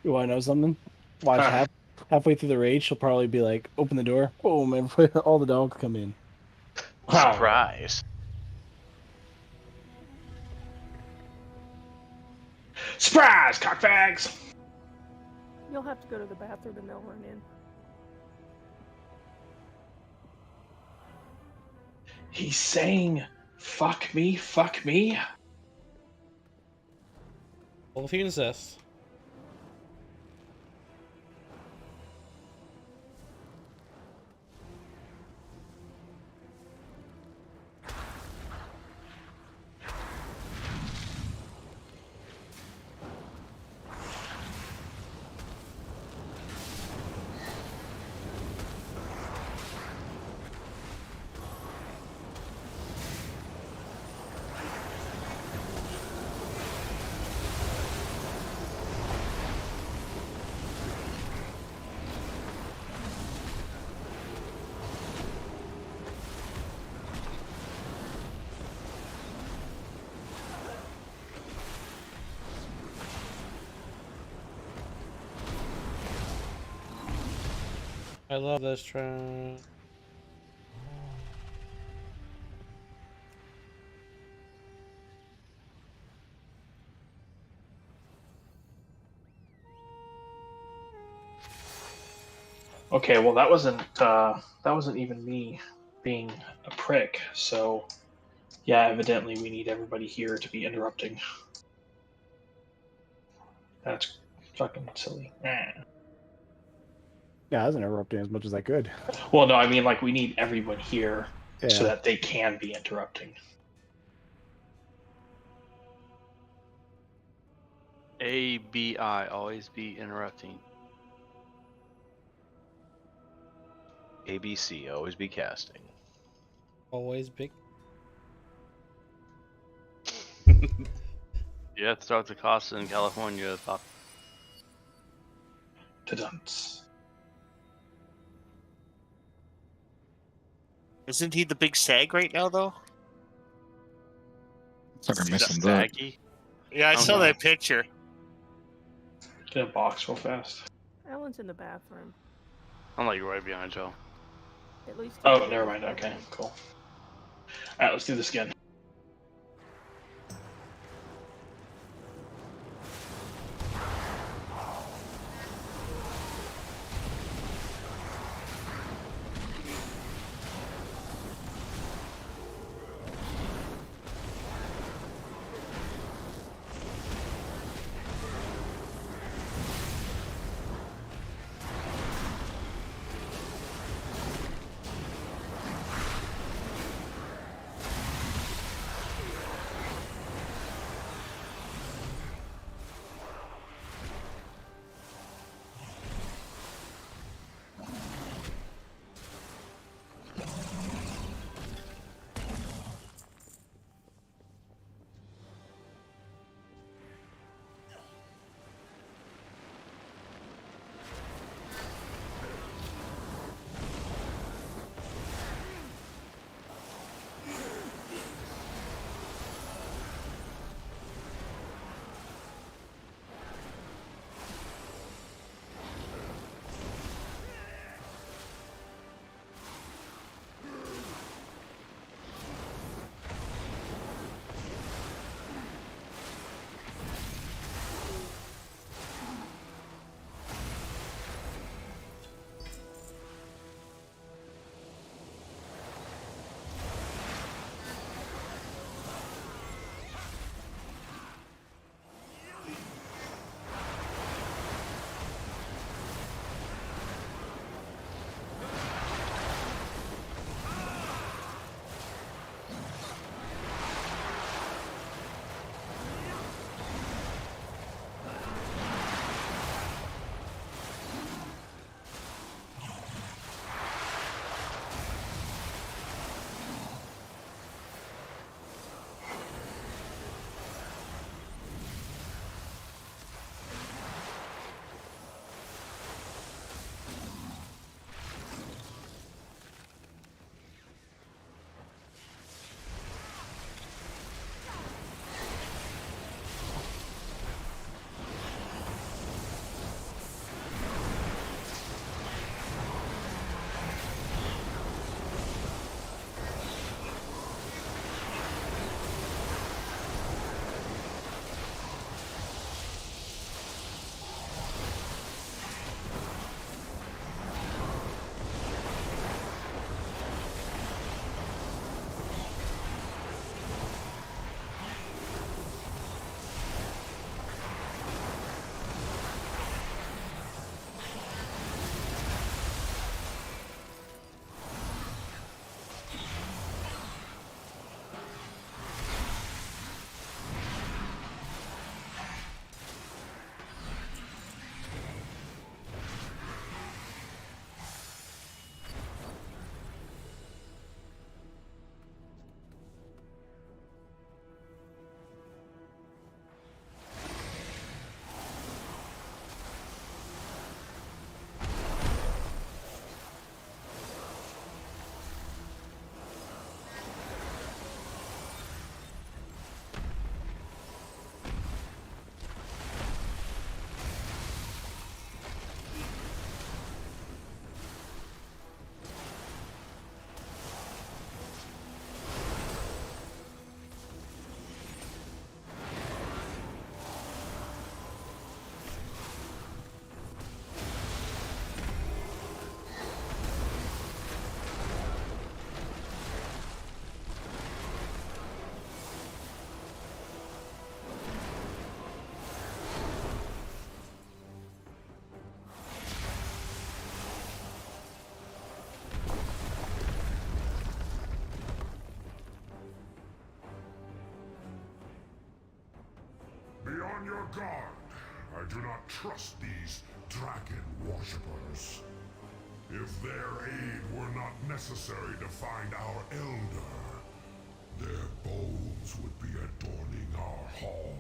You want to know something? Watch Huh. halfway through the raid, she'll probably be like, open the door, boom, and all the dogs come in. Oh, Surprise. surprise, cockfags! You'll have to go to the bathroom and they'll run in. He's saying, fuck me, fuck me. Well, if you insist. I love this track. Okay, well that wasn't even me being a prick. So yeah, evidently we need everybody here to be interrupting. That's fucking silly. Yeah, I was interrupting as much as I could. Well, no, I mean like we need everyone here so Yeah. that they can be interrupting. ABI, always be interrupting. ABC, always be casting. Always big. Yeah, start the cost in California. Ta-dunce. Isn't he the big sag right now, though? Sucker Is that missing that. Staggy? Yeah, I Oh, saw no. that picture. Get a box real fast. Alan's in the bathroom. I'm like right behind Joe. At least. Oh, never mind. Okay, cool. Alright, let's do this again. guard. I do not trust these dragon worshippers. If their aid were not necessary to find our elder, their bones would be adorning our hall.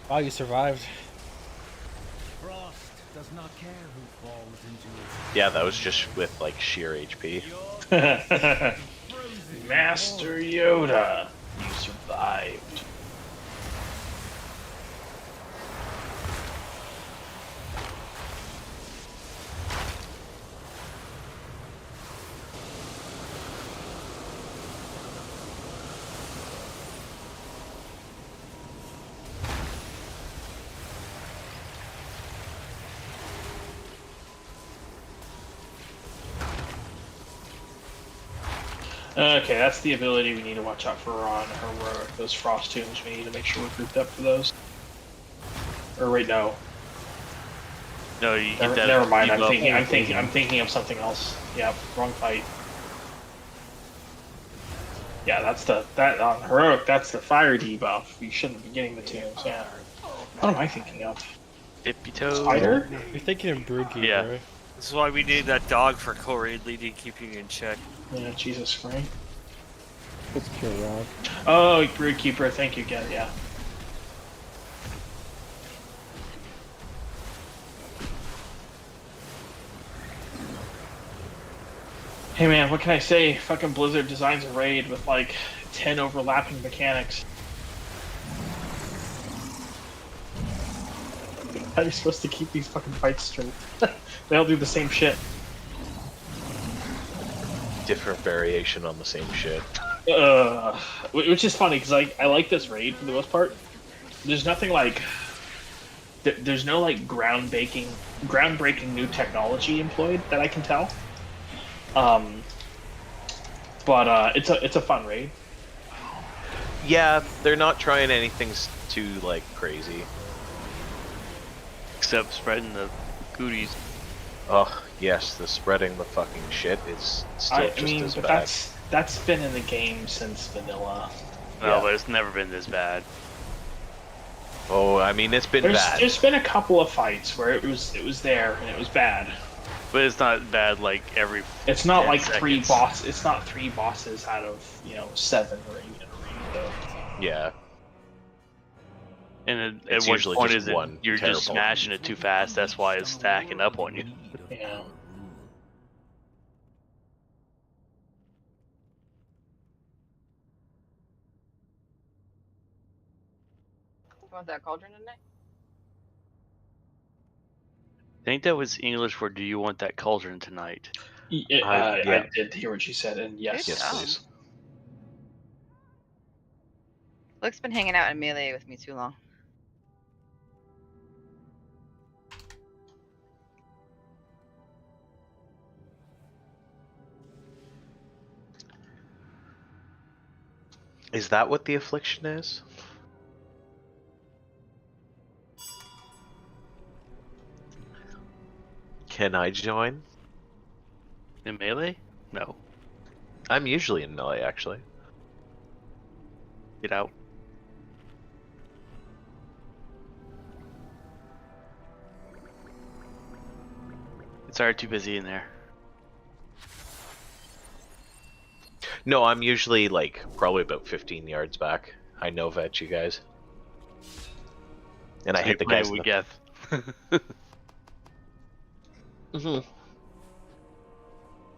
Wow, you survived. Frost does not care who falls into its Yeah, that was just with like sheer HP. Master Yoda, you survived. Okay, that's the ability we need to watch out for on Heroic. Those Frost Tombs, we need to make sure we're grouped up for those. Or wait, no. No, you Never, get that. never mind. I'm debuff. thinking of something else. Yep, wrong fight. Yeah, that on Heroic. That's the fire debuff. You shouldn't be getting the tombs. Yeah. What am I thinking of? Dippy toe. Spider? You're thinking of Broodkeeper, Yeah. right? This is why we need that dog for co-raid leading, keeping in check. Yeah, Jesus Christ. It's Cure Rod. Oh, Broodkeeper. Thank you again. Yeah. Hey man, what can I say? Fucking Blizzard designs a raid with like 10 overlapping mechanics. How are you supposed to keep these fucking fights straight? They all do the same shit. Different variation on the same shit. Which is funny because I like this raid for the most part. There's nothing like there's no like groundbreaking new technology employed that I can tell. But it's a fun raid. Yeah, they're not trying anything too like crazy. Except spreading the goodies. Oh yes, the spreading the fucking shit is still I just mean, as but bad. that's been in the game since vanilla. No, Yeah. but it's never been this bad. Oh, I mean it's been bad. There's been a couple of fights where it was there and it was bad. But it's not bad like every. It's not 10 like seconds. It's not 3 bosses out of 7 or 8 in a raid though. Yeah, And It's at what usually point just is it one you're just terrible. smashing it too fast? That's why it's stacking up on you. Yeah. You want that cauldron tonight? think that was English for "Do you want that cauldron tonight?" Yeah. I did hear what she said, and yes. Yes, job. please. Luke's been hanging out in melee with me too long. Is that what the affliction is? Can I join? In melee? No. I'm usually in melee, actually. Get out. It's already too busy in there. No, I'm usually like probably about 15 yards back. I know vet you guys. And I hit the guys. We get. Mm-hmm.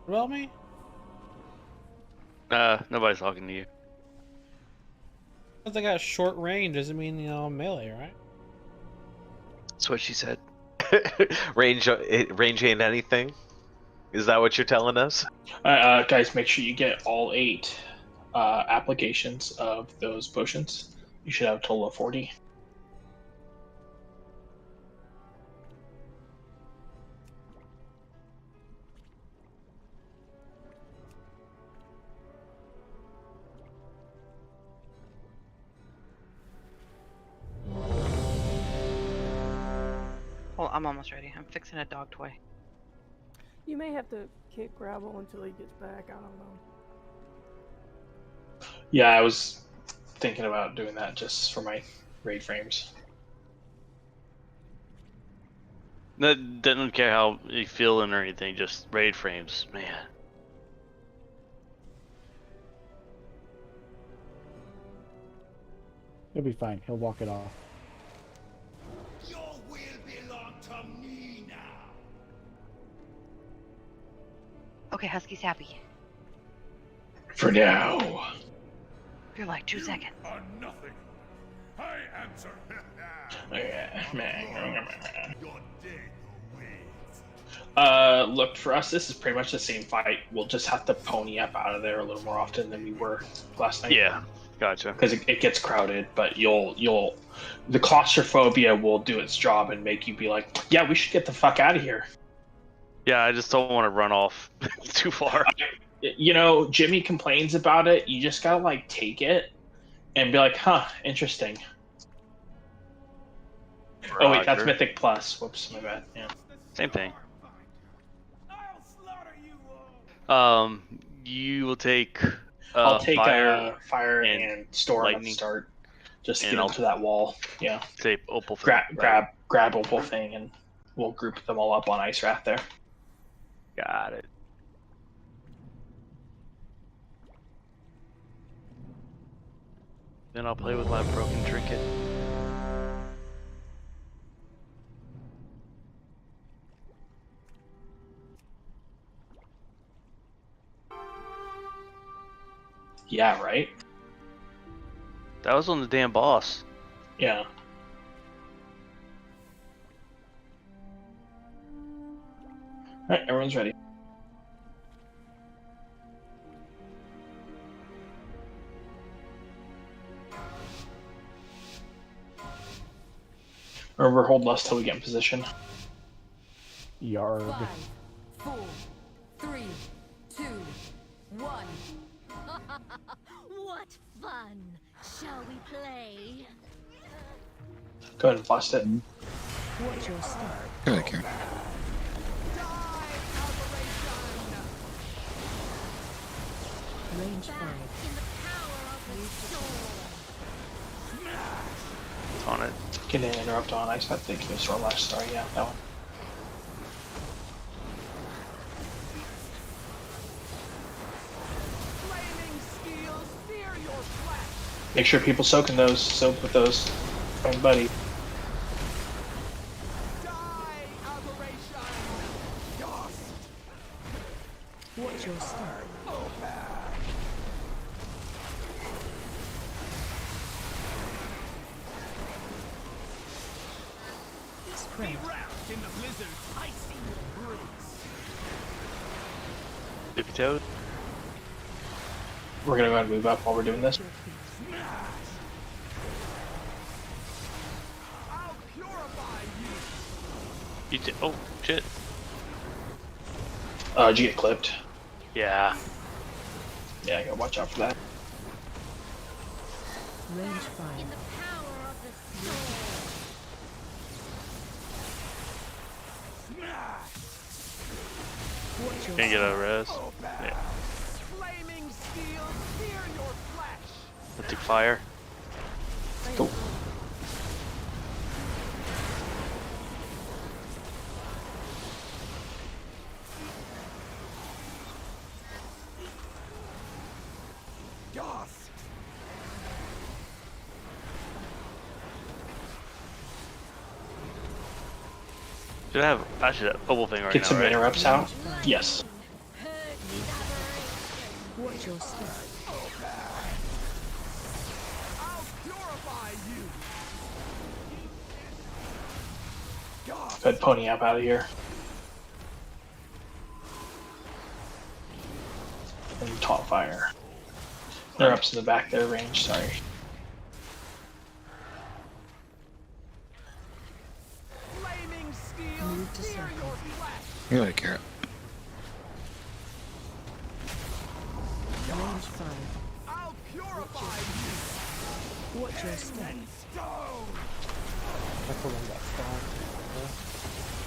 What about me? Nobody's talking to you. Because I got short range doesn't mean, melee, right? That's what she said. range ain't anything. Is that what you're telling us? Guys, make sure you get all 8 applications of those potions. You should have a total of 40. Well, I'm almost ready. I'm fixing a dog toy. You may have to kick Gravel until he gets back. I don't know. Yeah, I was thinking about doing that just for my raid frames. That doesn't care how you feeling or anything. Just raid frames, man. He'll be fine. He'll walk it off. Your will belong to me now. Okay, Husky's happy. For now. You're like 2 seconds. Are nothing. I answer. Oh, yeah. Your day awaits. Look, for us, this is pretty much the same fight. We'll just have to pony up out of there a little more often than we were last night. Yeah, gotcha. Because it gets crowded, but the claustrophobia will do its job and make you be like, yeah, we should get the fuck out of here. Yeah, I just don't want to run off too far. Jimmy complains about it. You just gotta like take it and be like, huh, interesting. Oh wait, that's Roger. Mythic Plus. Whoops, my bad. Yeah. Same thing. I'll slaughter you all. You will take. I'll take fire and storm at the lightning. start. Just to And get I'll- up to that wall. Yeah. Say opal. Thing, Grab Opal thing, and we'll group them all up on Ice Wrath there. Got it. Then I'll play with my broken trinket. Yeah, right? That was on the damn boss. Yeah. Alright, everyone's ready. Remember, hold less till we get in position. Yarg. 5, 4, 3, 2, 1. What fun! Shall we play? Go ahead and bust it. What's your start? Good, okay. Range 5. On it. Can I interrupt on Ice Wrath? Thank you, Storm Last Star. Yeah, that one. Make sure people soak in those. Soak with those. Fine, buddy. What's your start? Spread. Frost in the blizzard's icy breeze. Dippy toes. We're gonna go ahead and move up while we're doing this. I'll purify you. Oh shit. Did you get clipped? Yeah. Yeah, I gotta watch out for that. Range 5. In the power of the sword. Watch your Can't get step. a res. Yeah. Flaming steel, sear your flesh. Let's take fire. Cool. Dust. I should have bubble thing right Get now, some right? interrupts out. Yes. Watch your step. I'll purify you. Go ahead, pony up out of here. And taunt fire. Interrupts in the back there, range, sorry. Flaming steel, Move to sear circle. your flesh. You like carrot. Range 5. I'll purify you. Watch your step. And stone. That's the one that spawned.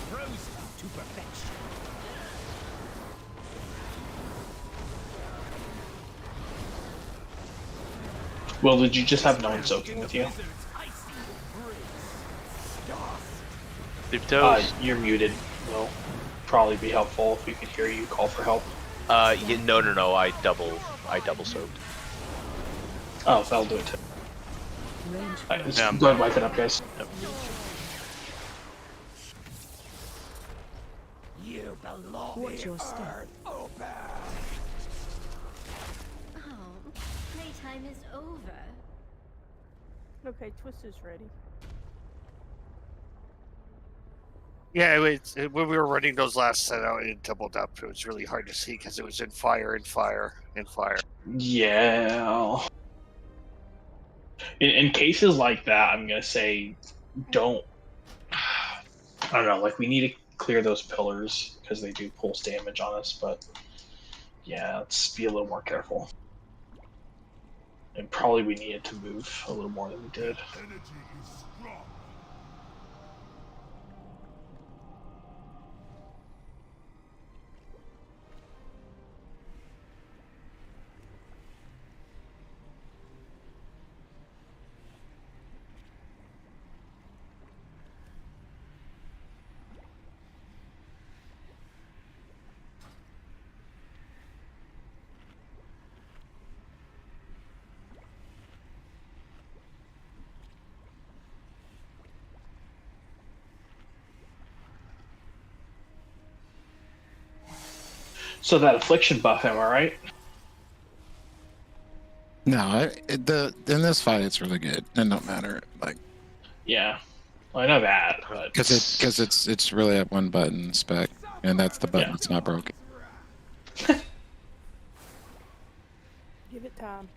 Frozen to perfection. Well, did you just have no one soaking with you? Blizzard's icy breeze. Dust. Dippy toes. You're muted. Will probably be helpful if we could hear you call for help. Yeah, no. I double soaked. Oh, that'll do it too. Range Alright, 5. let's Yeah. go ahead and wipe it up, guys. You belong Watch in your step. earth, open. Oh, playtime is over. Okay, Twist is ready. Yeah, when we were running those last set out in doubled up, it was really hard to see because it was in fire and fire and fire. Yeah. In cases like that, I'm gonna say, don't. I don't know. Like, we need to clear those pillars because they do pulse damage on us. But yeah, let's be a little more careful. And probably we needed to move a little more than we did. Energy is strong. So that affliction buff, am I right? No, in this fight it's really good. It don't matter, like, Yeah. Well, I know that, but because it's really at one button spec, and that's the button Yeah. that's not broken. Give it time.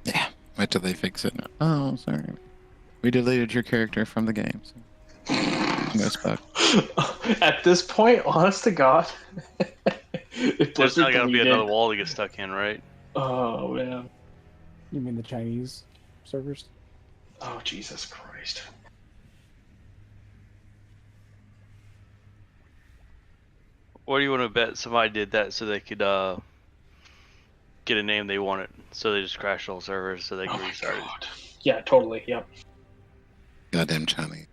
Yeah, wait till they fix it. Oh, sorry, we deleted your character from the game. So. No spec. At this point, honest to God, if There's Blizzard not gonna be deleted- another wall to get stuck in, right? Oh man. You mean the Chinese servers? Oh Jesus Christ. Or do you want to bet somebody did that so they could get a name they wanted, so they just crashed all servers so they Oh can my restart it? God. Yeah, totally. Yep. Goddamn Chinese.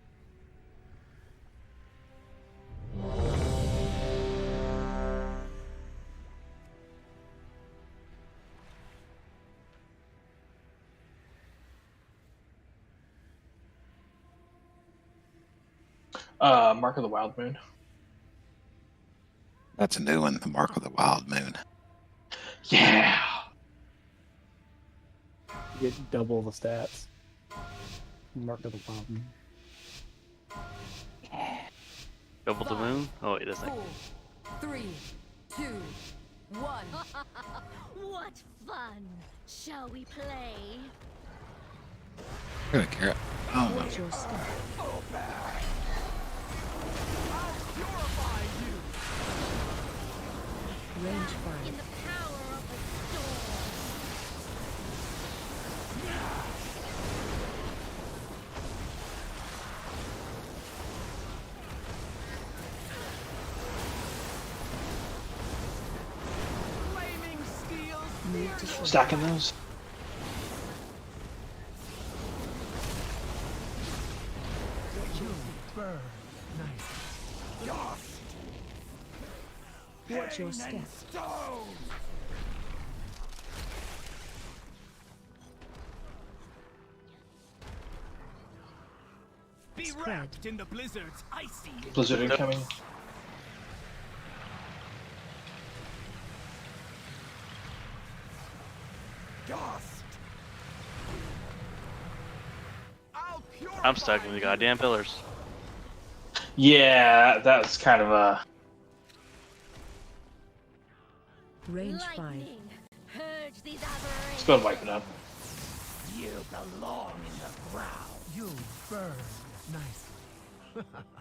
Mark of the Wild Moon. That's a new one. The Mark of the Wild Moon. Yeah. You get double the stats. Mark of the Wild. Double the moon? Oh wait, that's not. 4, 3, 2, 1. What fun! Shall we play? Good carrot. Oh, Watch your step. Range fire. In the power of the storm. Stacking those. Burn. Nice. Watch your step. Be wrapped in the blizzard's icy. Blizzard incoming. I'm stuck in the goddamn pillars. Yeah, that was kind of a. Range 5. Purge these Let's go and wipe it up. You belong in the ground. You burn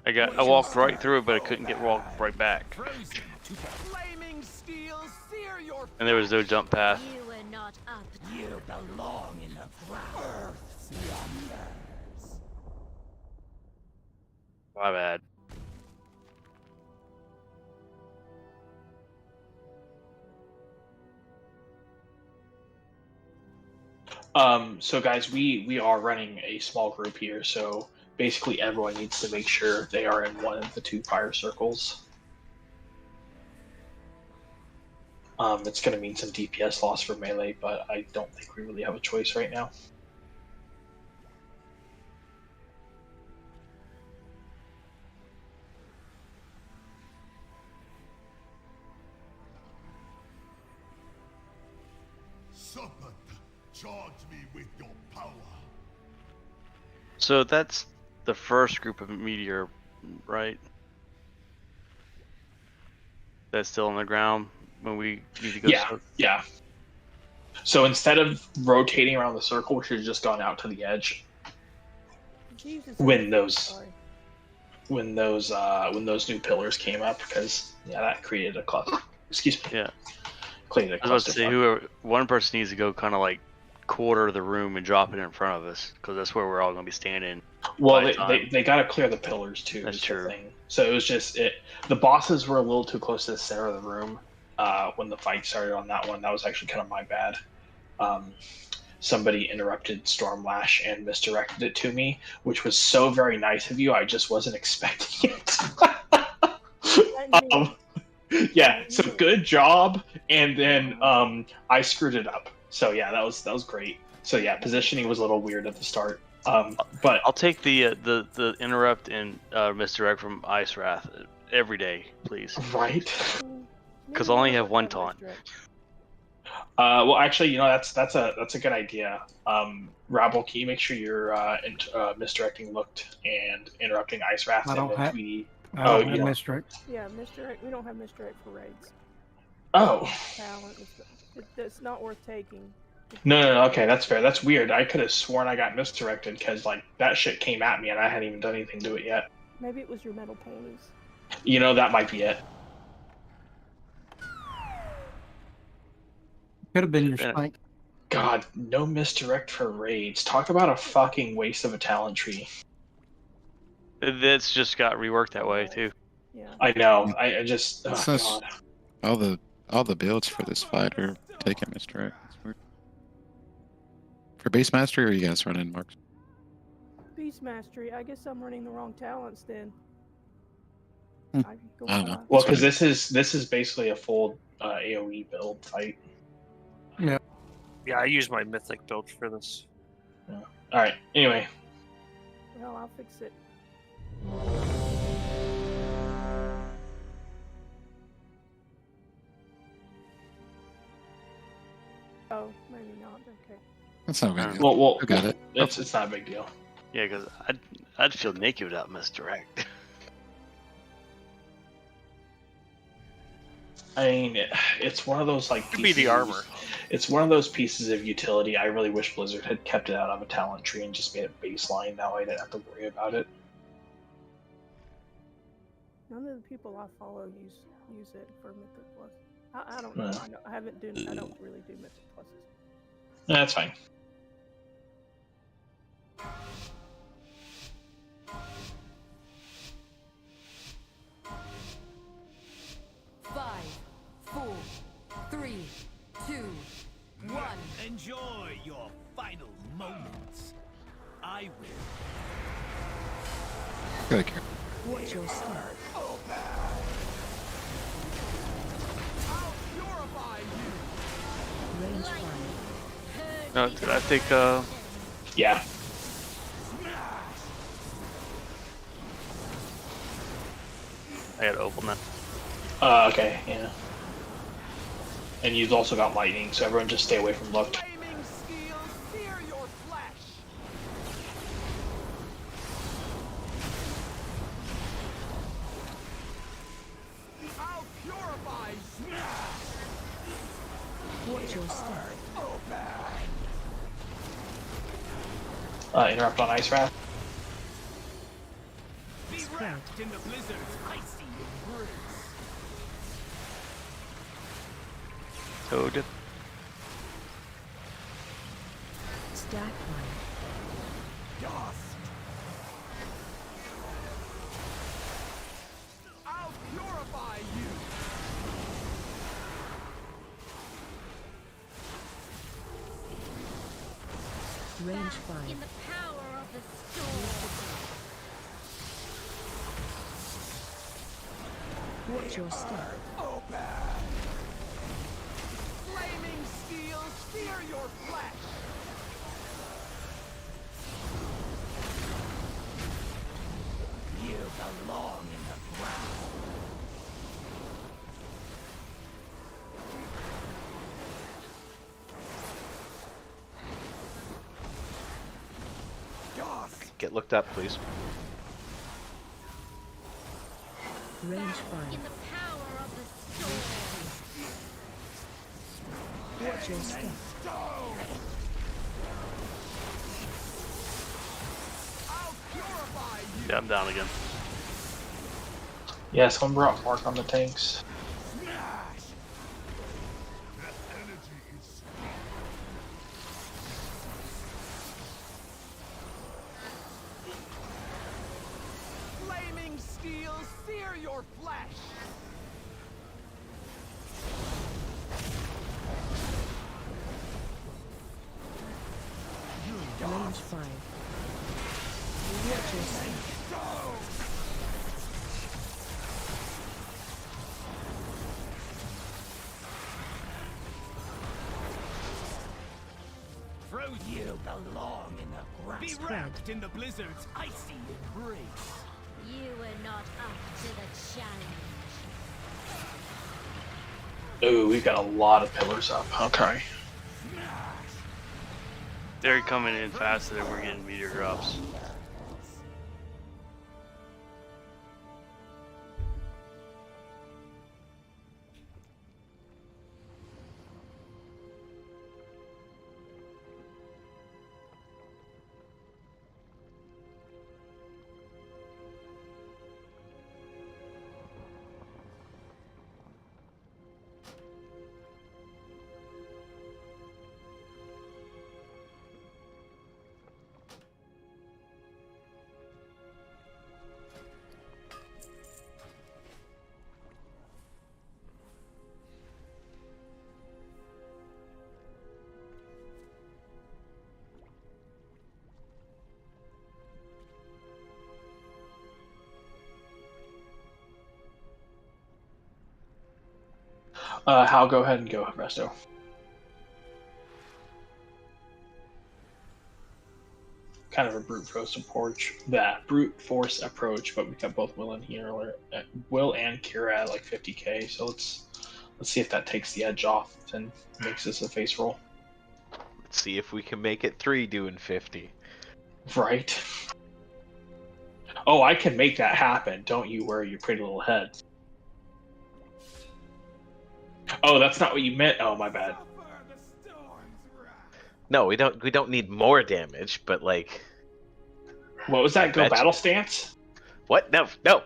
nicely. I walked right through it, but I couldn't walk right back. Frozen to flaming steel, sear your. And there was no jump path. You were not up. You belong in the ground. Earth's wonders. My bad. So guys, we are running a small group here, so basically everyone needs to make sure they are in one of the 2 fire circles. It's going to mean some DPS loss for melee, but I don't think we really have a choice right now. Serpent, charge me with your power. So that's the first group of meteor, right? That's still on the ground when we need to go. Yeah. So instead of rotating around the circle, we should have just gone out to the edge. Jesus. When those Sorry. when those new pillars came up, because that created a cluster. Excuse me. Yeah. Created a I was about to say, cluster. one person needs to go kind of like quarter the room and drop it in front of us, because that's where we're all going to be standing. Well, they got to clear the pillars too. That's is the true. thing. So it was just the bosses were a little too close to the center of the room when the fight started on that one. That was actually kind of my bad. Somebody interrupted Stormlash and misdirected it to me, which was so very nice of you. I just wasn't expecting it. Yeah, so good job, and then I screwed it up. So yeah, that was great. So yeah, positioning was a little weird at the start. But I'll take the interrupt and misdirect from Ice Wrath every day, please. Right. Because I only have one taunt. Well, actually, that's a good idea. Rabble, can you make sure you're misdirecting Looked and interrupting Ice Wrath? I don't have. Tweety? I don't have misdirect. Yeah, misdirect. We don't have misdirect for raids. Oh. Talent. It's not worth taking. No. Okay, that's fair. That's weird. I could have sworn I got misdirected because that shit came at me and I hadn't even done anything to it yet. Maybe it was your metal ponies. That might be it. Could have been your spike. God, no misdirect for raids. Talk about a fucking waste of a talent tree. That's just got reworked that way too. Yeah. I know. I just. Oh, So God. all the builds for this fight are taking misdirect. That's weird. For base mastery, or are you guys running marks? Beast Mastery. I guess I'm running the wrong talents then. Hmm. I can go I don't know. fly. Well, because this is basically a full AOE build fight. Yeah. Yeah, I use my mythic build for this. Yeah. All right. Anyway. Well, I'll fix it. Oh, maybe not. Okay. That's not big deal. Well, I got it. It's not a big deal. Yeah, because I'd feel naked without misdirect. I mean, it's one of those like Could be the armor. It's one of those pieces of utility. I really wish Blizzard had kept it out of a talent tree and just made it baseline. Now I didn't have to worry about it. None of the people I follow use it for Mythic Plus. I don't know. Yeah. I don't really do Mythic Pluses. That's fine. Five, 4, 3, 2, 1. Enjoy your final moments. I will. Good care. Watch your step. I'll purify you. Range 5. No, dude, I think Yeah. I gotta open that. Okay. Yeah. And you've also got lightning, so everyone just stay away from Luck. Flaming steel, sear your flesh. I'll purify you. Watch your step. Interrupt on Ice Wrath. Be wrapped in the blizzard's icy embrace. Toad. Stack line. Dust. I'll purify you. Range 5. In the power of the storm. Watch your step. Flaming steel, sear your flesh. You belong in the ground. Dust. Get looked up, please. Range 5. In the power of the storm. Watch your step. I'll purify you. Yeah, I'm down again. Yeah, someone brought Mark on the tanks. Smash. That energy is Flaming steel, sear your flesh. Range 5. Watch your step. You belong in the ground. Be wrapped in the blizzard's icy embrace. You were not up to the challenge. Ooh, we've got a lot of pillars up. Okay. They're coming in faster than we're getting meteor drops. Hal, go ahead and go, Resto. Kind of a brute force approach. That brute force approach, but we've got both Will and Will and Kira at like 50k. So let's see if that takes the edge off and makes this a face roll. Let's see if we can make it 3 doing 50. Right. Oh, I can make that happen. Don't you worry your pretty little head. Oh, that's not what you meant. Oh, my bad. No, we don't need more damage, but like. What was that? Go battle stance? What? No, no.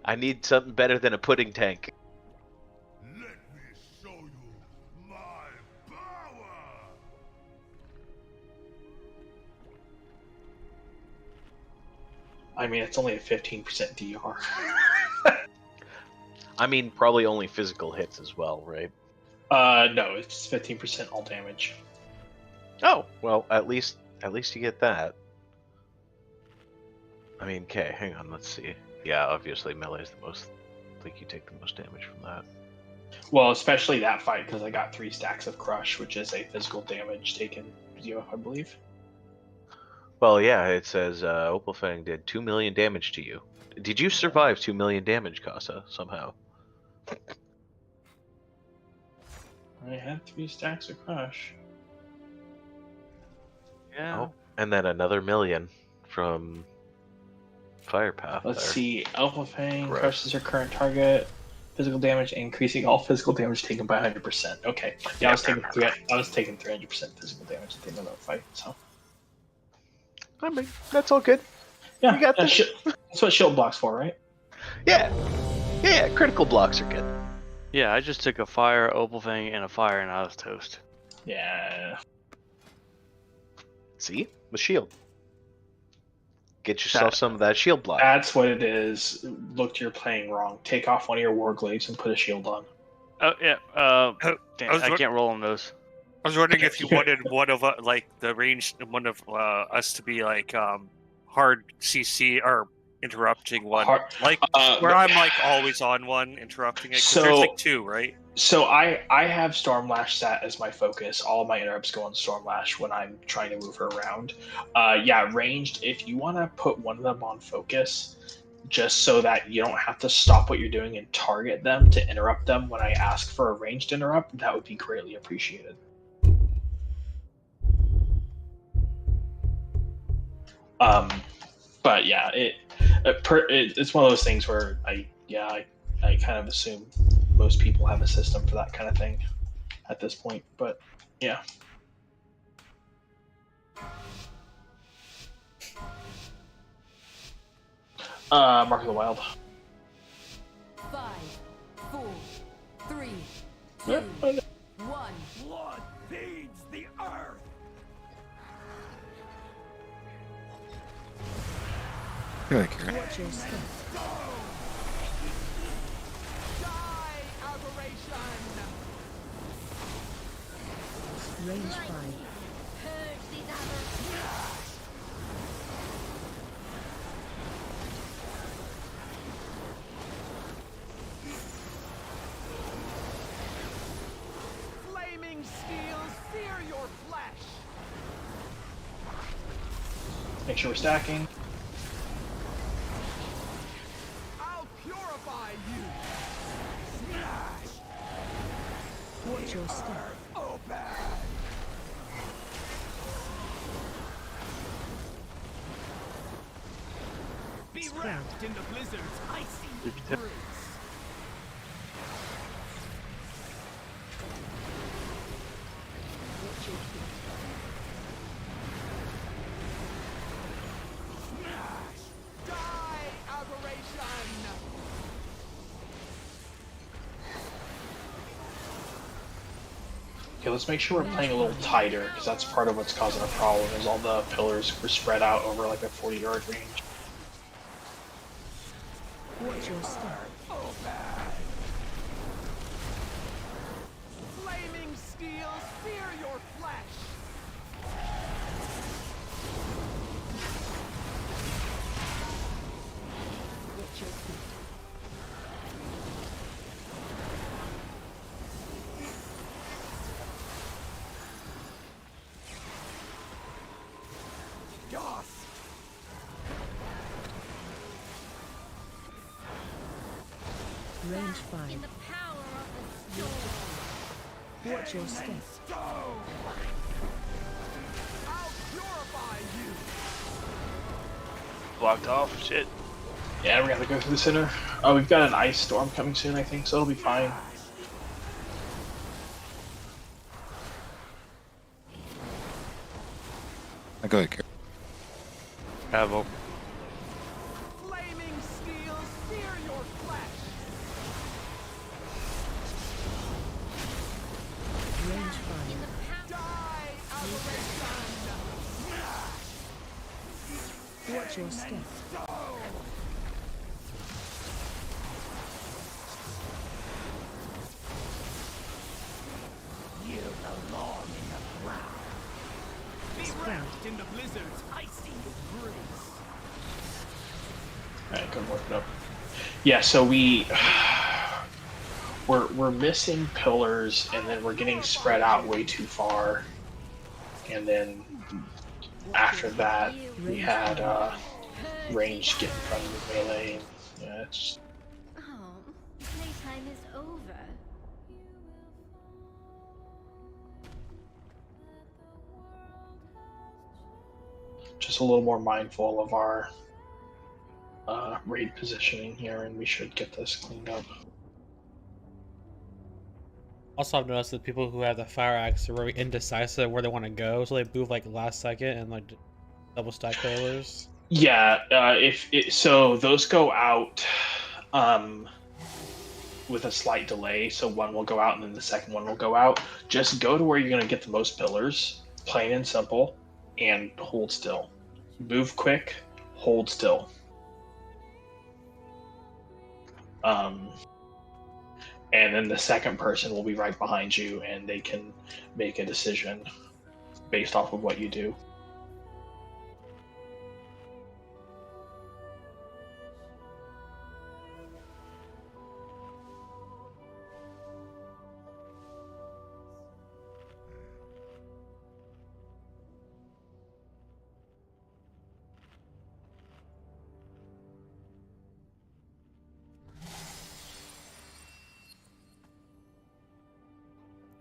I need something better than a pudding tank. Let me show you my power. I mean, it's only a 15% DR. I mean, probably only physical hits as well, right? No, it's 15% all damage. Oh, well, at least you get that. I mean, okay, hang on, let's see. Yeah, obviously melee is the most. I think you take the most damage from that. Well, especially that fight, because I got 3 stacks of crush, which is a physical damage taken 0, I believe. Well, yeah, it says Opalfang did 2 million damage to you. Did you survive 2 million damage, Casa, somehow? I had 3 stacks of crush. Yeah. Oh, and then another million from Firepath. Let's there. see. Alpha Fang Gross. crushes her current target. Physical damage, increasing all physical damage taken by 100%. Okay. Yeah, I was taking 300% physical damage at the end of that fight. So. I mean, that's all good. Yeah, you got this. That's what shield blocks for, right? Yeah. Yeah, critical blocks are good. Yeah, I just took a fire, Opalfang, and a fire, and I was toast. Yeah. See? The shield. Get yourself some of that shield block. That's what it is. Look, you're playing wrong. Take off one of your warglaives and put a shield on. Oh, yeah. Damn, I can't roll on those. I was wondering if you wanted one of like the range, one of us to be like hard CC or interrupting one, like where I'm like always on one interrupting it. 'Cause there's like 2, right? So I have Stormlash set as my focus. All of my interrupts go on Stormlash when I'm trying to move her around. Yeah, ranged. If you want to put one of them on focus, just so that you don't have to stop what you're doing and target them to interrupt them when I ask for a ranged interrupt, that would be greatly appreciated. But yeah, it's one of those things where I kind of assume most people have a system for that kind of thing at this point. But yeah. Mark of the Wild. 5, 4, 3, 2, Yeah, 1. Blood feeds the earth. I feel like you're Watch your step. Range 5. Flaming steels sear your flesh. Make sure we're stacking. I'll purify you. Smash. Watch your step. Open. Be wrapped in the blizzard's icy breeze. Watch your feet. Smash. Die, aberration. Okay, let's make sure we're playing a little tighter, because that's part of what's causing a problem, is all the pillars were spread out over like a 40-yard range. Watch your step. Flaming steels sear your flesh. Watch your feet. Dust. Range 5. In the power of the storm. Watch your step. Stone. I'll purify you. Blocked off. Shit. Yeah, we gotta go through the center. Oh, we've got an ice storm coming soon, I think, so it'll be fine. I go ahead. Have a Flaming steel, sear your flesh. Range fire. Die, aberration. Watch your step. You belong in the ground. Be wrapped in the blizzard's icy embrace. Alright, go work it up. Yeah, so we're missing pillars, and then we're getting spread out way too far. And then after that, we had range get in front of the melee. Yeah, it's Oh, playtime is over. just a little more mindful of our raid positioning here, and we should get this cleaned up. Also, I've noticed that people who have the fire axe are really indecisive where they want to go, so they move like last second and like double stack pillars. Yeah, so those go out with a slight delay. So one will go out and then the second one will go out. Just go to where you're going to get the most pillars, plain and simple, and hold still. Move quick, hold still. And then the second person will be right behind you, and they can make a decision based off of what you do.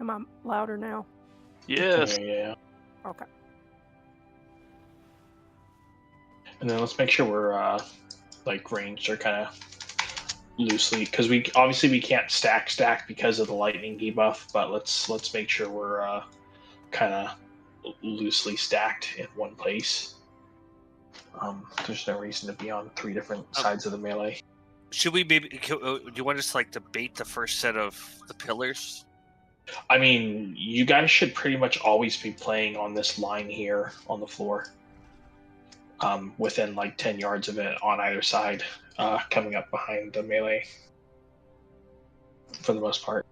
Am I louder now? Yes. Yeah. Okay. And then let's make sure we're like ranged or kind of loosely, because we obviously can't stack because of the lightning debuff, but let's make sure we're kind of loosely stacked in one place. There's no reason to be on 3 different sides of the melee. Should we maybe? Do you want us to like debate the first set of the pillars? I mean, you guys should pretty much always be playing on this line here on the floor, within like 10 yards of it on either side, coming up behind the melee for the most part.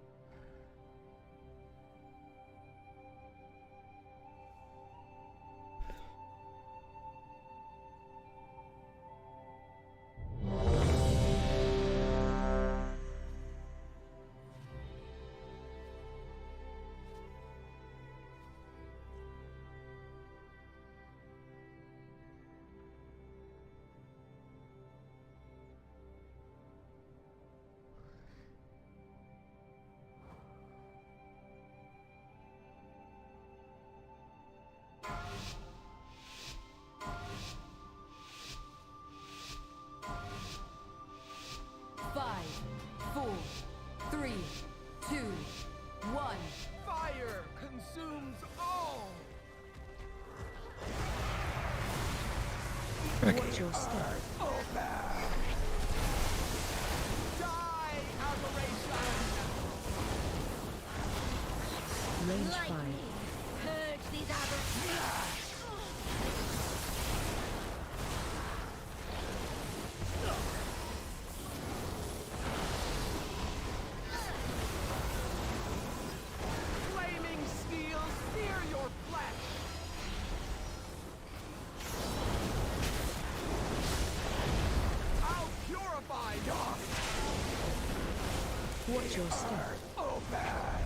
Fire consumes all. Watch your step. Die, aberration. Range fire. Purge these aberrations. Flaming steel, sear your flesh. I'll purify you. Watch your step. Oh, bad.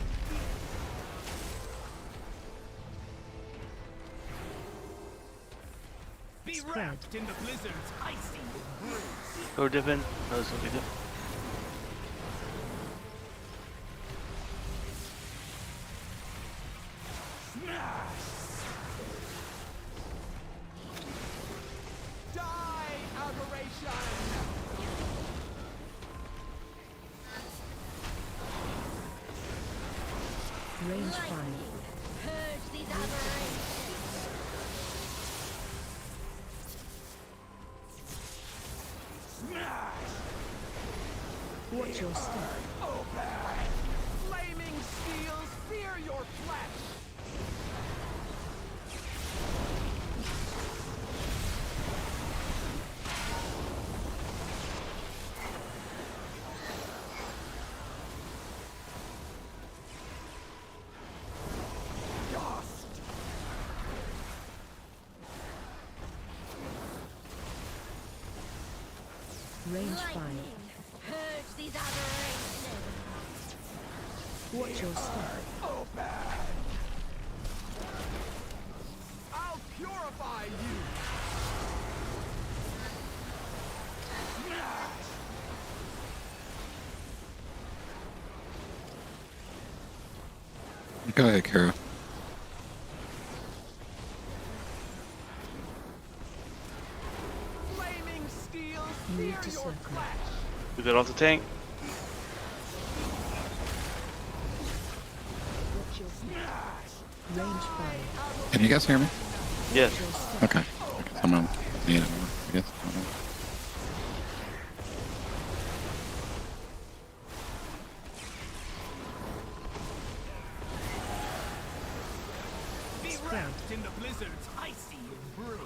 Be wrapped in the blizzard's icy embrace. Go Divin. No, this will be Divin. Die, aberration. Range 5. Purge these aberrations. Watch your step. Flaming steels, fear your flesh. Range 5. Purge these aberrations. Watch your step. I'll purify you. Go ahead, Kara. Flaming steels, fear your flesh. Is it off the tank? Watch your step. Range 5. Can you guys hear me? Yes. Okay. Okay. I'm gonna need it more, I guess. I don't know. Be wrapped in the blizzard's icy embrace.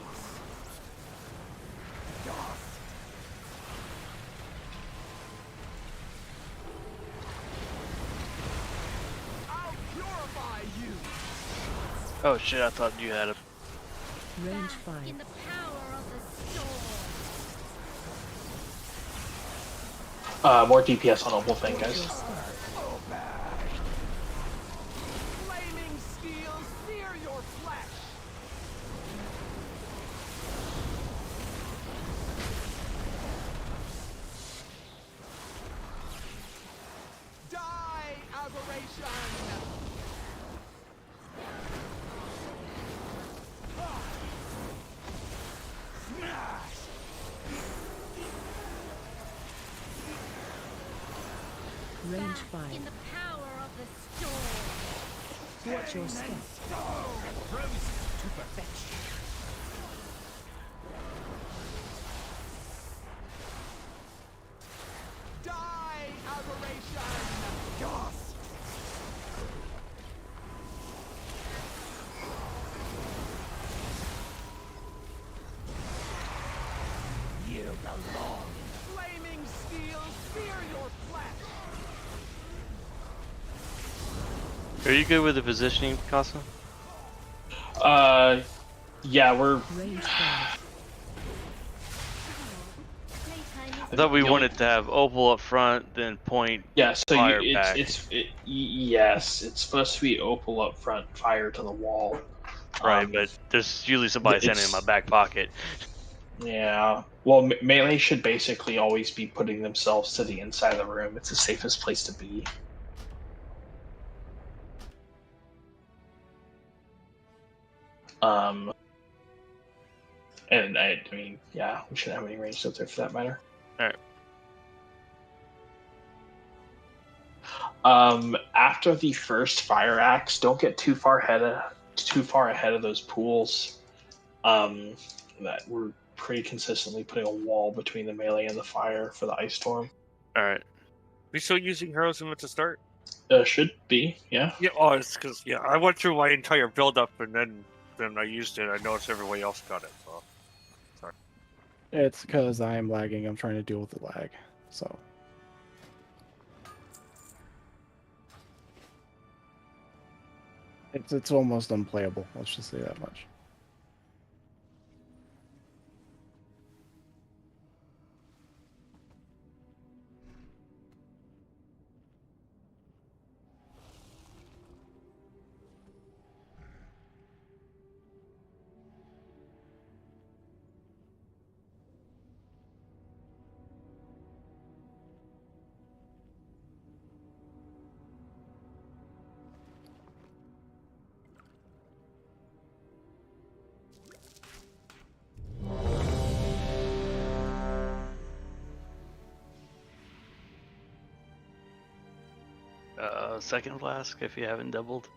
I'll purify you. Oh shit! I thought you had a. Range In the power of the storm. More DPS on Opal thing, guys. Flaming steels, fear your flesh. Die, aberration. Smash. Range 5. In the power of the storm. Watch your step. Roses to perfection. Die, aberration. Ghost. You belong. Flaming steels, fear your flesh. Are you good with the positioning, Casa? Yeah, we're. Range 5. I thought we wanted to have Opal up front, then point Yeah, so fire you, back. yes, it's supposed to be Opal up front, fire to the wall. Right, but there's usually somebody standing in my back pocket. Yeah. Well, melee should basically always be putting themselves to the inside of the room. It's the safest place to be. And I mean, yeah, we shouldn't have any range up there for that matter. Alright. After the first fire axe, don't get too far ahead of those pools. That we're pretty consistently putting a wall between the melee and the fire for the ice storm. Alright. We still using Heroism at the start? Should be, yeah. Yeah, oh, it's because I went through my entire build up and then I used it. I noticed everybody else got it. So sorry. It's because I am lagging. I'm trying to deal with the lag. So. It's almost unplayable. Let's just say that much. second flask if you haven't doubled.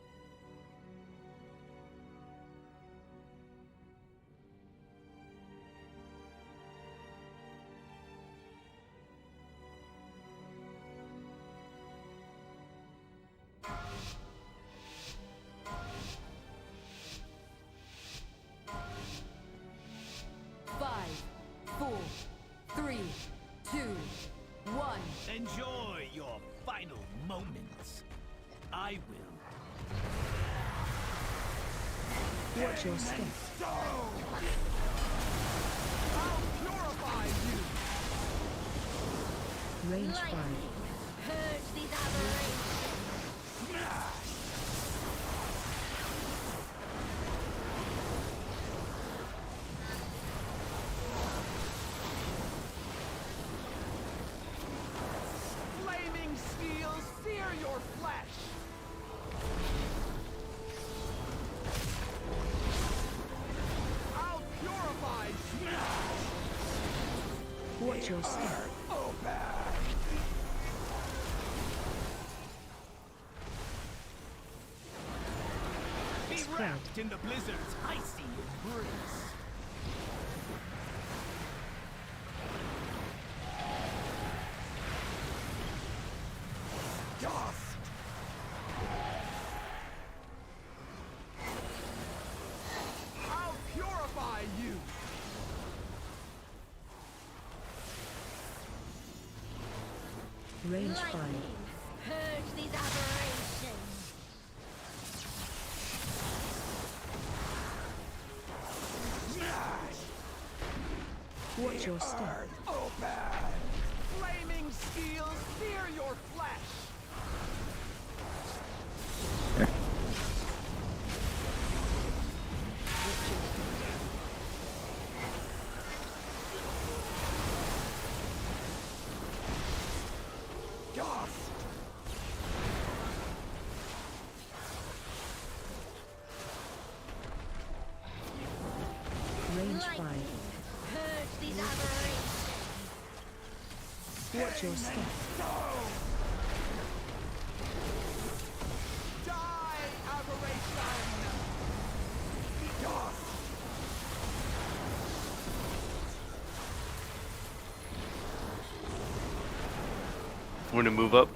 Enjoy your final moments. I will. Watch your step. I'll purify you. Range 5. Purge these aberrations. Flaming steel, sear your flesh. I'll purify you. Watch your step. Be wrapped in the blizzard's icy embrace. Dust. I'll purify you. Range 5. Lightning. Purge these aberrations. Watch your step. Flaming steel, sear your flesh. Dust. Range 5. Purge these aberrations. Watch your step. Die, aberration. Dust. Want to move up?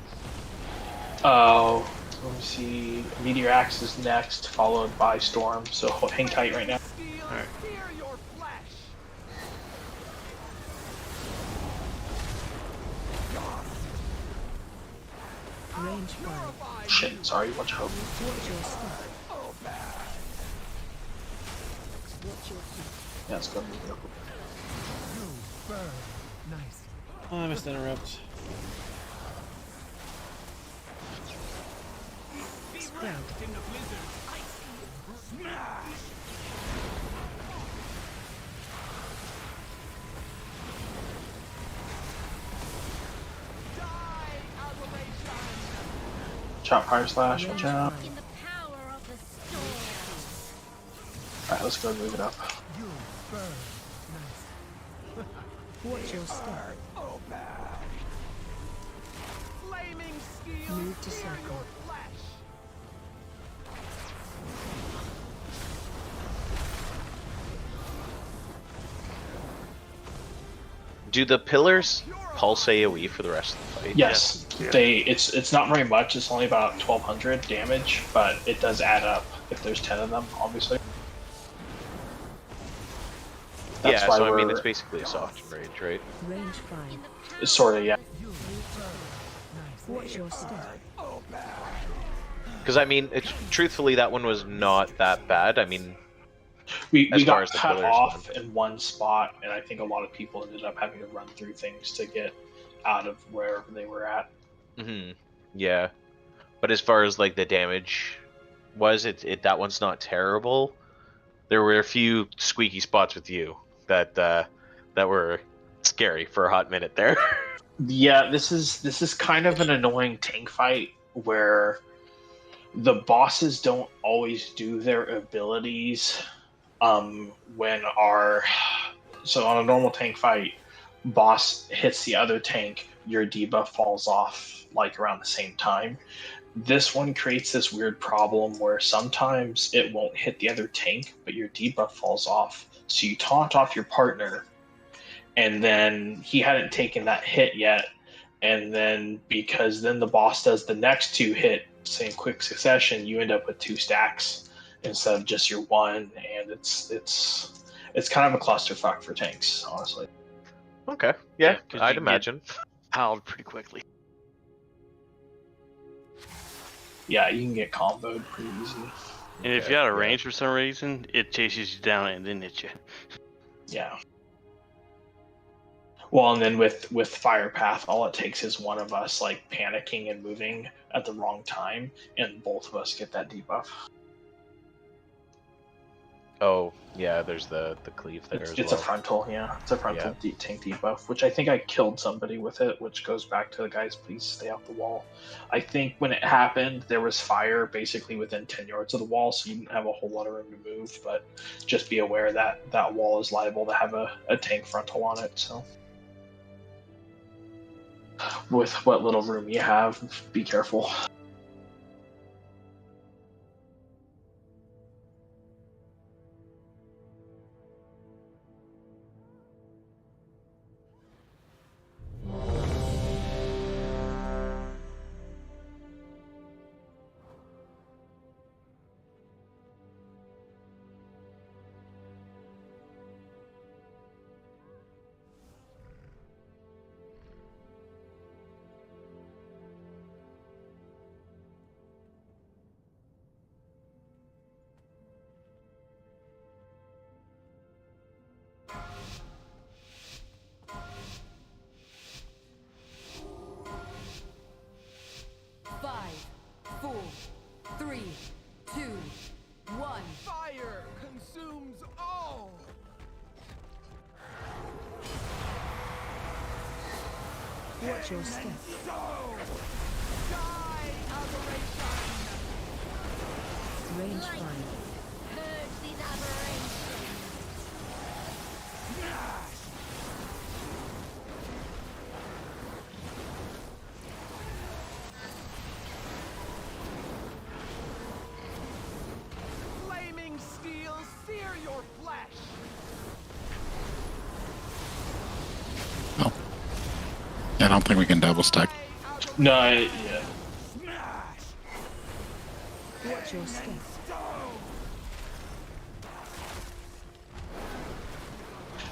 Oh, let me see. Meteor Axe is next, followed by Storm. So hang tight right now. Steel, Alright. sear your flesh. Range 5. Shit, sorry, watch out. Watch your step. Watch your feet. Yeah, let's go move it up. You burn nicely. Oh, I missed interrupt. Be wrapped in the blizzard's icy smash. Die, aberration. Chop Fire Slash, watch out. In the power of the storm. Alright, let's go move it up. You burn nicely. Watch your step. Flaming steel, Move to sear circle. your flesh. Do the pillars pulse AoE for the rest of the fight? Yes, Yeah. it's not very much. It's only about 1200 damage, but it does add up if there's 10 of them, obviously. That's Yeah, why so I mean we're- it's basically a soft range, right? Range 5. It's sort of, yeah. You burn nicely. Watch your step. Because I mean, truthfully, that one was not that bad. I mean, We as far got as the cut pillars off went. in one spot, and I think a lot of people ended up having to run through things to get out of wherever they were at. Yeah, but as far as like the damage was, that one's not terrible. There were a few squeaky spots with you that were scary for a hot minute there. Yeah, this is kind of an annoying tank fight where the bosses don't always do their abilities when so on a normal tank fight, boss hits the other tank, your debuff falls off like around the same time. This one creates this weird problem where sometimes it won't hit the other tank, but your debuff falls off. So you taunt off your partner, and then he hadn't taken that hit yet. And then because then the boss does the next 2 hit in quick succession, you end up with 2 stacks instead of just your 1, and it's kind of a clusterfuck for tanks, honestly. Okay, yeah, 'cause I'd you get imagine. Piled pretty quickly. Yeah, you can get comboed pretty easy. And if you're out of range for some reason, it chases you down and then hits you. Yeah. Well, and then with Fire Path, all it takes is one of us like panicking and moving at the wrong time, and both of us get that debuff. Oh, yeah, there's the cleave there It's as well. a frontal, yeah. It's a frontal tank debuff, which I think I killed somebody with it, which goes back to the guys, please stay off the wall. I think when it happened, there was fire basically within 10 yards of the wall, so you didn't have a whole lot of room to move, but just be aware that that wall is liable to have a tank frontal on it, so. With what little room you have, be careful. Fire consumes all. Watch your step. Range find. Purge these aberrations. Flaming steel, sear your flesh. I don't think we can double stack. No, yeah. Watch your step.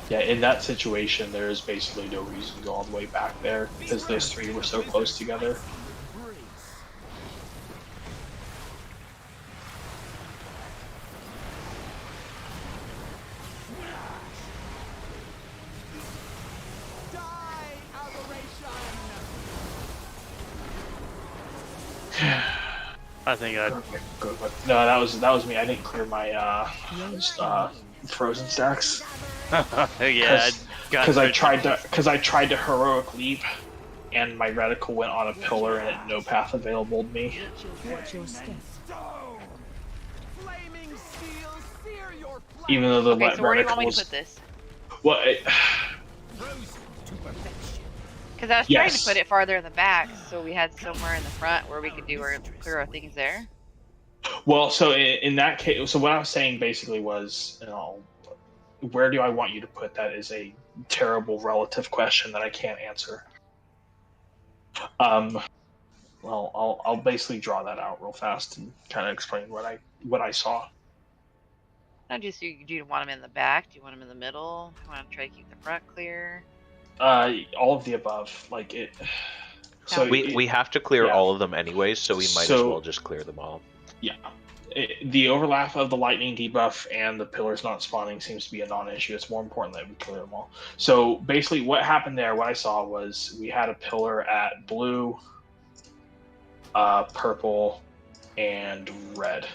Yeah, in that situation, there is basically no reason to go all the way back there because those 3 were so close together. I think I. No, that was me. I didn't clear my frozen stacks. Yeah, because I tried to heroic leap, and my reticle went on a pillar, and it had no path available to me. Watch your step. Even though the Okay, so where do you want me to reticles. put this? Well, Because I was trying Yes. to put it farther in the back, so we had somewhere in the front where we could clear our things there. well, so in that case, so what I was saying basically was, where do I want you to put that is a terrible relative question that I can't answer. Well, I'll basically draw that out real fast and kind of explain what I saw. Not just do you want them in the back? Do you want them in the middle? Do you want to try to keep the front clear? All of the above, like it. So we have to clear yeah. all of them anyways, so we might as well just clear them all. Yeah, the overlap of the lightning debuff and the pillars not spawning seems to be a non-issue. It's more important that we clear them all. So basically, what happened there, what I saw was we had a pillar at blue, purple, and red,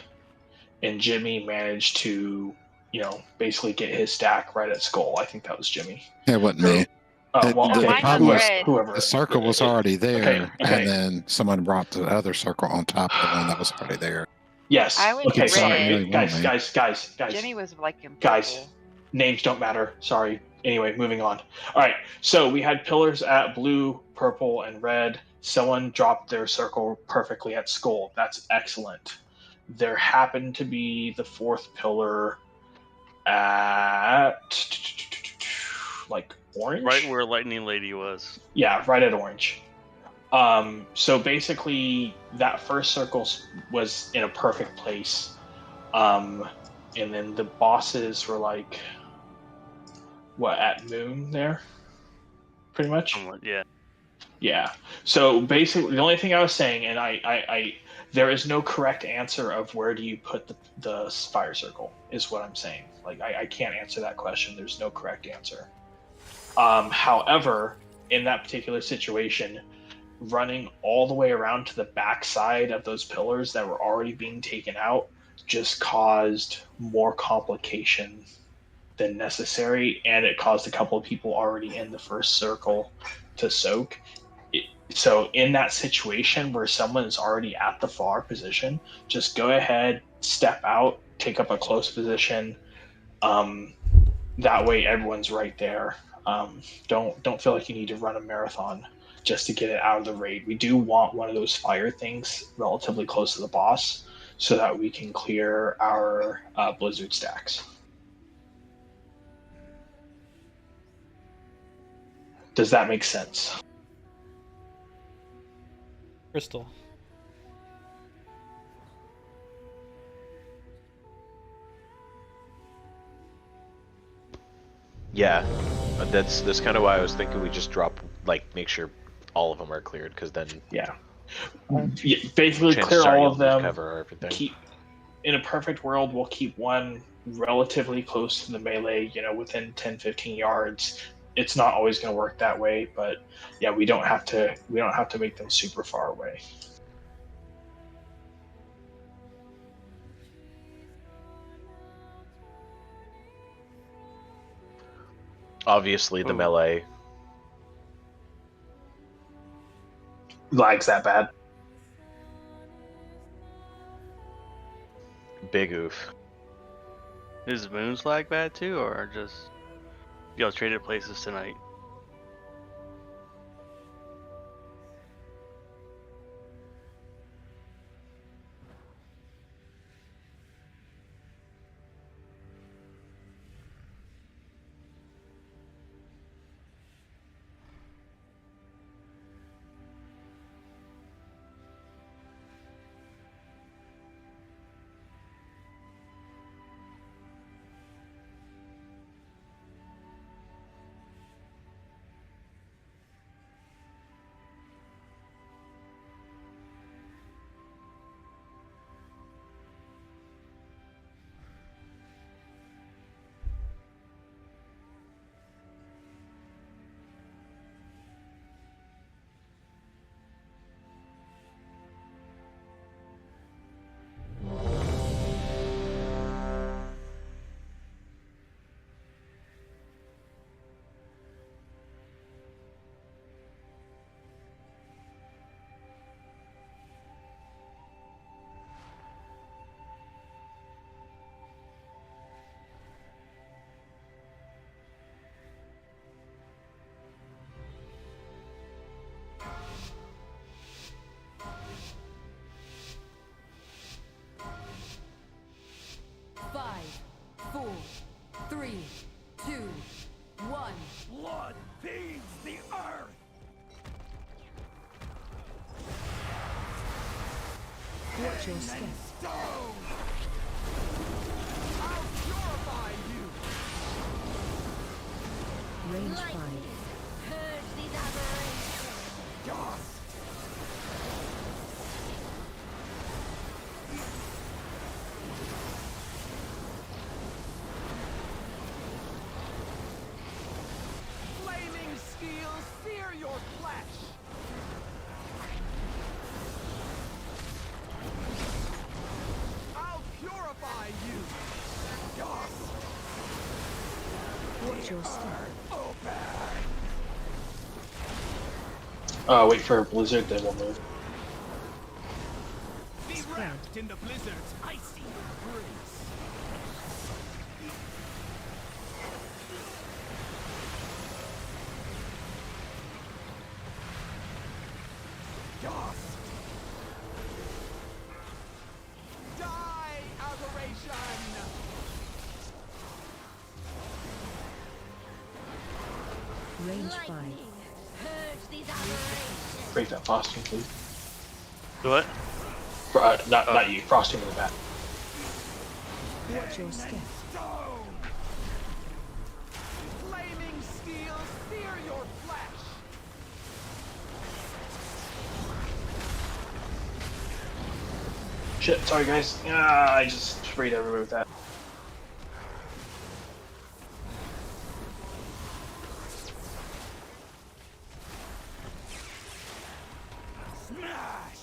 and Jimmy managed to, basically get his stack right at skull. I think that was Jimmy. It wasn't me. Oh, well, the okay. problem was Whoever. the circle was already there, Okay. and then someone brought the other circle on top of the one that was already there. Yes. I went Okay, red. sorry. Really Guys. Jimmy was like in Guys, purple. names don't matter. Sorry. Anyway, moving on. All right, so we had pillars at blue, purple, and red. Someone dropped their circle perfectly at skull. That's excellent. There happened to be the fourth pillar at like orange. Right where Lightning Lady was. Yeah, right at orange. So basically, that first circle was in a perfect place. And then the bosses were like, what, at moon there? Pretty much? Somewhat, yeah. Yeah. So basically, the only thing I was saying, and I there is no correct answer of where do you put the fire circle, is what I'm saying. Like, I can't answer that question. There's no correct answer. However, in that particular situation, running all the way around to the back side of those pillars that were already being taken out just caused more complication than necessary, and it caused a couple of people already in the first circle to soak. So in that situation where someone is already at the far position, just go ahead, step out, take up a close position. That way everyone's right there. Don't feel like you need to run a marathon just to get it out of the raid. We do want one of those fire things relatively close to the boss so that we can clear our blizzard stacks. Does that make sense? Crystal. Yeah, that's kind of why I was thinking we just drop, like, make sure all of them are cleared, because then basically clear all of them. Cover everything. Keep, in a perfect world, we'll keep one relatively close to the melee, within 10-15 yards. It's not always going to work that way, but yeah, we don't have to make them super far away. Obviously, the melee lags that bad. Big oof. Is Moon's lag bad too, or just y'all traded places tonight? Blood feeds the earth! Watch your step. Stone! I'll purify you! Range 5. Purge these aberrations. Dust! Flaming steel, sear your flesh! I'll purify you! Dust! Watch your step. Wait for a blizzard, then we'll move. Be wrapped in the blizzard's icy embrace. Dust. Die, aberration. Range 5. Purge these aberrations. Break that frosting, please. What? Not you. Frosting in the back. Watch your step. Flaming steel, sear your flesh. Shit, sorry guys. I just sprayed everybody with that. Smash.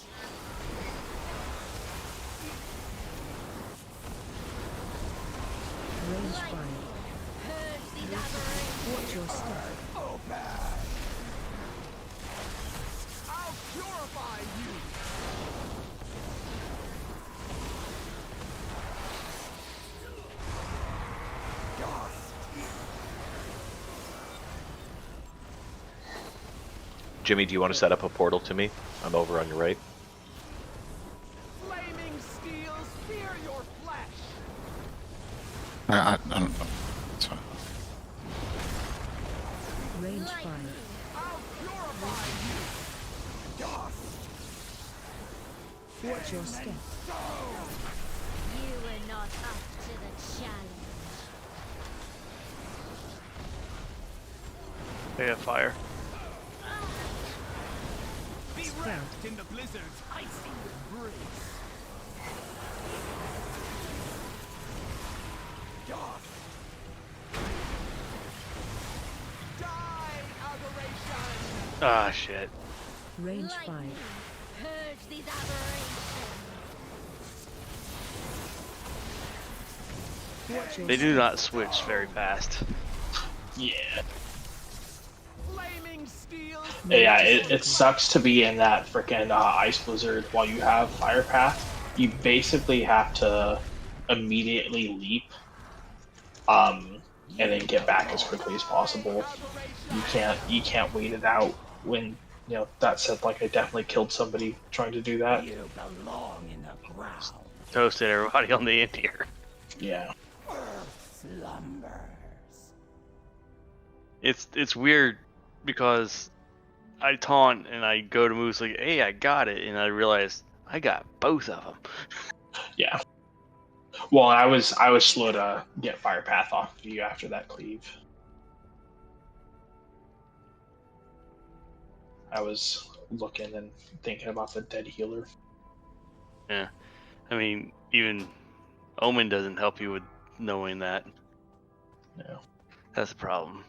Range 5. Purge these aberrations. Watch your step. Open. I'll purify you. Jimmy, do you want to set up a portal to me? I'm over on your right. Flaming steel, sear your flesh. I don't know. It's fine. Range 5. I'll purify you. Dust. Watch your step. You were not up to the challenge. They have fire. Be wrapped in the blizzard's icy embrace. Dust. Die, aberration. Ah, shit. Range 5. Purge these aberrations. Watch your They do step. not switch very fast. Yeah. Flaming steel. Yeah, it sucks to be in that frickin' ice blizzard while you have fire path. You basically have to immediately leap, and then get back as quickly as possible. You can't wait it out. When that said, like I definitely killed somebody trying to do that. You belong in the ground. Toasted everybody on the end here. Yeah. Earth slumbers. It's weird because I taunt and I go to moves like, hey, I got it, and I realize I got both of them. Yeah. Well, I was slow to get fire path off of you after that cleave. I was looking and thinking about the dead healer. Yeah, I mean, even Omen doesn't help you with knowing that. No. That's the problem.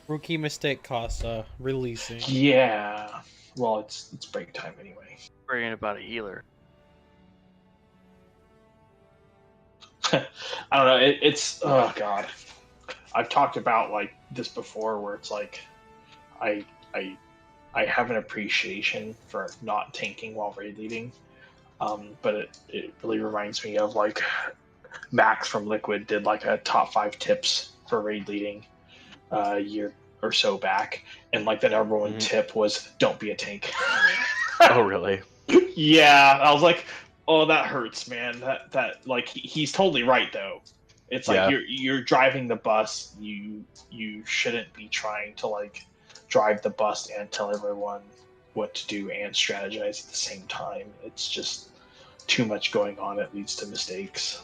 Rookie mistake cost releasing. Yeah. Well, it's break time anyway. Worrying about a healer. I don't know. It's oh god. I've talked about like this before, where it's like I have an appreciation for not tanking while raid leading, but it really reminds me of like Max from Liquid did like a top 5 tips for raid leading a year or so back, and like the number one tip was don't be a tank. Oh really? Yeah, I was like, oh, that hurts, man. That like he's totally right though. It's like Yeah. you're driving the bus. You shouldn't be trying to like drive the bus and tell everyone what to do and strategize at the same time. It's just too much going on. It leads to mistakes.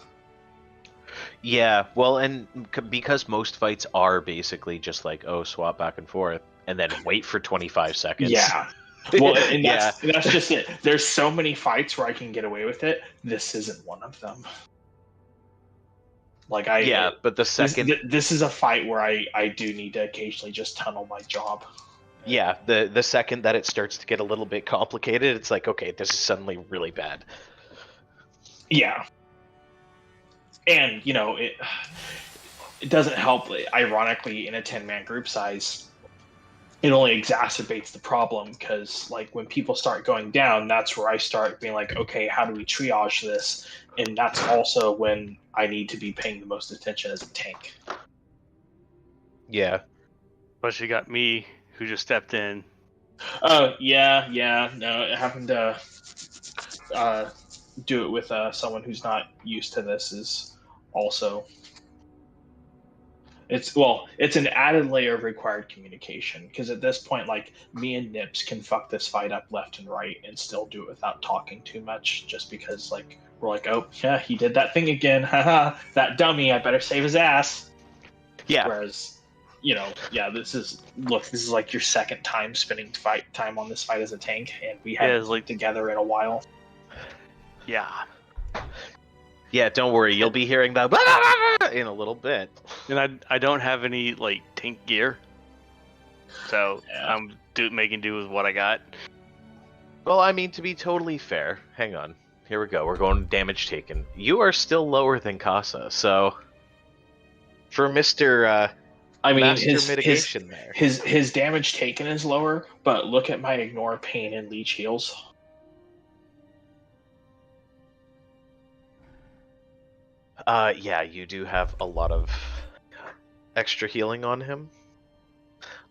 Yeah, well, and because most fights are basically just like, oh, swap back and forth, and then wait for 25 seconds. Yeah. Well, and that's just it. There's so many fights where I can get away with it. This isn't one of them. Like but the second this is a fight where I do need to occasionally just tunnel my job. Yeah, the second that it starts to get a little bit complicated, it's like, okay, this is suddenly really bad. Yeah. And, it doesn't help. Ironically, in a 10-man group size, it only exacerbates the problem, because, like, when people start going down, that's where I start being like, okay, how do we triage this? And that's also when I need to be paying the most attention as a tank. Yeah. But you got me, who just stepped in. Oh yeah. No, it happened to do it with someone who's not used to this is also it's an added layer of required communication because at this point, like me and Nips can fuck this fight up left and right and still do it without talking too much, just because like we're like, oh yeah, he did that thing again, haha, that dummy, I better save his ass. Yeah. Whereas, this is like your second time spending fight time on this fight as a tank, and we haven't played together in a while. Yeah. Yeah, don't worry, you'll be hearing that blah, blah, blah, blah, in a little bit. And I don't have any like tank gear, so I'm making do with what I got. Well, I mean, to be totally fair, hang on. Here we go. We're going damage taken. You are still lower than Casa, so for Mr. I mean, Master Mitigation there. His damage taken is lower, but look at my ignore, pain, and leech heals. Yeah, you do have a lot of extra healing on him.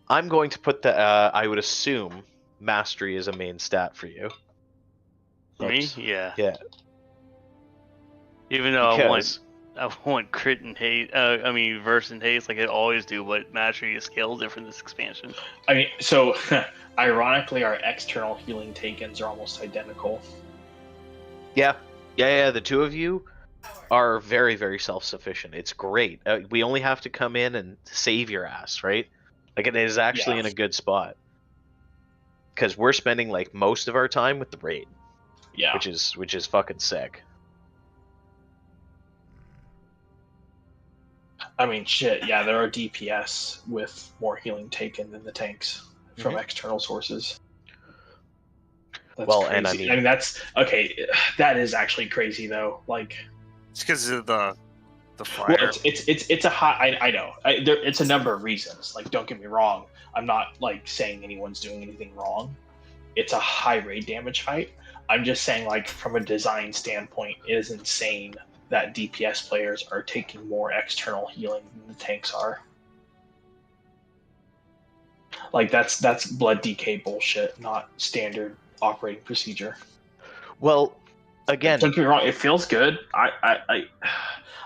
I'm going to put the, I would assume, Mastery is a main stat for you. Me? Yeah. Yeah. Even though I want crit and haste, verse and haste like I always do, but mastery is scale different this expansion. I mean, so ironically, our external healing takens are almost identical. Yeah. The two of you are very, very self-sufficient. It's great. We only have to come in and save your ass, right? Like, it is actually in a good spot. Because we're spending, like, most of our time with the raid. Yeah. Which is fucking sick. I mean, shit, yeah, there are DPS with more healing taken than the tanks from external sources. That's crazy. And I mean, that's okay. That is actually crazy, though. Like, it's because of the fire. Well, it's a high. I know. It's a number of reasons. Like, don't get me wrong. I'm not like saying anyone's doing anything wrong. It's a high raid damage fight. I'm just saying, like, from a design standpoint, it is insane that DPS players are taking more external healing than the tanks are. Like, that's blood DK bullshit, not standard operating procedure. Well, again, don't get me wrong, it feels good.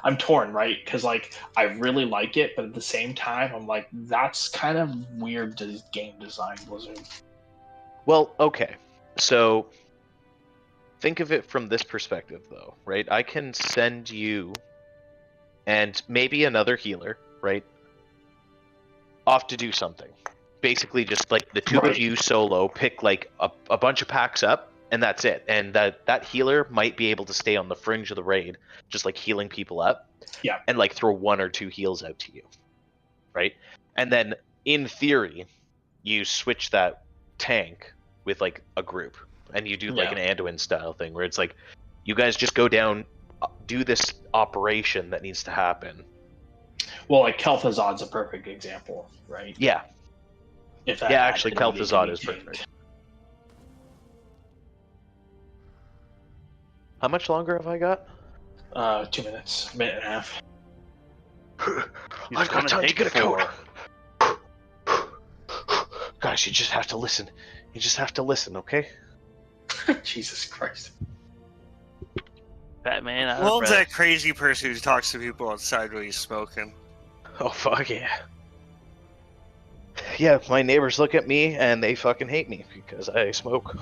I'm torn, right? Because like I really like it, but at the same time, I'm like, that's kind of weird game design, Blizzard. Well, okay, so think of it from this perspective, though, right? I can send you and maybe another healer, right, off to do something. Basically, just like the two of you solo, pick like a bunch of packs up, and that's it. And that healer might be able to stay on the fringe of the raid, just like healing people up. Yeah. And like throw 1 or 2 heals out to you, right? And then in theory, you switch that tank with like a group, and you do like an Anduin style thing where it's like you guys just go down, do this operation that needs to happen. Well, like Kel'Thuzad's a perfect example, right? Yeah. Actually, Kel'Thuzad is perfect. How much longer have I got? 2 minutes, a minute and a half. I've got time to get a coat. Guys, you just have to listen. You just have to listen, okay? Jesus Christ. Batman. Wolf's that crazy person who talks to people outside when he's smoking. Oh, fuck yeah. Yeah, my neighbors look at me and they fucking hate me because I smoke.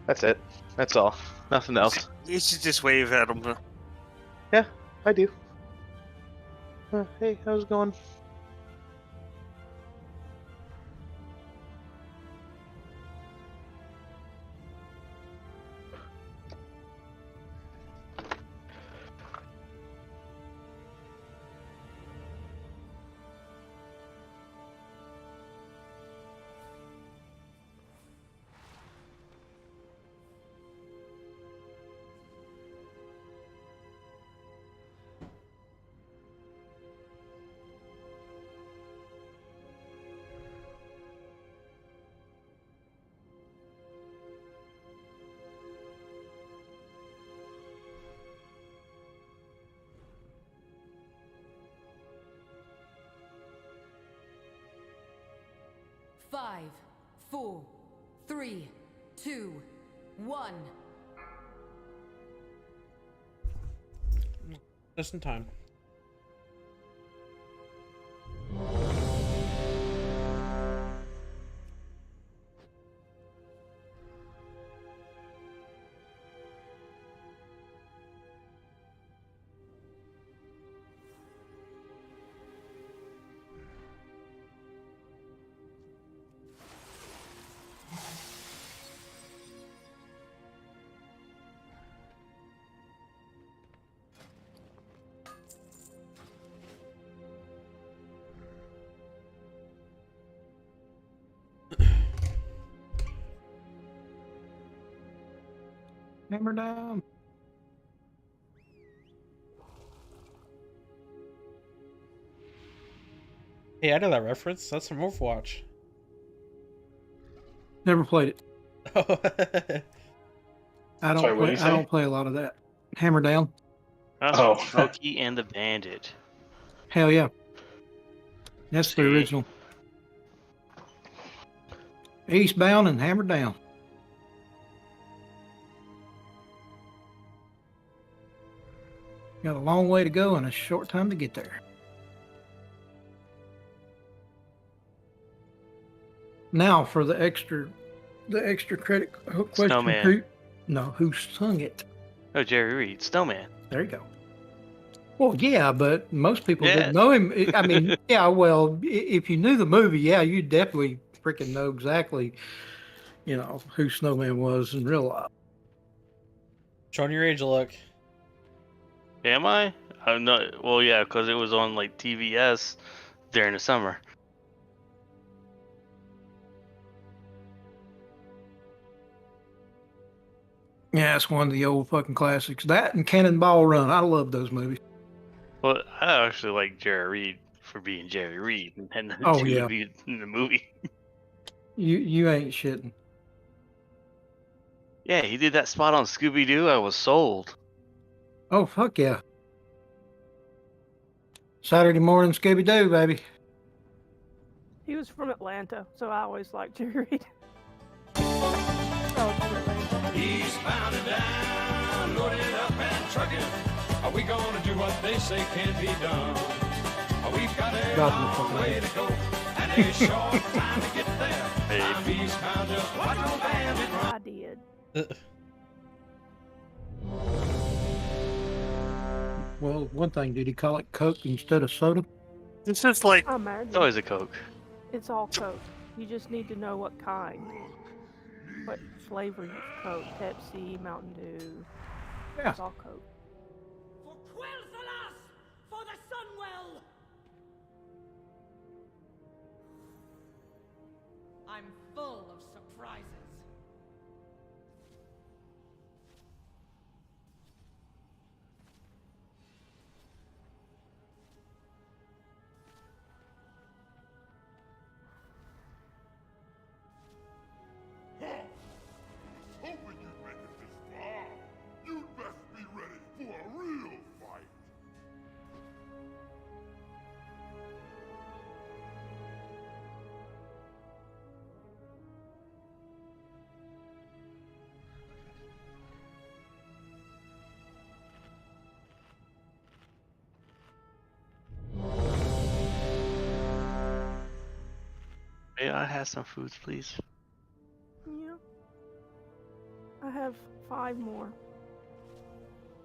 That's it. That's all. Nothing else. You should just wave at them. Yeah, I do. Hey, how's it going? 5, 4, 3, 2, 1. Just in time. Hammer down. Hey, I know that reference. That's from Overwatch. Never played it. I Sorry, what did you I say? don't play a lot of that. Hammer down. Oh, Smokey and the Bandit. Hell yeah. That's the original. Eastbound and Hammer down. Got a long way to go and a short time to get there. Now for the extra credit question. Snowman. Who sung it? Oh, Jerry Reed. Snowman. There you go. Well, yeah, but most people didn't know him. I mean, yeah, well, if you knew the movie, yeah, you definitely freaking know exactly, who Snowman was in real life. Showing your age, look. Am I? I'm not. Well, yeah, because it was on like TVS during the summer. Yeah, it's one of the old fucking classics. That and Cannonball Run. I love those movies. Well, I actually like Jerry Reed for being Jerry Reed and the Oh, two yeah. to be in the movie. You ain't shitting. Yeah, he did that spot on Scooby Doo. I was sold. Oh, fuck yeah. Saturday morning Scooby Doo, baby. He was from Atlanta, so I always liked Jerry Reed. Oh, from Atlanta. Eastbound and down, loaded up and trucking. Are we gonna do what they say can't be done? We've got a long way to go and a short time to get there. I'm eastbound, just watch no bandit run. I did. Well, one thing, did he call it Coke instead of soda? This is like It's always a Coke. It's all Coke. You just need to know what kind. What flavor of Coke. Pepsi, Mountain Dew. Yeah. It's all Coke. For the Sunwell! I'm full of surprises. Hoping you'd make it this far. You'd best be ready for a real fight. May I have some foods, please? Yeah. I have 5 more.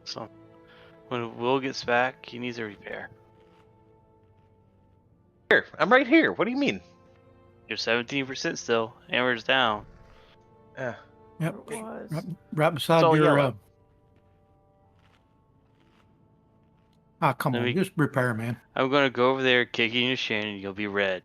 So, when Will gets back, he needs a repair. Here, I'm right here. What do you mean? You're 17% still. Hammer's down. Yeah. Yep. It was. Right beside all your. yellow. Come Let on, me- just repair, man. I'm gonna go over there, kick you in the shin, and you'll be red.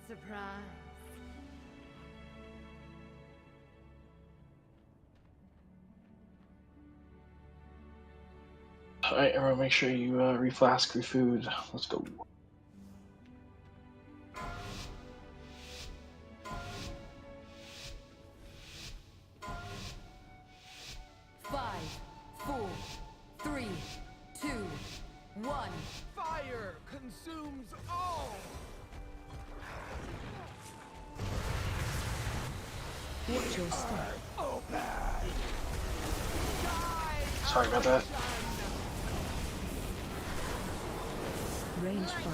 Surprise. Alright, everyone, make sure you reflask your food. Let's go. Watch your step. Sorry about that. Range 5.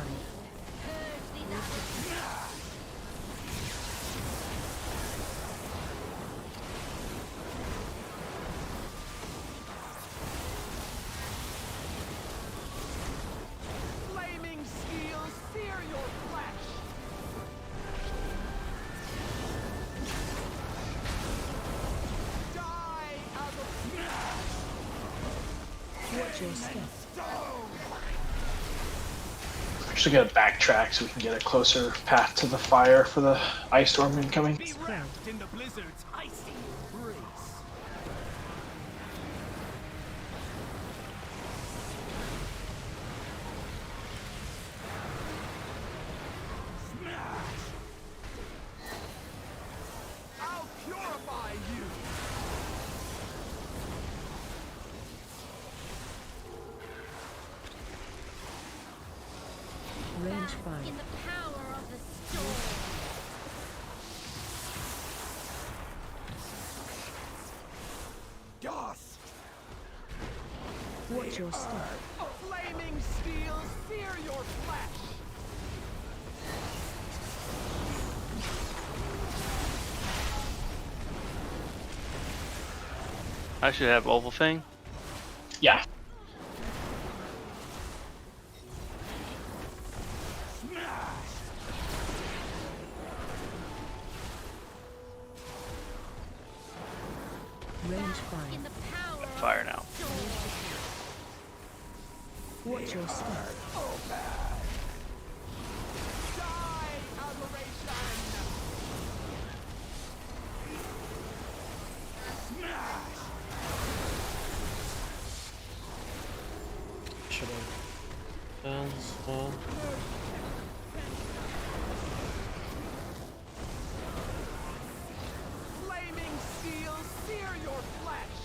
Flaming steel sear your flesh. Die as a Watch your step. Actually, gotta backtrack so we can get a closer path to the fire for the ice storm incoming. Be wrapped in the blizzard's icy breeze. Smash! I'll purify you. Range 5. In the power of the storm. Dust! Watch your step. Flaming steel sear your flesh. I should have oval thing. Yeah. Range 5. In the power of Fire now. the storm. Watch your step. Die, aberration! Smash! Should have done small. Flaming steel sear your flesh.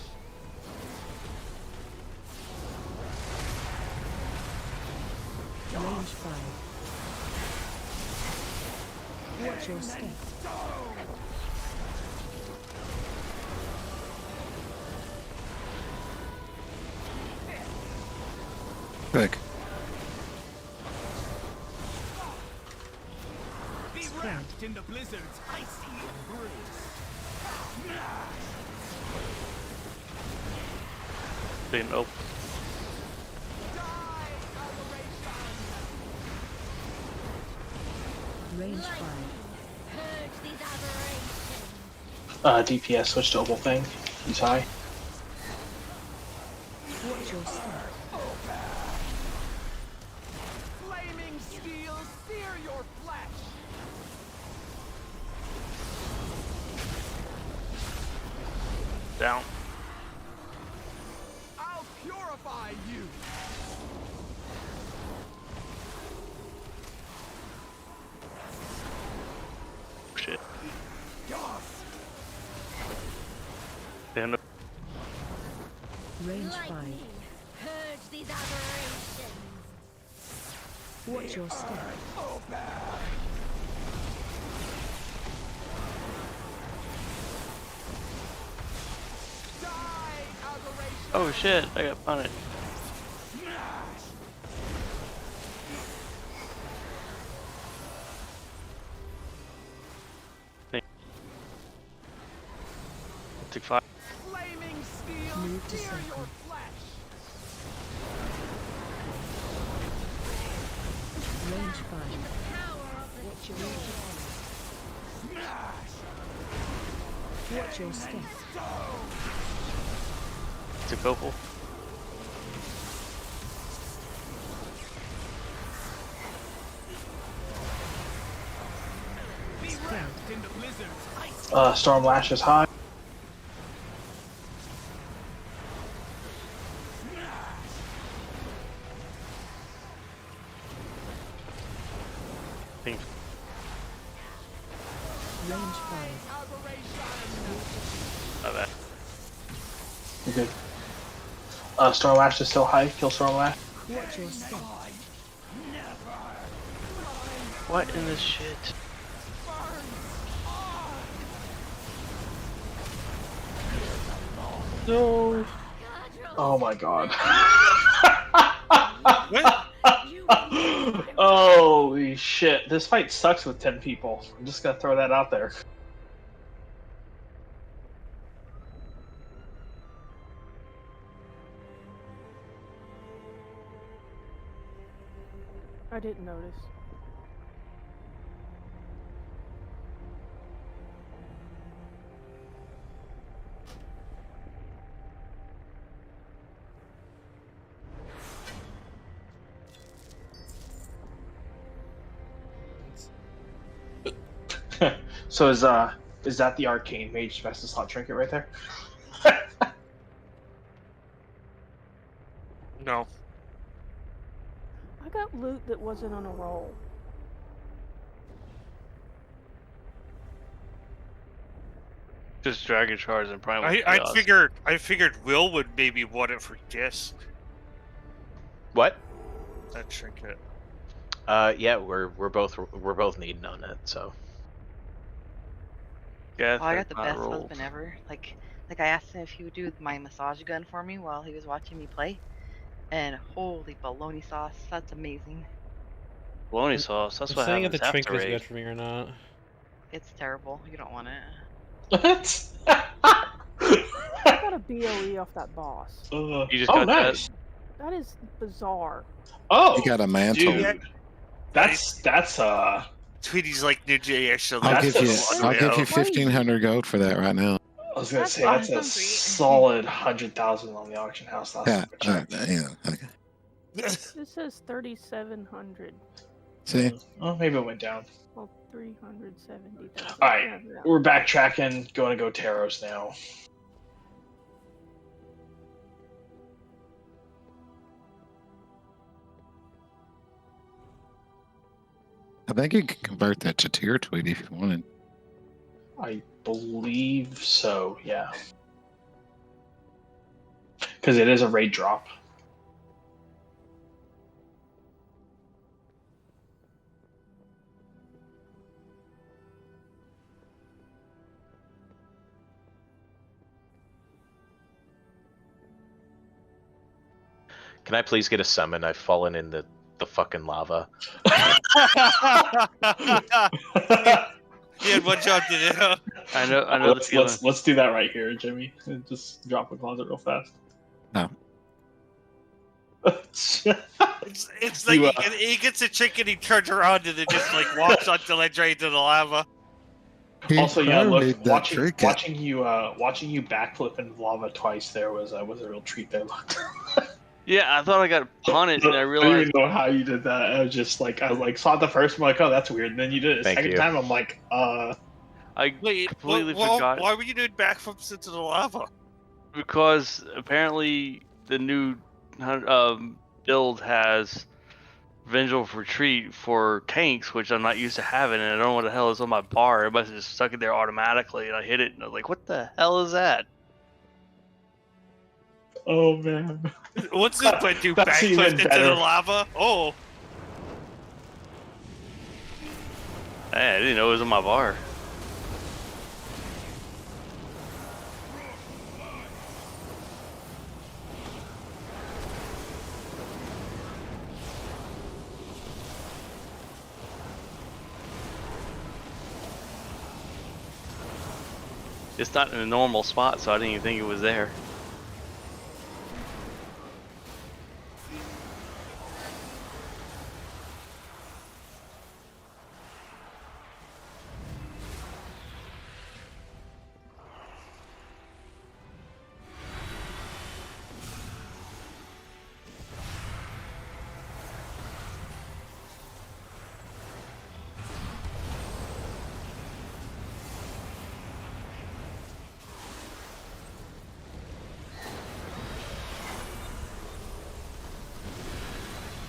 Range 5. Watch your step. Quick. Be wrapped in the blizzard's icy embrace. Smash! Big nope. Range 5. Purge these aberrations. DPS switch to oval thing. He's high. Watch your step. Flaming steel sear your flesh. Down. I'll purify you. Shit. Dust! Damn. Range 5. Lightning. Purge these aberrations. Watch your step. Die, aberration! Oh shit! I got punted. Smash! Took 5. Flaming steel Move to sear circle. your flesh. Range 5. In the power of the storm. Smash! Watch your step. Took oval. Be wrapped in the blizzard's icy. Storm Lash is high. Think. Range 5. My bad. You're good. Storm Lash is still high. Kill Storm Lash. Watch your step. What in this shit? No. Oh my god. Holy shit. This fight sucks with 10 people. I'm just gonna throw that out there. I didn't notice. So is that the arcane mage fastest hot trinket right there? No. I got loot that wasn't on a roll. Just Dragon Shards and Primal I Chaos. figured Will would maybe want it for disc. What? That trinket. Yeah, we're both needing on it, so. Yeah, Oh, I got the best husband ever. Like I asked him if he would do my massage gun for me while he was watching me play, and holy bologna sauce, that's amazing. Bologna sauce. That's I'm what saying if happens the trinket after is raid. good for me or not. It's terrible. You don't want it. What? I got a BOE off that boss. You just got nice. That is bizarre. Oh, You got a mantle. dude. That's Tweety's like Ninja-ish. So I'll give you that's I'll give you 1,500 gold for that right now. I was gonna That's say that's a awesome. solid 100,000 on the auction house. Yeah, yeah. Okay. This says 3,700. See? Oh, maybe it went down. Well, 370,000. All right, we're backtracking. Going to go Taros now. I think you can convert that to tier tweet if you wanted. I believe so. Yeah, because it is a raid drop. Can I please get a summon? I've fallen in the fucking lava. He had one job to do. I know the feeling. Let's do that right here, Jimmy. Just drop a closet real fast. No. It's like he gets a chicken, he turns around and then just like walks onto ledge right into the lava. Also, yeah, look, made that watching you backflip in lava twice there was a real treat there. Look. Yeah, I thought I got punished, and I I don't realized. even know how you did that. I was just like, saw it the first one, like, oh, that's weird. And then you did it a Thank second you. time. I'm like, I completely forgot. Why were you doing backflips into the lava? Because apparently the new build has Vengeful Retreat for tanks, which I'm not used to having, and I don't know what the hell is on my bar. It must have just stuck it there automatically, and I hit it, and I was like, what the hell is that? oh man. What's this but do That's backflip even into better. the lava? Oh. Hey, I didn't know it was on my bar. It's not in a normal spot, so I didn't even think it was there.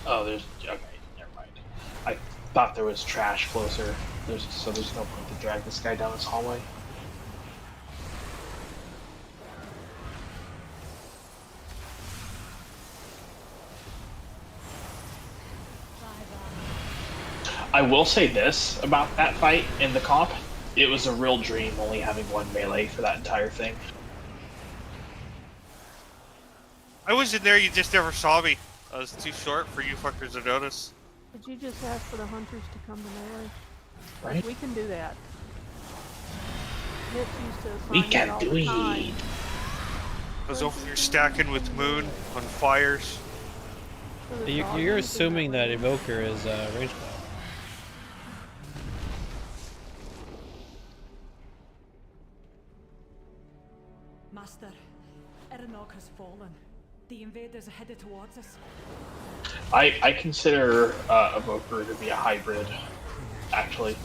Oh, there's okay. Never mind. I thought there was trash closer. There's no point to drag this guy down this hallway. I will say this about that fight in the comp. It was a real dream only having one melee for that entire thing. I was in there, you just never saw me. I was too short for you fuckers to notice. Did you just ask for the hunters to come to melee? Right. We can do that. Nips used to assign We that can all do the time. it. I was over here stacking with Moon on fires. So the dog You're using assuming that Evoker is range class. Master, Erenok has fallen. The invaders are headed towards us. I consider Evoker to be a hybrid, actually.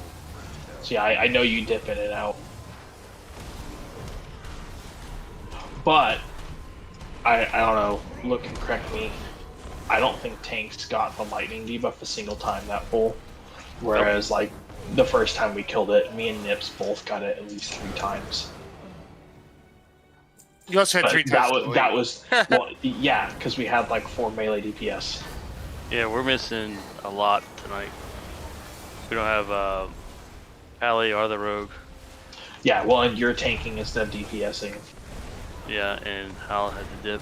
So yeah, I know you dip in and out. But, I don't know, look and correct me, I don't think tanks got the lightning debuff a single time that full. Whereas, like, the first time we killed it, me and Nips both got it at least 3 times. You also had But 3 times. that was well, yeah, because we had like 4 melee DPS. Yeah, we're missing a lot tonight. We don't have Pally or the Rogue. Yeah, well, and you're tanking instead of DPSing. Yeah, and Hal had the dip.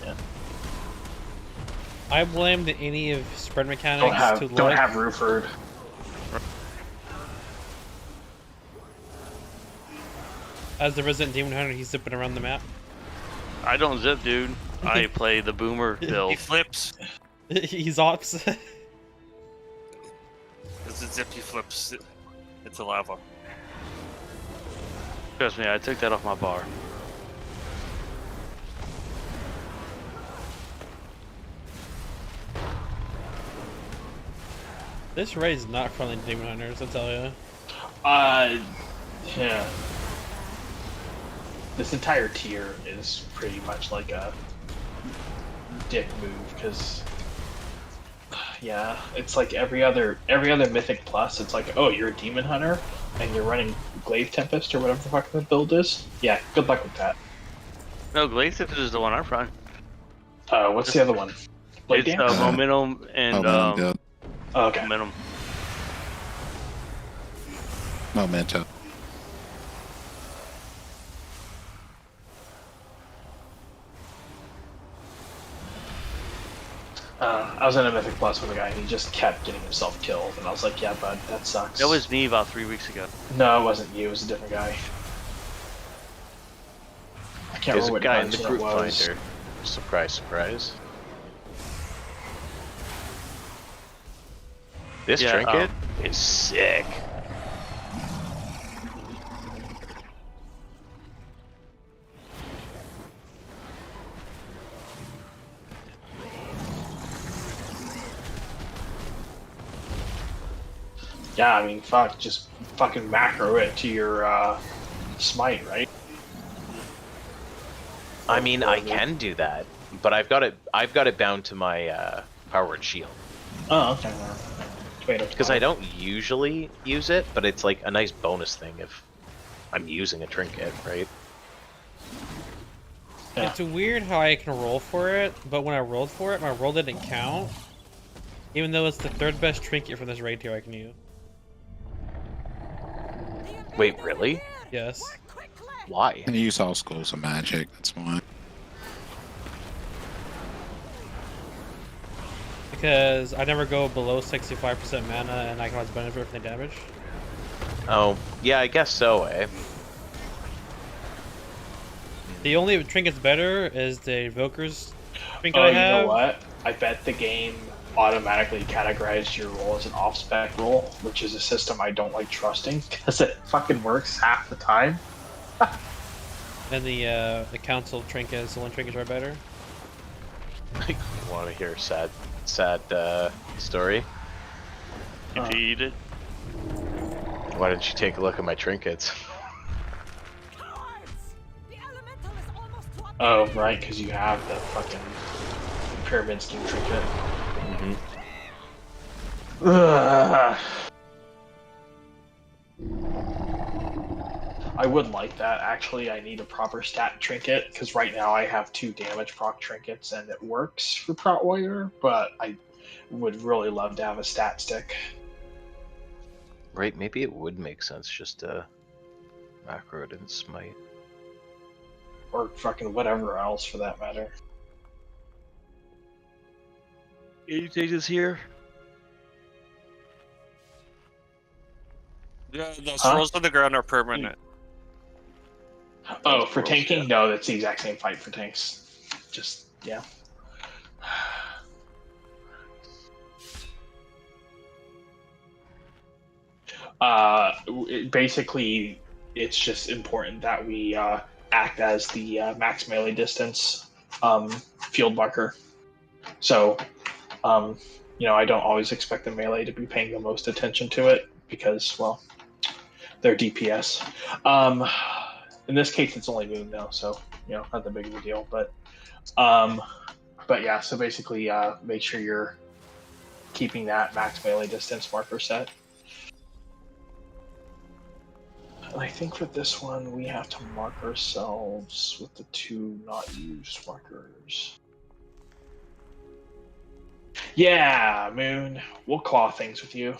Yeah. I blamed any of spread mechanics Don't have Rooford. As the resident demon hunter, he's zipping around the map. I don't zip, dude. I play the boomer build. He flips. He's ops. It's a zip, he flips. It's a lava. Trust me, I took that off my bar. This raid is not friendly to demon hunters, I tell you. Yeah. This entire tier is pretty much like a dick move, because yeah, it's like every other Mythic Plus. It's like, oh, you're a demon hunter and you're running Glaive Tempest or whatever the fuck the build is. Yeah, good luck with that. No, Glaive Tempest is the one I'm running. What's the other one? Blade It's Dance? momentum and Momentum. Oh, okay. momentum. Momentum. I was in a Mythic Plus with a guy and he just kept getting himself killed, and I was like, yeah, bud, that sucks. That was me about 3 weeks ago. No, it wasn't you, it was a different guy. I can't There's remember a what guy in the dungeon it group was. finder. Surprise, surprise. This Yeah, trinket is sick. Yeah, I mean, fuck, just fucking macro it to your smite, right? I mean, I can do that, but I've got it bound to my power and shield. Oh, okay. Because I don't usually use it, but it's like a nice bonus thing if I'm using a trinket, right? Yeah. It's weird how I can roll for it, but when I rolled for it, my roll didn't count. Even though it's the 3rd best trinket from this raid tier I can use. Wait, really? Yes. Why? And you use all schools of magic, that's why. Because I never go below 65% mana and I can always benefit from the damage. Oh, yeah, I guess so, eh? The only trinket's better is the Evoker's trinket Oh, I you have. know what? I bet the game automatically categorized your roll as an off-spec roll, which is a system I don't like trusting, because it fucking works half the time. And the council trinkets, the one trinkets are better. You want to hear a sad story? Did you eat it? Why don't you take a look at my trinkets? Oh, right, because you have the fucking pyramid scheme trinket. Mm-hmm. Ugh. I would like that, actually. I need a proper stat trinket, because right now I have 2 damage proc trinkets and it works for Prot Warrior, but I would really love to have a stat stick. Right, maybe it would make sense just to macro it and smite. or fucking whatever else for that matter. Anything is here? Yeah, the Huh? scrolls on the ground are permanent. Oh, for tanking? No, that's the exact same fight for tanks. Just, yeah. Basically, it's just important that we act as the max melee distance field marker. So, I don't always expect the melee to be paying the most attention to it because, well, they're DPS. In this case, it's only Moon though, so not that big of a deal. But yeah. So basically, make sure you're keeping that max melee distance marker set. And I think for this one, we have to mark ourselves with the 2 not used markers. Yeah, Moon. We'll claw things with you.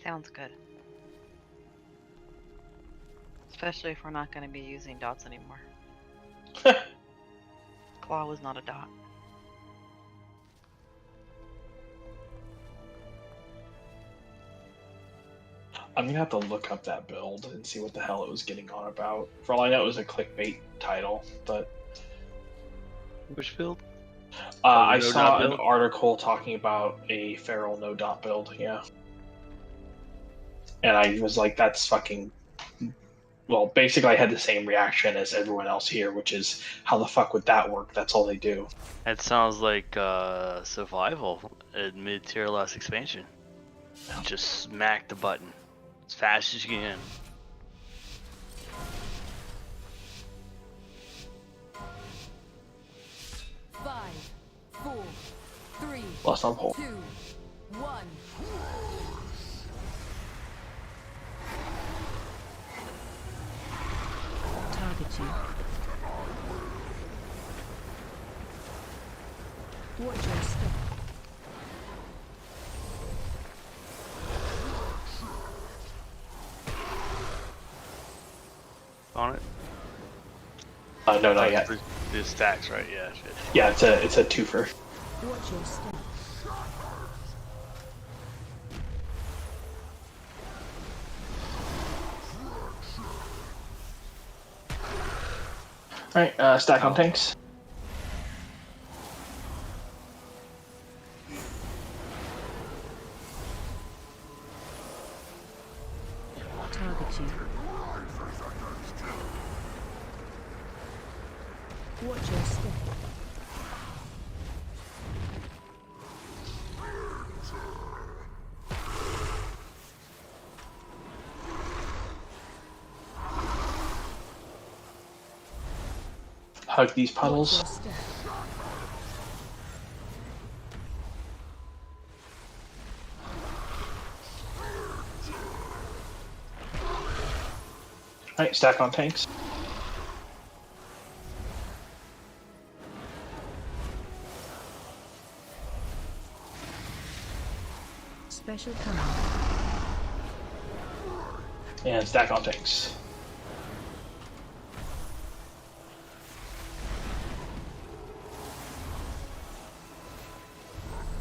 Sounds good. Especially if we're not going to be using dots anymore. Claw was not a dot. I'm gonna have to look up that build and see what the hell it was getting on about. For all I know, it was a clickbait title, but which build? I saw an article talking about a feral no dot build. Yeah, and I was like, "That's fucking." Well, basically, I had the same reaction as everyone else here, which is, "How the fuck would that work?" That's all they do. That sounds like survival in mid-tier last expansion. Just smack the button as fast as you can. Five, 4, 3, Plus I'm whole. 2, 1. Target you. Watch your step. On it? No, not yet. The stacks, right? Yeah. Shit. Yeah, it's a twofer. Watch your step. Alright, stack on tanks. Target you. Watch your step. Hug these puddles. Watch your step. Alright, stack on tanks. Special command. And stack on tanks.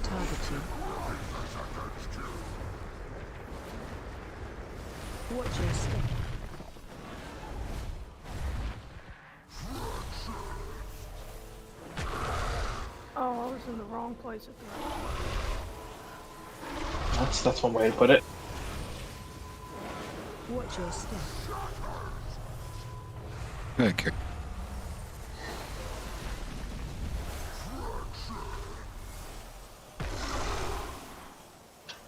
Target you. Watch your step. Oh, I was in the wrong place at the right time. That's one way to put it. Watch your step. Okay.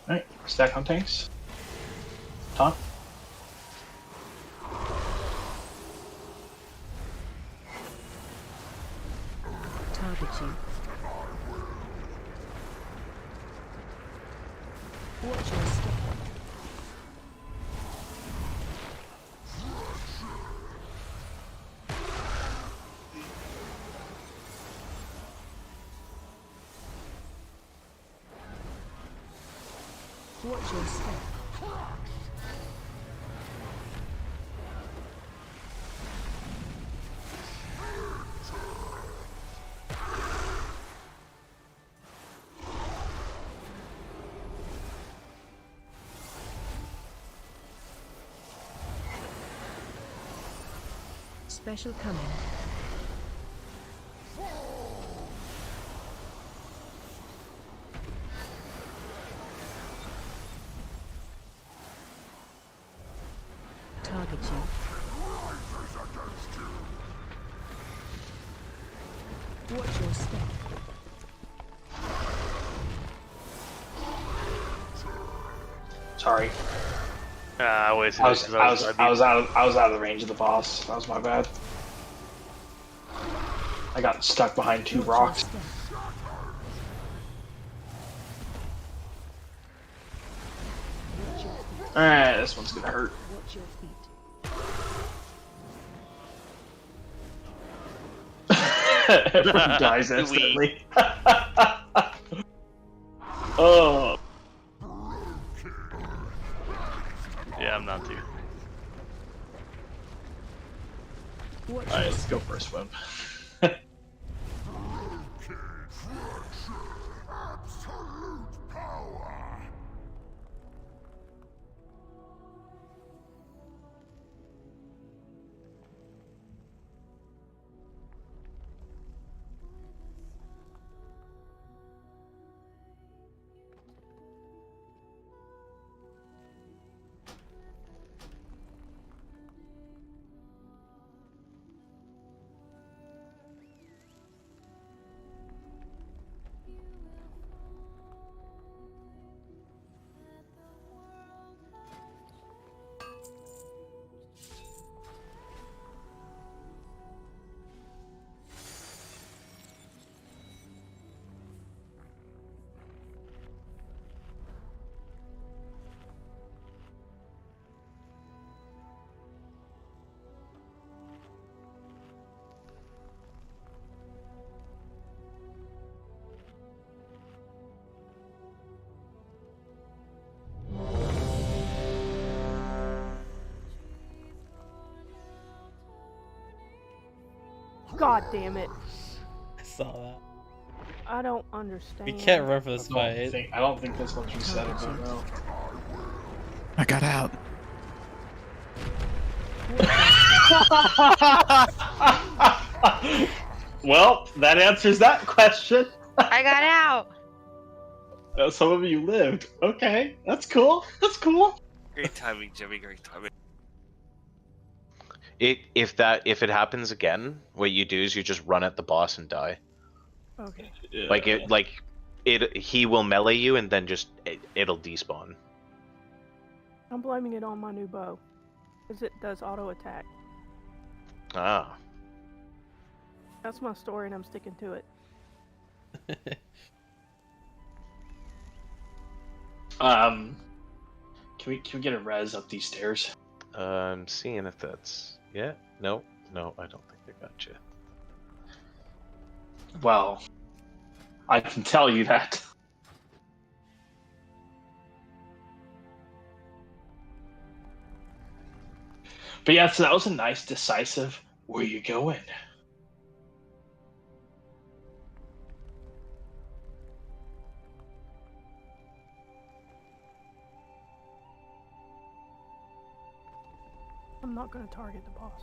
Alright, stack on tanks. Top. Target you. Watch your step. Watch your step. Special coming. Target you. Watch your step. Sorry. I wasted I it was 'cause I was out of the range of the boss. That was my bad. I got stuck behind two rocks. Alright, this one's gonna hurt. Watch your feet. Everyone dies instantly. Oh. Yeah, I'm not too. Alright, let's go for a swim. God damn it. I saw that. I don't understand. We can't run for this fight. I don't think this one's resettable, no. I got out. Well, that answers that question. I got out. Some of you lived. Okay, that's cool. That's cool. Great timing, Jimmy. Great timing. If it happens again, what you do is you just run at the boss and die. Okay. He will melee you and then just it'll despawn. I'm blaming it on my new bow. Because it does auto attack. Ah. That's my story and I'm sticking to it. Can we get a res up these stairs? I'm seeing if that's no, I don't think I got you. Well, I can tell you that. But yeah, so that was a nice decisive. Where you going? I'm not going to target the boss.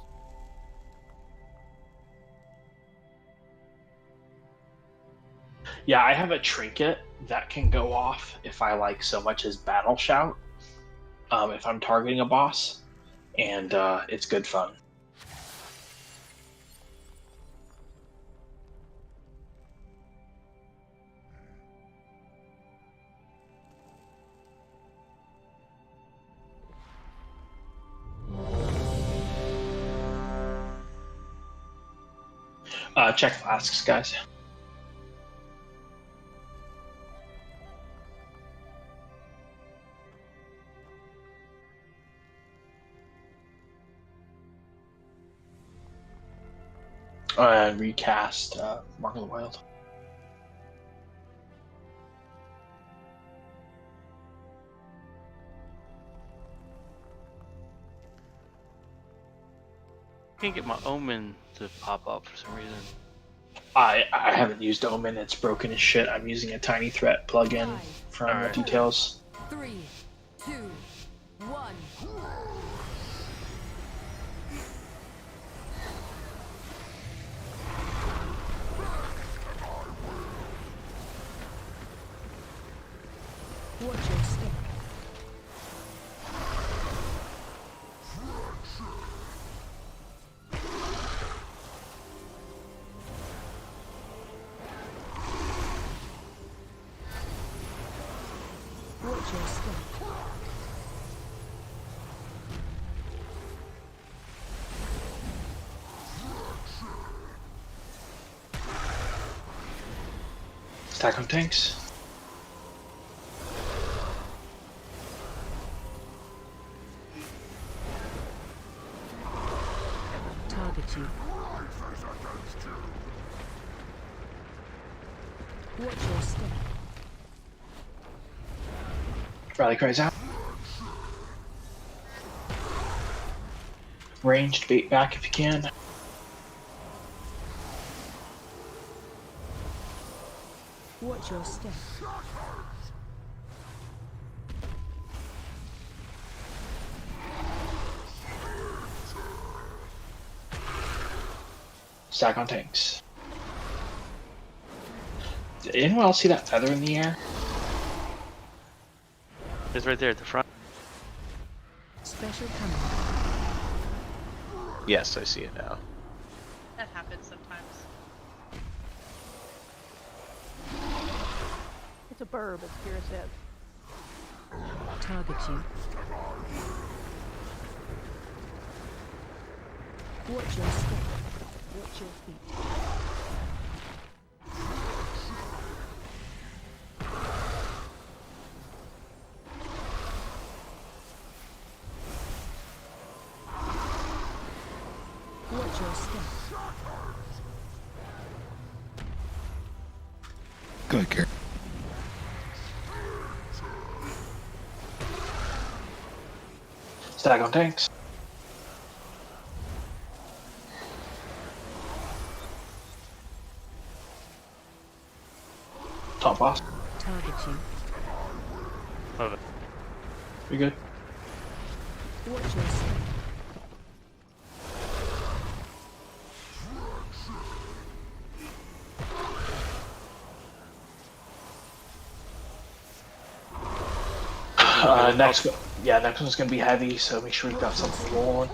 Yeah, I have a trinket that can go off if I like so much as battle shout. If I'm targeting a boss, and it's good fun. Check flasks, guys. Recast Mark of the Wild. Can't get my Omen to pop up for some reason. I haven't used Omen. It's broken as shit. I'm using a Tiny Threat plugin from Details. 3, 2, 1. Watch your step. Watch your step. Stack on tanks. Target you. Watch your step. Rally cries out. Ranged bait back if you can. Watch your step. Stack on tanks. Did anyone else see that feather in the air? It's right there at the front. Special coming. Yes, I see it now. That happens sometimes. It's a burb, as Kira said. Target you. Watch your step. Watch your feet. Watch your step. Good, Karen. Stack on tanks. Top boss. Target you. Love it. We good? Watch your step. Next one's gonna be heavy, so make sure you've got something rolling.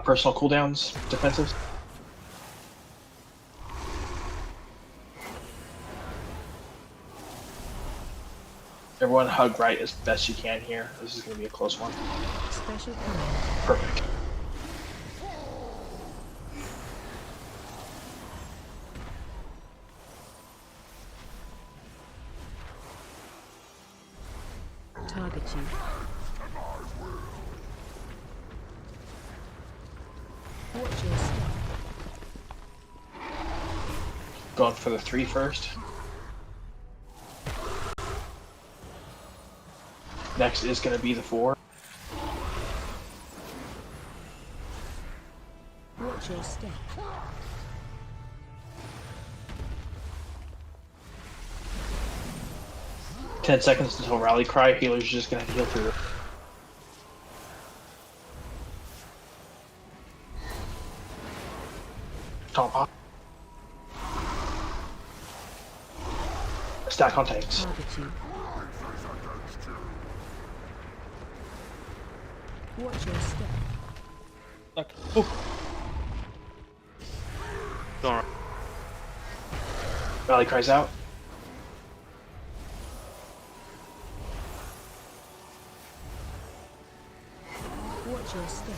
Personal cooldowns, defensive. Everyone hug right as best you can here. This is gonna be a close one. Special coming. Perfect. Target you. Watch your step. Going for the 3 first. Next is going to be the 4. Watch your step. 10 seconds until rally cry. Healer's just going to heal through. Top off. Stack on tanks. Target you. Watch your step. Look. Oh. Going Rally cries out. Watch your step.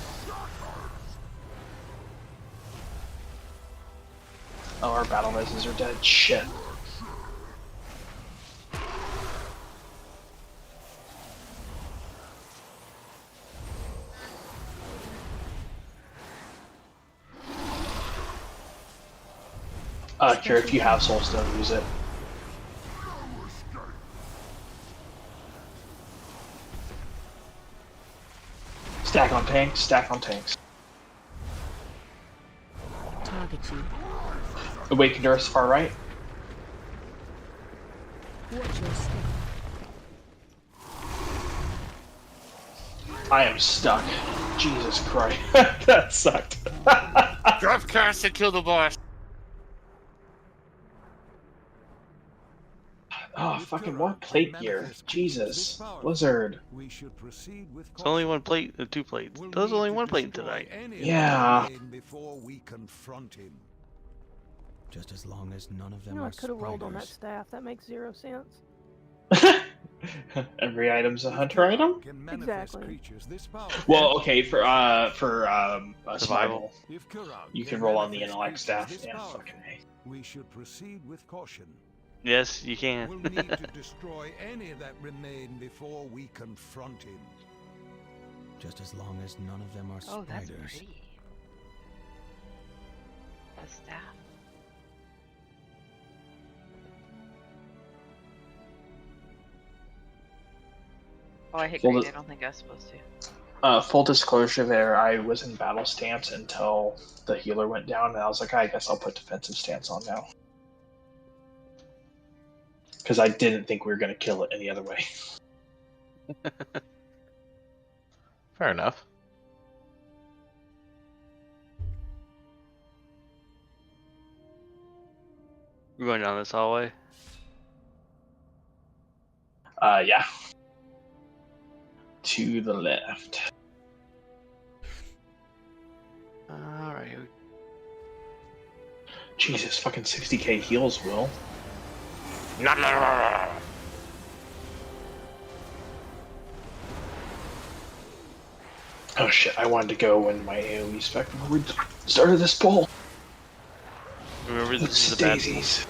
Oh, our battle reses are dead. Shit. Cure, if you have Soulstone, use it. Stack on tanks, stack on tanks. Target you. Awakened Earth, far right. Watch your step. I am stuck. Jesus Christ. That sucked. Drop cast and kill the boss. Oh, fucking what plate gear? Jesus. Blizzard. We should proceed with It's only one plate, 2 plates. There's only one plate tonight. Yeah. Before we confront him. Just as long as none of them You know, I are could have rolled on that spiders. staff. That makes 0 sense. Every item's a hunter item? Exactly. Well, okay, for survival. You can roll on the intellect staff. Yeah, fucking A. We should proceed with caution. Yes, you can. We'll need to destroy any that remain before we confront him. Just as long as none of them are Oh, that's spiders. pretty. The staff. Oh, I hit Well, great. the- I don't think I was supposed to. Full disclosure there, I was in battle stance until the healer went down, and I was like, I guess I'll put defensive stance on now. Because I didn't think we were going to kill it any other way. Fair enough. We're going down this hallway. Yeah. To the left. Alright. Jesus, fucking 60k heals, Will. Oh shit, I wanted to go when my AoE spec started this poll. Remember, this is a bad daisies.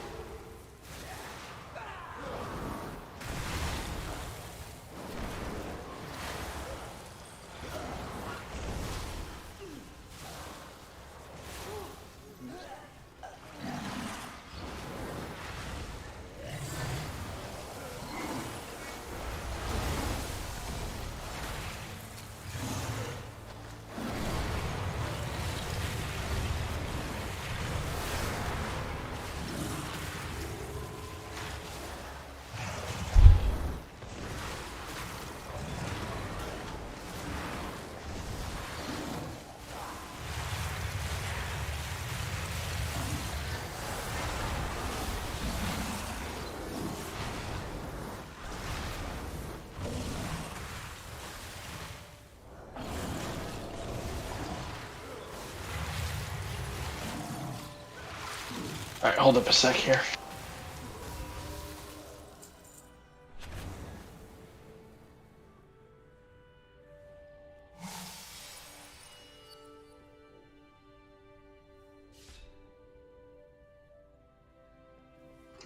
Alright, hold up a sec here.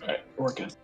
Alright, we're good.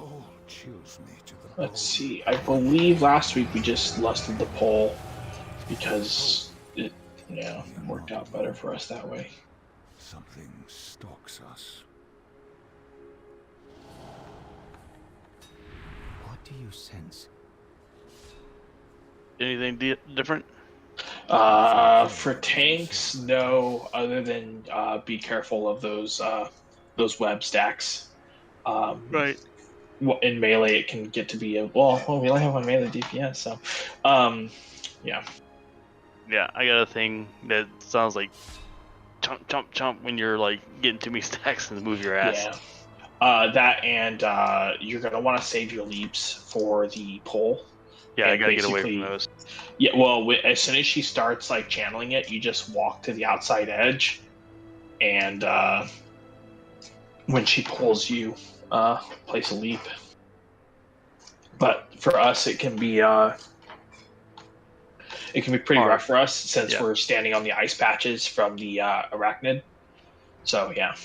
all chills me to the Let's see. I believe last week we just lusted the pole because it, worked out better for us that way. Something stalks us. What do you sense? Anything different? For tanks, no. Other than be careful of those web stacks. Right. In melee, it can get to be we only have one melee DPS, so yeah. Yeah, I got a thing that sounds like chomp, chomp, chomp when you're like getting too many stacks and move your ass. Yeah. That and you're gonna want to save your leaps for the pole. Yeah, I And gotta get away from those. Yeah, well, as soon as she starts like channeling it, you just walk to the outside edge, and when she pulls you, place a leap. But for us, it can be pretty rough for us since we're standing on the ice patches from the arachnid. So yeah.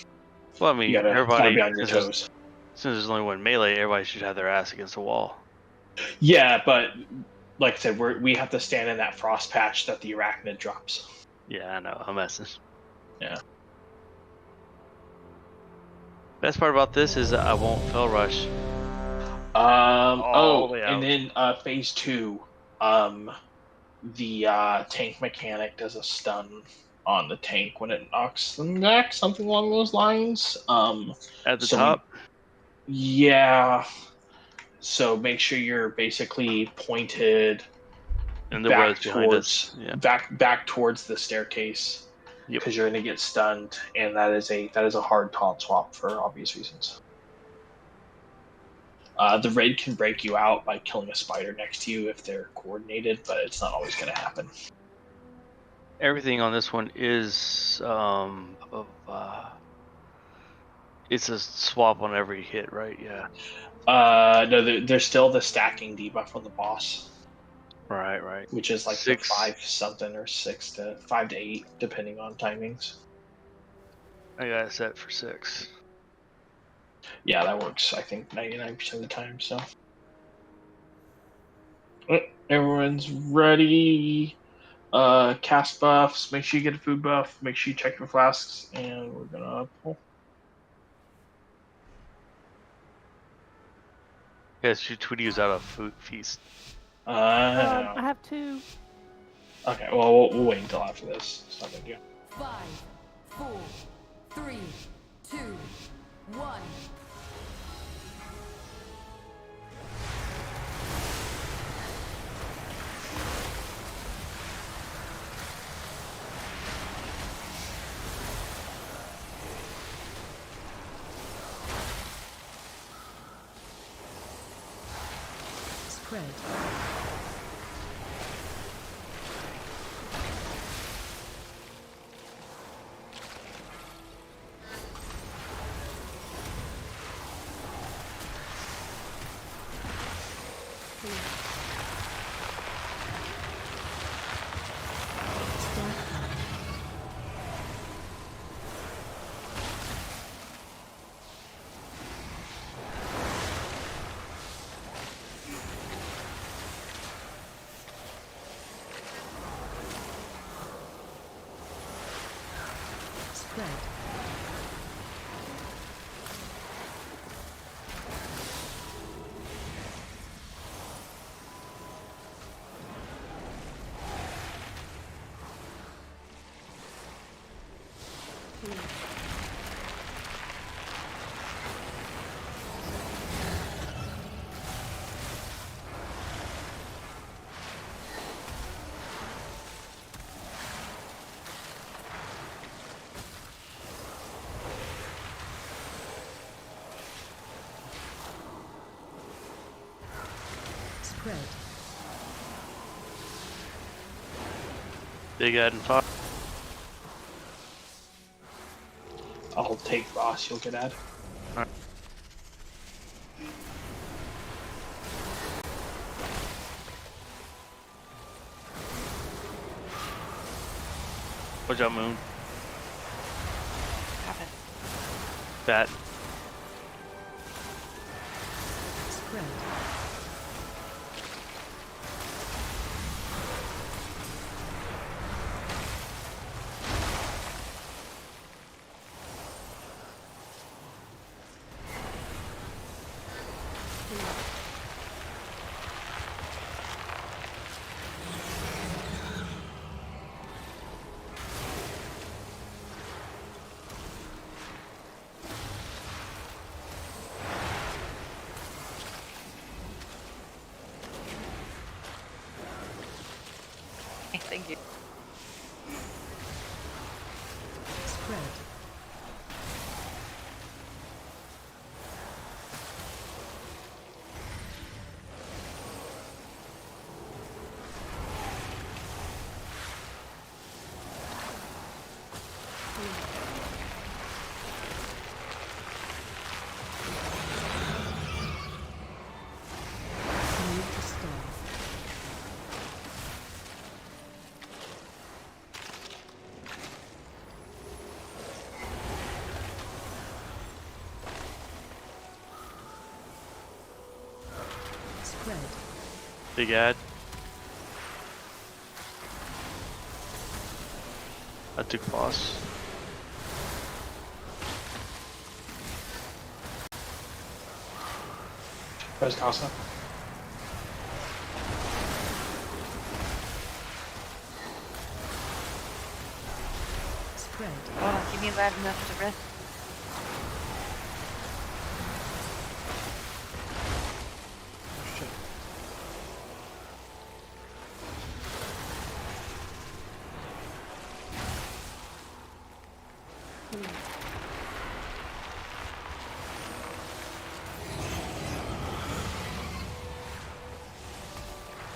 Well, I mean, you gotta be on your toes. Since there's only one melee, everybody should have their ass against the wall. Yeah, but like I said, we have to stand in that frost patch that the arachnid drops. Yeah, I know. I'm messing. Yeah. Best part about this is that I won't fell rush. And then phase 2, the tank mechanic does a stun on the tank when it knocks them back, something along those lines. At the top? Yeah. So make sure you're basically pointed and the back behind us. towards Yeah. back towards the staircase because you're going to get stunned, and that is a hard taunt swap for obvious reasons. The raid can break you out by killing a spider next to you if they're coordinated, but it's not always going to happen. Everything on this one is it's a swap on every hit, right? Yeah. No, there's still the stacking debuff on the boss. Right. Which is like 6 5 something or 6 to 5 to 8, depending on timings. I got it set for 6. Yeah, that works. I think 99% of the time. So everyone's ready. Cast buffs. Make sure you get a food buff. Make sure you check your flasks, and we're gonna pull. Yes, should Tweety out of food feast. I have 2. Okay, well, we'll wait until after this. It's not a big deal. 5, 4, 3, 2, 1. Spread. Spread. Spread. Big Ed and Fox. I'll take Ross. You'll get Ed. Alright. Watch out, Moon. Happened. Bat. Spread. Thank you. Spread. Move to stall. Spread. Big ad. I took boss. Where's Casa? Spread. Oh, give me that enough to rest.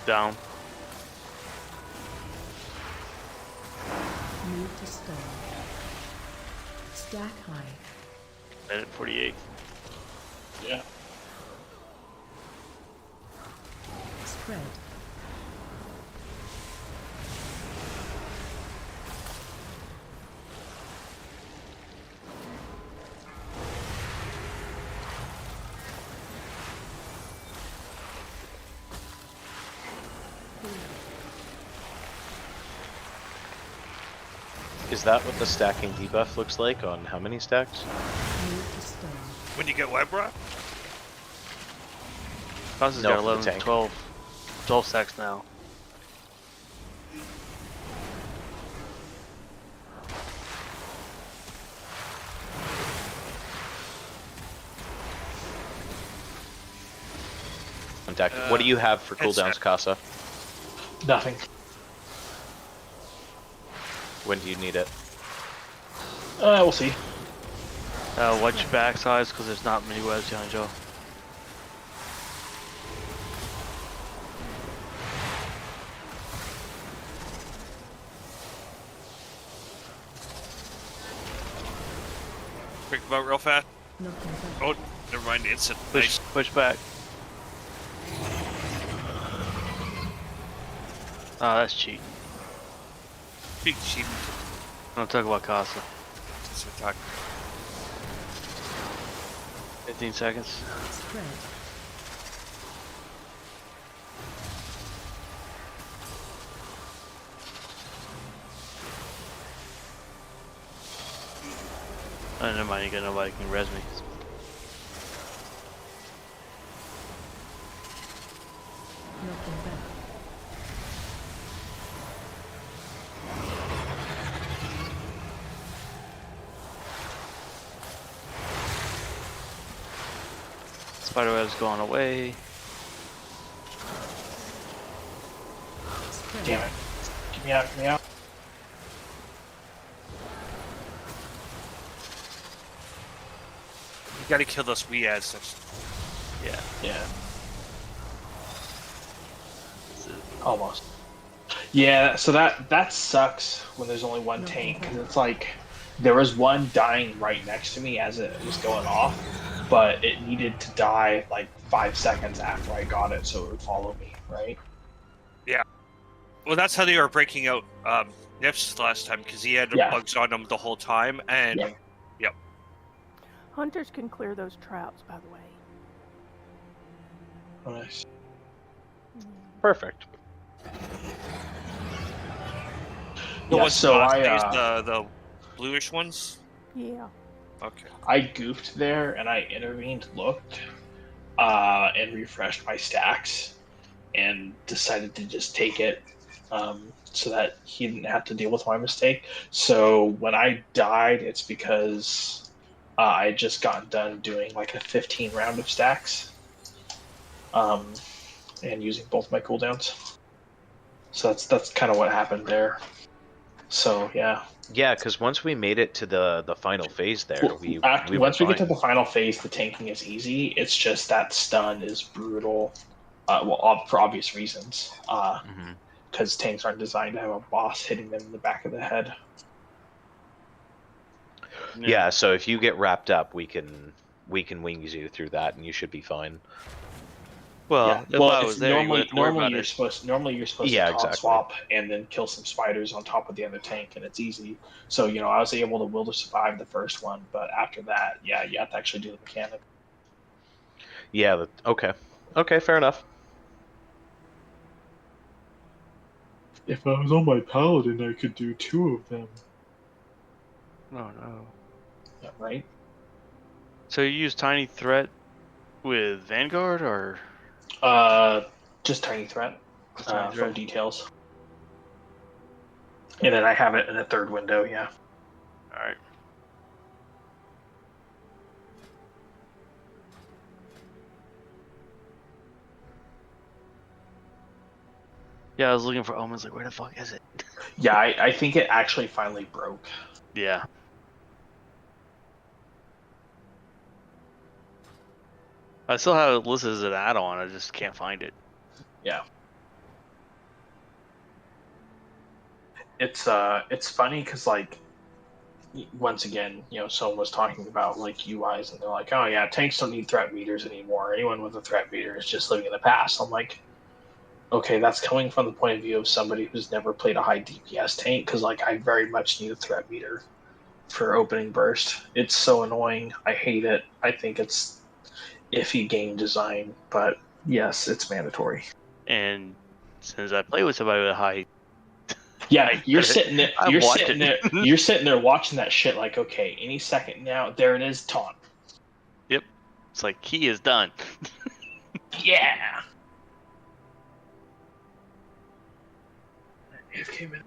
Down. Move to stall. Stack high. Minute 48. Yeah. Spread. Is that what the stacking debuff looks like on how many stacks? Move to stall. When you get web rot? Casa's No, got for the 11, tank. 12 stacks now. What do you have for cooldowns, Casa? Nothing. When do you need it? We'll see. Watch your backsides because there's not many webs behind Joe. Quick about real fast. Nothing back. Oh, never mind. Instant. Push, Nice. push back. Oh, that's cheap. Big cheap. Don't talk about Casa. That's what I'm talking 15 seconds. Spread. Oh, never mind, you got nobody can res me. Nothing back. Spiderweb's going away. Spread. Damn it. Get me out, get me out. You gotta kill those wee ads. Yeah. Yeah. Almost. Yeah, so that sucks when there's only one tank, because it's like there was one dying right next to me as it was going off, but it needed to die like 5 seconds after I got it so it would follow me, right? Yeah. Well, that's how they were breaking out Nips last time, because he had Yeah. bugs on him the whole time, and Yeah. yep. Hunters can clear those traps, by the way. Oh, nice. Perfect. What Yeah, was so the last I phase? The bluish ones? Yeah. Okay. I goofed there and I intervened, looked, and refreshed my stacks, and decided to just take it, so that he didn't have to deal with my mistake. So when I died, it's because I had just gotten done doing like a 15 round of stacks, and using both my cooldowns. So that's kind of what happened there. So yeah. Yeah, because once we made it to the final phase there, we were Once we get to fine. the final phase, the tanking is easy. It's just that stun is brutal. For obvious reasons. Because tanks aren't designed to have a boss hitting them in the back of the head. Yeah, so if you get wrapped up, we can wings you through that, and you should be fine. Well, if I was there, you wouldn't have to worry about it. Normally you're supposed Yeah, to taunt exactly. swap and then kill some spiders on top of the other tank, and it's easy. So I was able to will to survive the first one, but after that, yeah, you have to actually do the mechanic. Yeah. Okay. Fair enough. If I was on my paladin, I could do 2 of them. Oh no. Yeah, right. So you use Tiny Threat with Vanguard, or Just tiny threat just Tiny from Threat? details, and then I have it in a third window. Yeah. All right. Yeah, I was looking for omens. Like, where the fuck is it? Yeah, I think it actually finally broke. Yeah. I still have it listed as an add-on. I just can't find it. Yeah. It's funny because like once again, someone was talking about like UIs and they're like, oh yeah, tanks don't need threat meters anymore. Anyone with a threat meter is just living in the past. I'm like, okay, that's coming from the point of view of somebody who's never played a high DPS tank because like I very much need a threat meter for opening burst. It's so annoying. I hate it. I think it's iffy game design, but yes, it's mandatory. And since I play with somebody with a high, Yeah, you're sitting there. I've You're watched sitting it. there. You're sitting there watching that shit. Like, okay, any second now, there it is, taunt. Yep. It's like key is done. Yeah. AFK minute.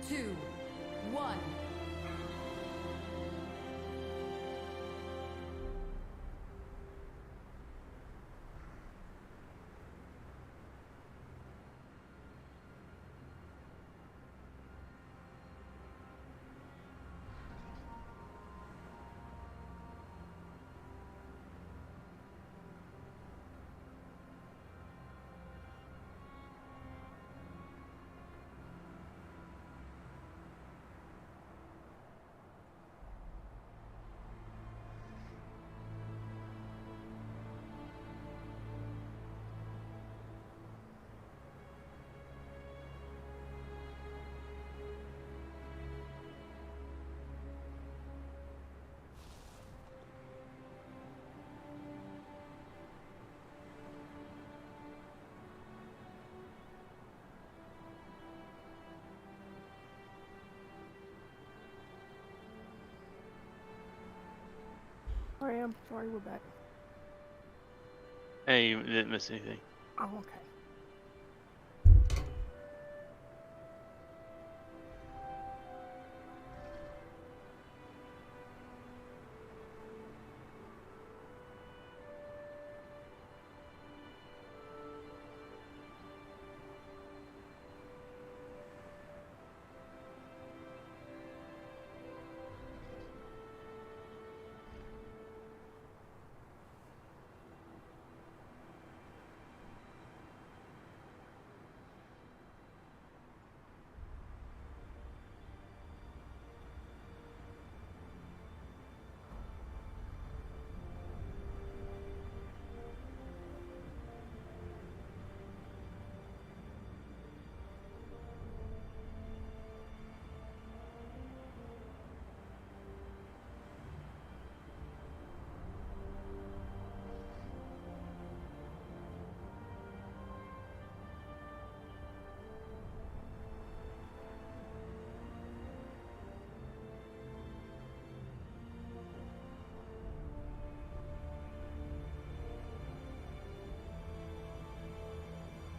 2, 1. Sorry, we're back. Hey, you didn't miss anything. Oh, okay.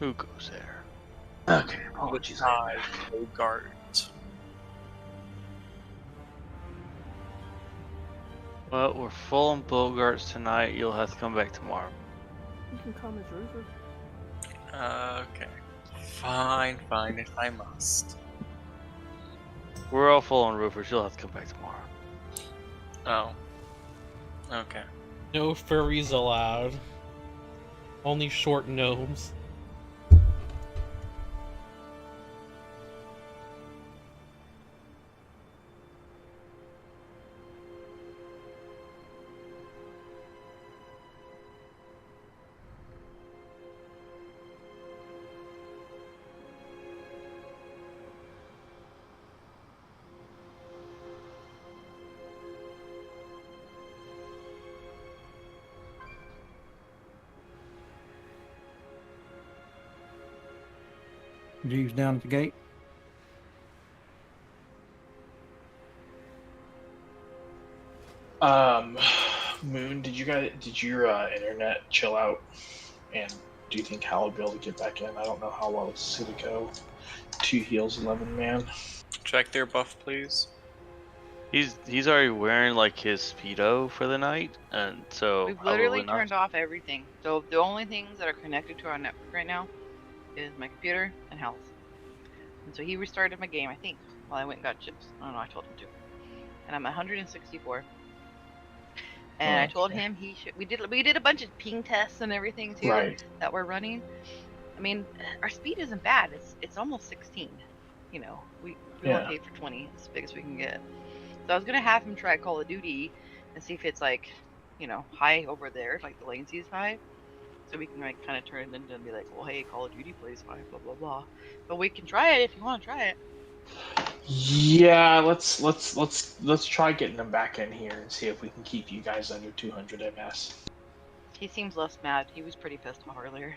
Who goes there? Okay, apologies. Bogart. Well, we're full on Bogarts tonight. You'll have to come back tomorrow. You can come as Roofer. Okay. Fine, if I must. We're all full on roofers. You'll have to come back tomorrow. Oh. Okay. No furries allowed. Only short gnomes. Jeeves down at the gate. Moon, did your internet chill out? And do you think Hal will be able to get back in? I don't know how well it's going to go. 2 heals, 11 man. Check their buff, please. He's already wearing like his speedo for the night, and so We've probably literally not. turned off everything. So the only things that are connected to our network right now is my computer and health. And so he restarted my game, I think, while I went and got chips. I don't know, I told him to. And I'm at 164. And I told him he should. We did a bunch of ping tests and everything too that we're running. I mean, our speed isn't bad. It's almost 16. You know, we only paid for 20. It's the biggest we can get. So I was gonna have him try Call of Duty and see if it's like, you know, high over there, like the latency is high, so we can like kind of turn it into and be like, well, hey, Call of Duty plays fine, blah blah blah. But we can try it if you want to try it. Yeah, let's try getting him back in here and see if we can keep you guys under 200 ms. He seems less mad. He was pretty pissed off earlier.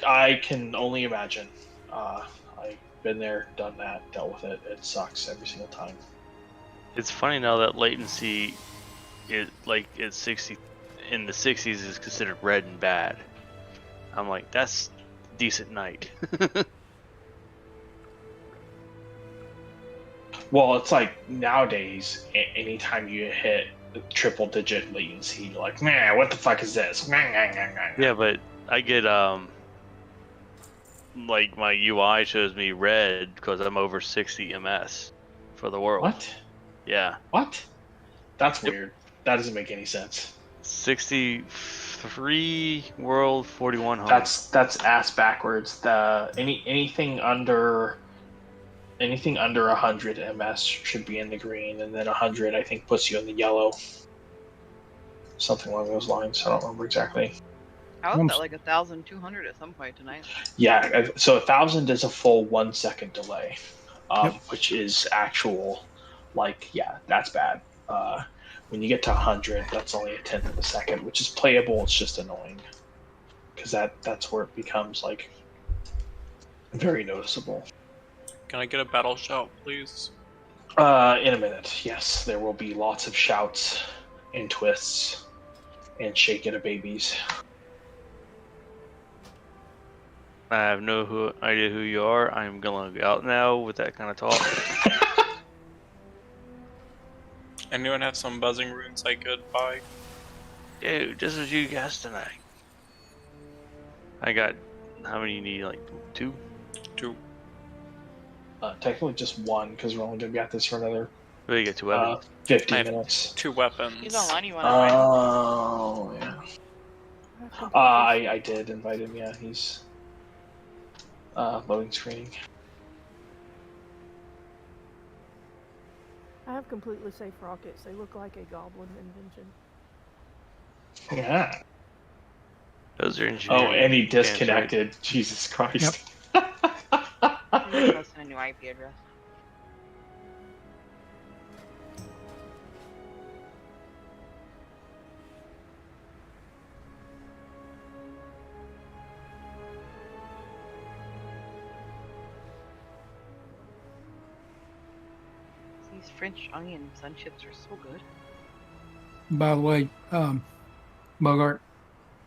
I can only imagine. I've been there, done that, dealt with it. It sucks every single time. It's funny now that latency, it's 60 in the 60s is considered red and bad. I'm like, that's decent night. Well, it's like nowadays, anytime you hit triple digit latency, you're like, man, what the fuck is this? Yeah, but I get like my UI shows me red because I'm over 60 ms for the world. What? Yeah. What? That's weird. That doesn't make any sense. 63 world, 41 home. That's ass backwards. Anything under 100 ms should be in the green, and then 100 I think puts you in the yellow. Something along those lines. I don't remember exactly. I was at like 1,200 at some point tonight. Yeah, so 1,000 is a full 1 second delay, which is actual. Like, yeah, that's bad. When you get to 100, that's only a tenth of a second, which is playable. It's just annoying because that's where it becomes like very noticeable. Can I get a battle shout, please? In a minute, yes, there will be lots of shouts and twists and shake it a babies. I have no idea who you are. I'm gonna go out now with that kind of talk. Anyone have some buzzing runes I could buy? Dude, just as you guessed tonight. I got, how many you need? Like 2? 2. Technically just 1 because we're only gonna be at this for another. You get 2 weapons. 50 I have minutes. 2 weapons. He's online. You want to Oh yeah. I did invite him. Yeah, he's loading screening. I have completely safe rockets. They look like a goblin invention. Yeah. Those are engineering. Oh, and he disconnected. Jesus Christ. I'm just posting a new IP address. These French onion sun chips are so good. By the way, Bogart,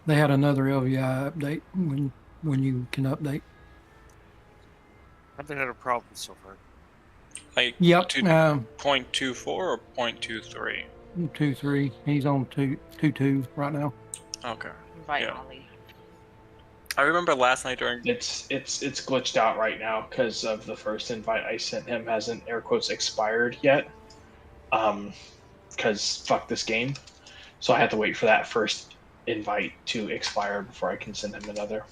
they had another LVI update when you can update. I haven't had a problem so far. Like Yep. 2.24 or 0.23? 2.3. He's on 2.2 right now. Okay. Invite Yeah. Ollie. I remember last night during. It's glitched out right now because of the first invite I sent him hasn't air quotes expired yet. Because fuck this game. So I had to wait for that first invite to expire before I can send him another.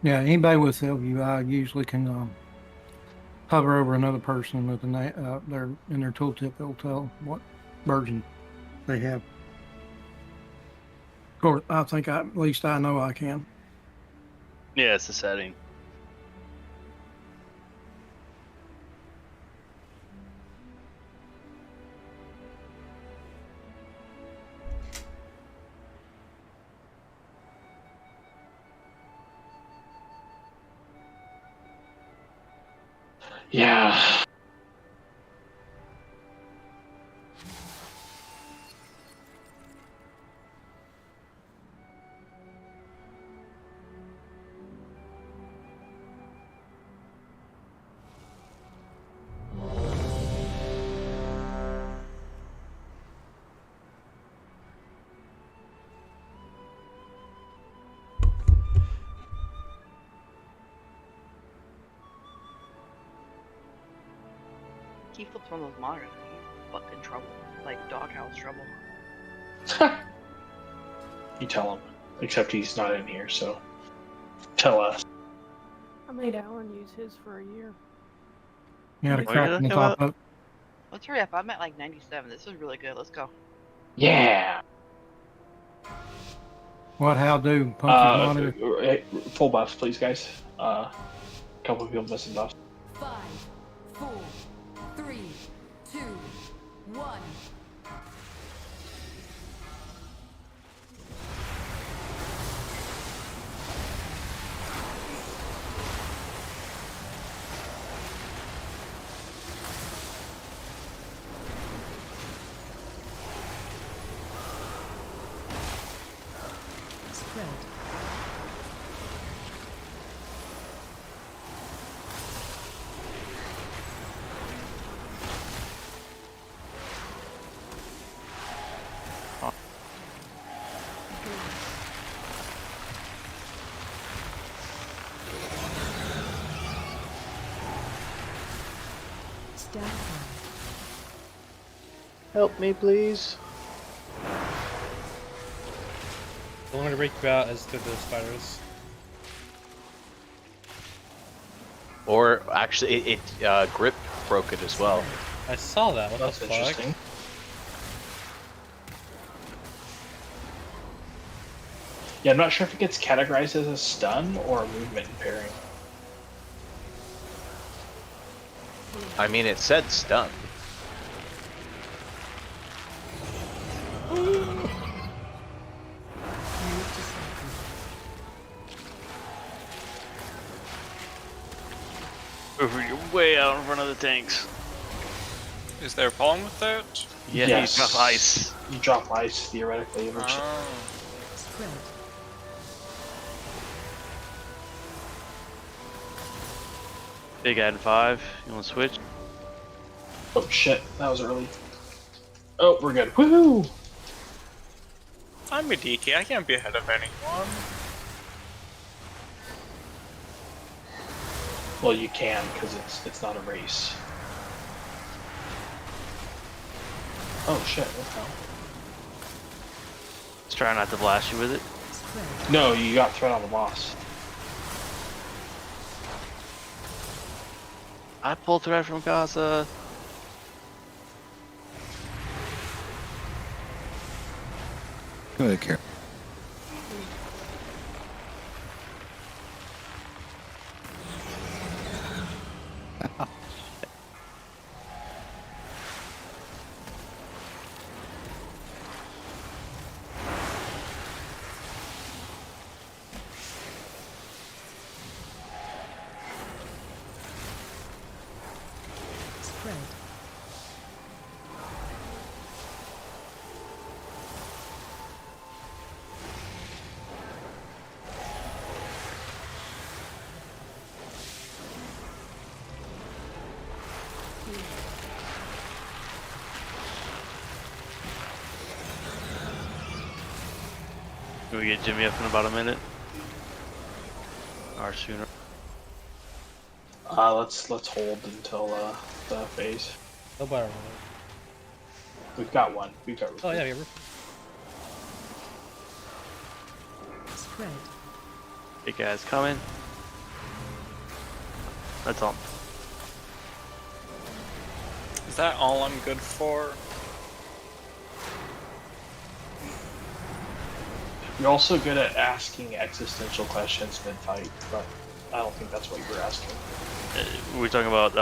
Yeah, anybody with LVI usually can hover over another person with in their tooltip. They'll tell what version they have. Of course, I think at least I know I can. Yeah, it's a setting. Yeah. He flips one of those monitors and he's fucking trouble. Like doghouse trouble. You tell him. Except he's not in here, so tell us. I made Alan use his for a year. Yeah, the crack in the top up. Let's hurry up. I'm at like 97. This is really good. Let's go. Yeah. What? How do? Punch his monitor. Full buffs, please, guys. Couple of people missing buffs. 5, 4, 3, 2, 1. Spread. Stack high. Help me, please. The only way to break you out is through the spiders. Or actually, grip broke it as well. I saw that. What That's the interesting. fuck? Yeah, I'm not sure if it gets categorized as a stun or a movement impairing. I mean, it said stun. Over, you're way out in front of the tanks. Is there a problem with that? Yeah, Yes. you drop ice. You drop ice, theoretically. Spread. Big ad 5. You want to switch? Oh shit, that was early. Oh, we're good. Woohoo! I'm a DK, I can't be ahead of anyone. Well, you can, because it's not a race. Oh shit, what the hell? Let's try not to blast you with it. No, you got threat on the boss. I pulled threat from Gaza. Go ahead, Carol. Spread. Can we get Jimmy up in about a minute? Or sooner? Let's hold until the phase. No better. We've got one. We've got. Oh yeah, yeah. Spread. Big guys coming. That's all. Is that all I'm good for? You're also good at asking existential questions mid-fight, but I don't think that's what you were asking. We're talking about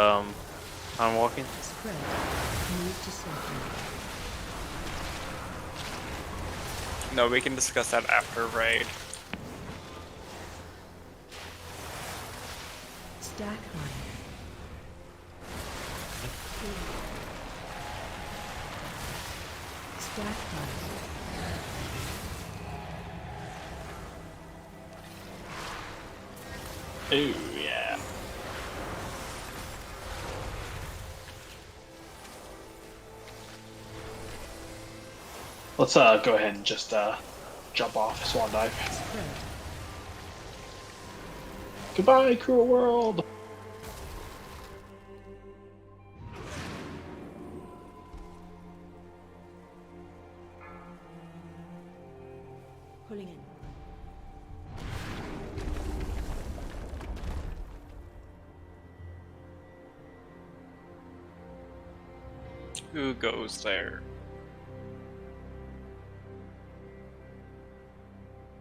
time walking. Spread. Move to circle. No, we can discuss that after raid. Stack high. Stack high. Ooh, yeah. Let's go ahead and just jump off Swan Dive. Spread. Goodbye, cruel world. Pulling in. Who goes there?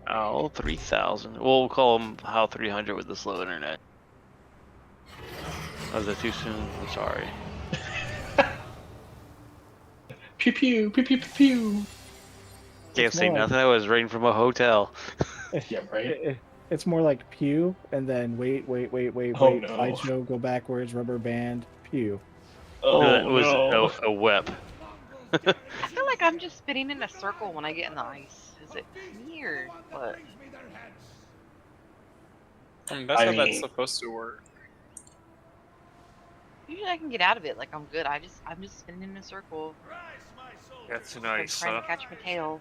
Oh, 3,000. We'll call them HAL 300 with the slow internet. Was that too soon? I'm sorry. Pew pew pew pew pew pew. Can't say more like- nothing. I was raiding from a hotel. Yeah, right. It's more like pew, and then wait, Oh, wait. no. Slideshow, go backwards, rubber band, pew. Oh That was no. a wep. I feel like I'm just spinning in a circle when I get in the ice. Is it weird? But That's I how mean- that's supposed to work. usually I can get out of it. Like I'm good. I'm just spinning in a circle. That's I'm nice. trying to catch my tail.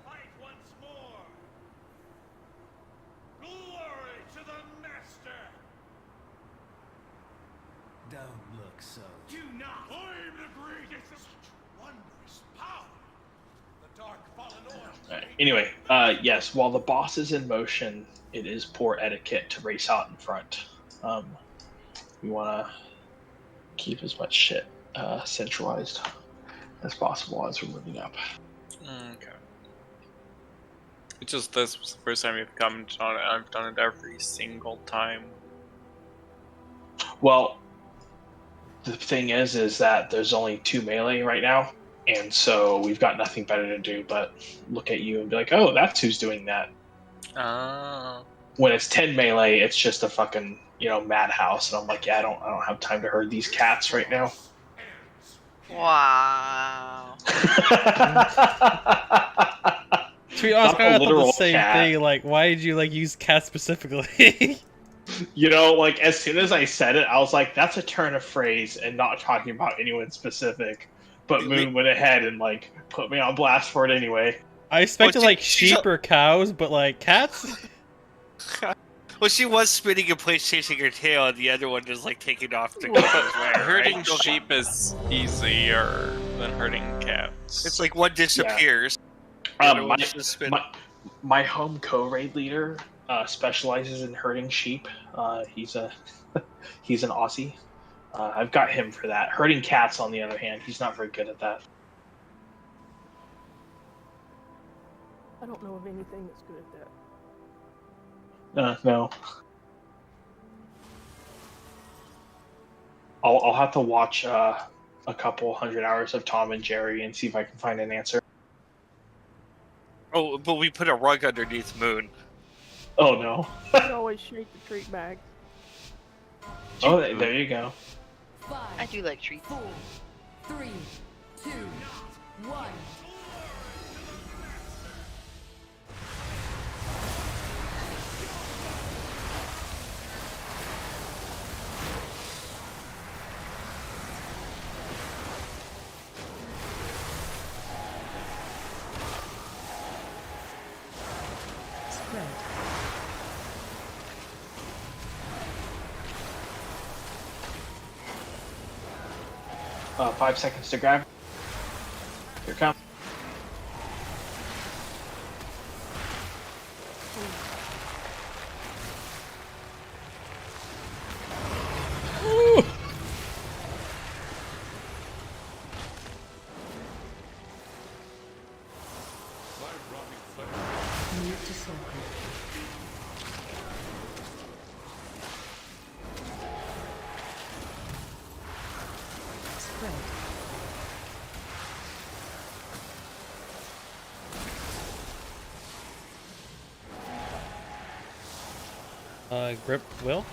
Don't look so. Do not! I'm the greatest of such wondrous power! The dark fallen order. Anyway, yes, while the boss is in motion, it is poor etiquette to race out in front. We want to keep as much shit centralized as possible as we're moving up. Okay. It's just this was the first time you've commented on it. I've done it every single time. Well, the thing is that there's only 2 melee right now, and so we've got nothing better to do but look at you and be like, oh, that's who's doing that. When it's 10 melee, it's just a fucking, madhouse, and I'm like, yeah, I don't have time to herd these cats right now. Wow. To be honest, Not a I thought the literal same cat. thing. Like, why did you use cats specifically? As soon as I said it, I was like, that's a turn of phrase and not talking about anyone specific. But Moon went ahead and put me on blast for it anyway. I expected sheep or cows, but cats. Well, she was spinning in place, chasing her tail, and the other one just taking off to go his way. Herding sheep is easier than herding cats. It's like one disappears. My home co-raid leader specializes in herding sheep. He's an Aussie. I've got him for that. Herding cats, on the other hand, he's not very good at that. I don't know of anything that's good at that. No. I'll have to watch a couple 100 hours of Tom and Jerry and see if I can find an answer. Oh, but we put a rug underneath Moon. Oh no. You can always shake the treat bag. Oh, there you go. I do like treats. 4, 3, 2, 1. Spread. 5 seconds to grab. Here it comes. Move to circle. Spread. Grip will.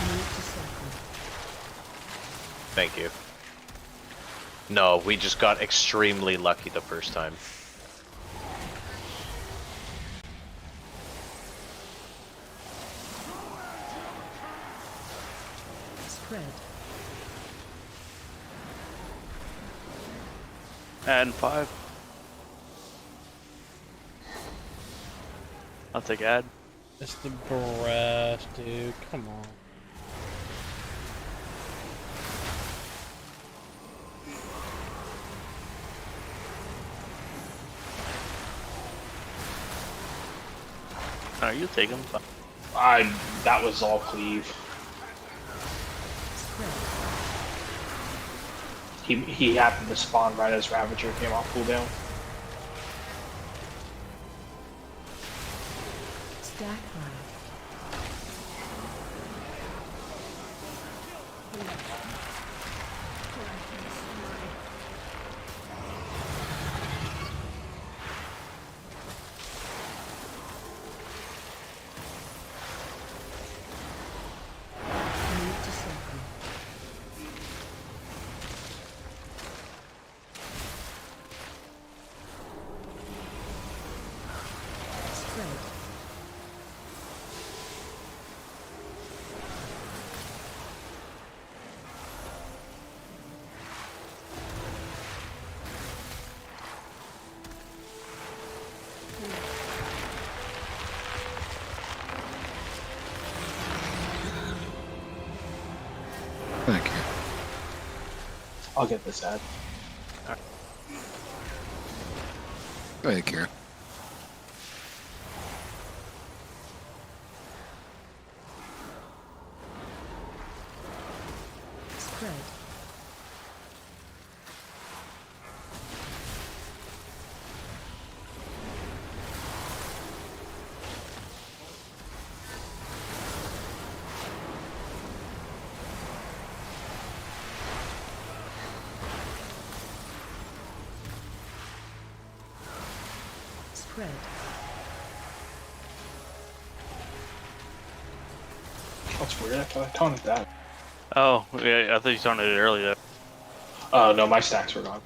Move to circle. Thank you. No, we just got extremely lucky the first time. Spread. And 5. I'll take add. It's the breast, dude. Come on. Alright, you take him. That was all cleave. He happened to spawn right as Ravager came off cooldown. Stack high. Move to circle. Spread. I'll get this ad. Go ahead, Kira. Spread. Spread. That's weird. I thought I taunted that. Oh, yeah, I thought you taunted it earlier. Oh no, my stacks were gone.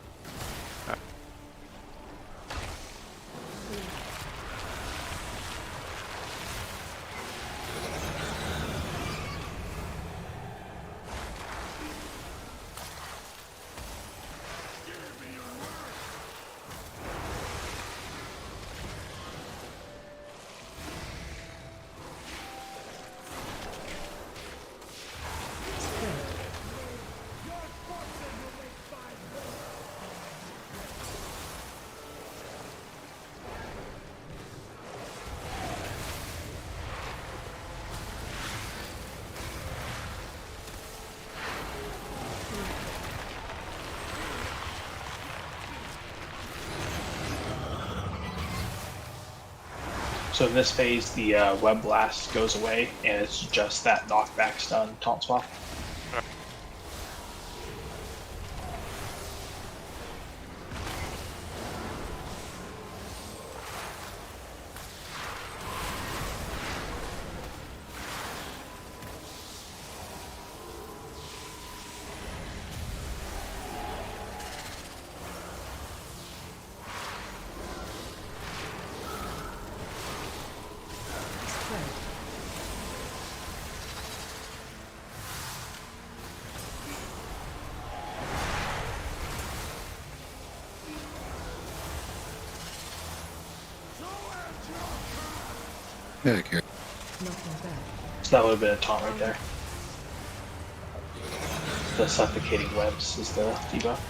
So in this phase, the web blast goes away, and it's just that knockback stun taunt swap. Yeah, Kira. So that would have been a taunt right there. The suffocating webs is the debuff.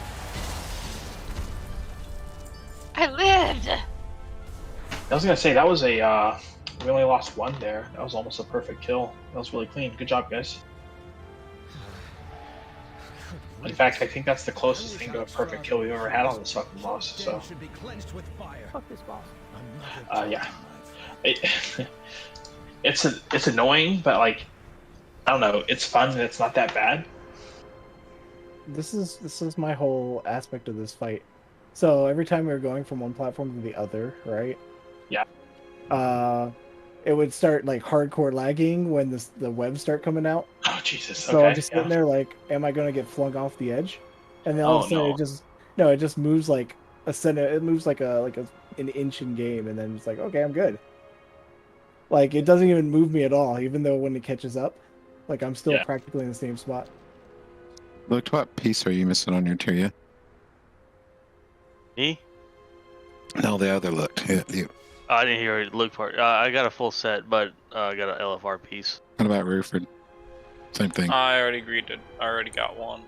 I lived! I was gonna say, that was a, we only lost one there. That was almost a perfect kill. That was really clean. Good job, guys. In fact, I think that's the closest thing to a perfect kill we've ever had on this fucking boss, so. Fuck this boss. Yeah. It's annoying, but like, I don't know, it's fun and it's not that bad. This is my whole aspect of this fight. So every time we were going from one platform to the other, right? Yeah. It would start like hardcore lagging when the webs start coming out. Oh Jesus! So okay, I'm just sitting there like, am I gonna get flung off the edge? And then all of a sudden it just moves like a centimeter. It moves like an inch in game, and then it's like, okay, I'm good. Like it doesn't even move me at all, even though when it catches up, like I'm still practically in the same spot. Look, what piece are you missing on your tier? Me? No, the other look. Yeah, you. I didn't hear it. Look part. I got a full set, but I got an LFR piece. What about Ruford? Same thing. I already agreed to. I already got one.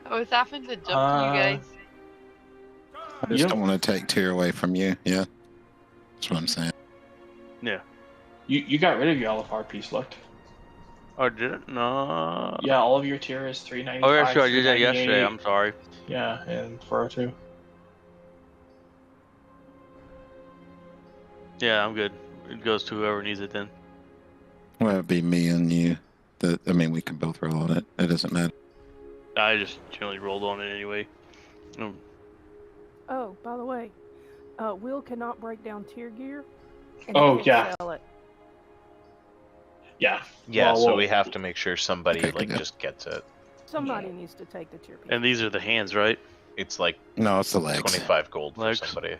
Oh, it's happened to jump to you guys. I just don't want to take tier away from you. Yeah, that's what I'm saying. Yeah. You got rid of your LFR piece, looked. Oh, did it? No. Yeah, all of your tier is 395. Oh, yeah, sure. I did that yesterday. I'm sorry. Yeah, and 402. Yeah, I'm good. It goes to whoever needs it then. Well, it'd be me and you. I mean, we can both roll on it. It doesn't matter. I just generally rolled on it anyway. Oh, by the way, Will cannot break down tier gear. And Oh, yeah. Sell it. Yeah. Yeah, Well, so we have to make sure somebody just gets it. Somebody needs to take the tier piece. And these are the hands, right? It's like No, it's the legs. 25 gold Legs. for somebody.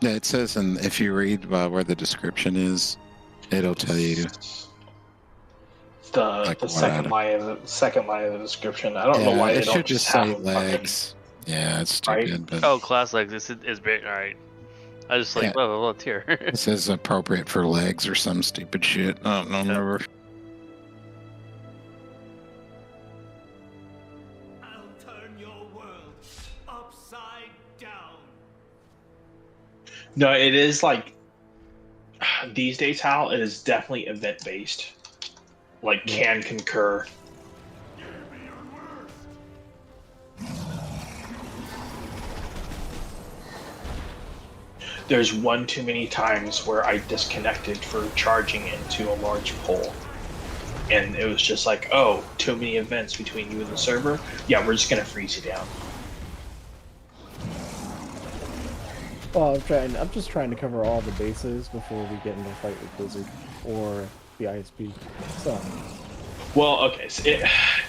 Yeah, it says, and if you read where the description is, it'll tell you. The second line of the description. I don't know why they it don't should just have say them legs. Yeah, it's stupid. But Oh, class legs. It's big. All right. I just like, Yeah. well, tier. it says appropriate for legs or some stupid shit. I don't know. Remember. your world upside down. No, it is like these days, Hal. It is definitely event based. Like can concur. There's one too many times where I disconnected for charging into a large pole. And it was just like, oh, too many events between you and the server. Yeah, we're just gonna freeze you down. Well, I'm just trying to cover all the bases before we get into a fight with Blizzard or the ISP. So. Well, okay, so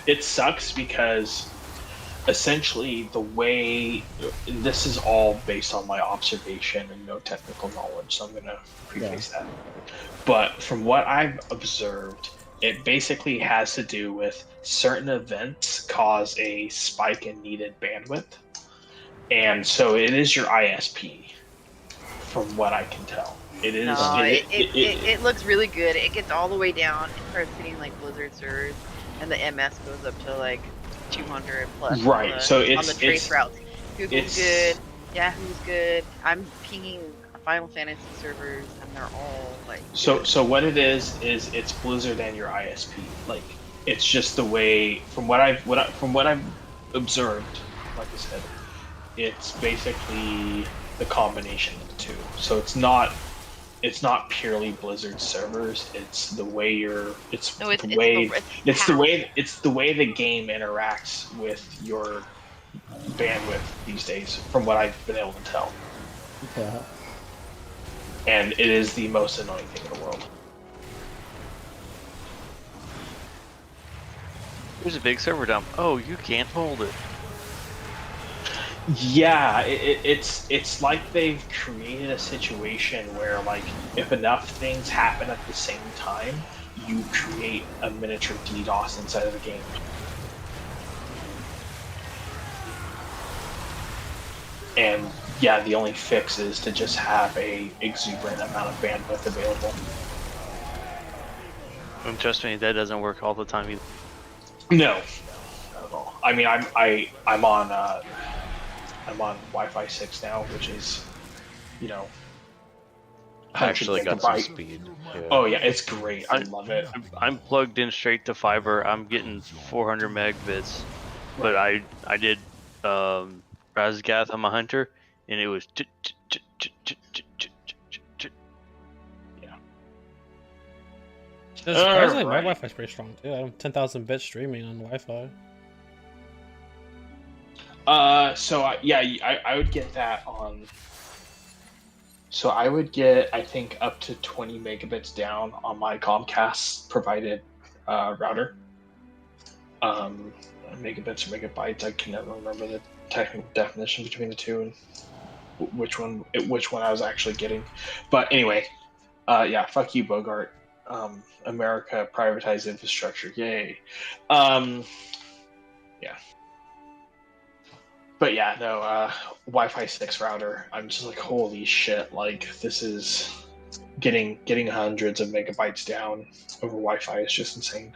it sucks because essentially the way this is all based on my observation and no technical knowledge, so I'm gonna preface that. But from what I've observed, it basically has to do with certain events cause a spike in needed bandwidth, and so it is your ISP, from what I can tell. It is. No, it looks really good. It gets all the way down. It starts hitting like Blizzard servers, and the MS goes up to like 200 plus. Right. So on the trace routes. Google's good. Yahoo's good. I'm pinging Final Fantasy servers, and they're all like. So what it is it's Blizzard and your ISP. Like it's just the way from what I've observed. Like I said, it's basically the combination of the two. So it's not purely Blizzard servers. It's the way it's the way the game interacts with your bandwidth these days, from what I've been able to tell. Yeah. And it is the most annoying thing in the world. There's a big server dump. Oh, you can't hold it. Yeah, it's like they've created a situation where, like, if enough things happen at the same time, you create a miniature DDoS inside of the game. And yeah, the only fix is to just have a exuberant amount of bandwidth available. And trust me, that doesn't work all the time either. No, not at all. I mean, I'm on Wi-Fi 6 now, which is, actually got some speed. Yeah. Oh yeah, it's great. I love it. I'm plugged in straight to fiber. I'm getting 400 megabits, but I did Razgath on my Hunter, and it was yeah. Surprisingly, my Wi-Fi is pretty strong too. I'm 10,000 bits streaming on Wi-Fi. So I would get that on. So I would get, I think, up to 20 megabits down on my Comcast provided router. Megabits or megabytes, I can never remember the technical definition between the two and which one I was actually getting. But anyway, yeah, fuck you, Bogart. America privatized infrastructure, yay. Yeah. But yeah, no, Wi-Fi 6 router, I'm just like, holy shit, like, this is getting hundreds of megabytes down over Wi-Fi is just insane.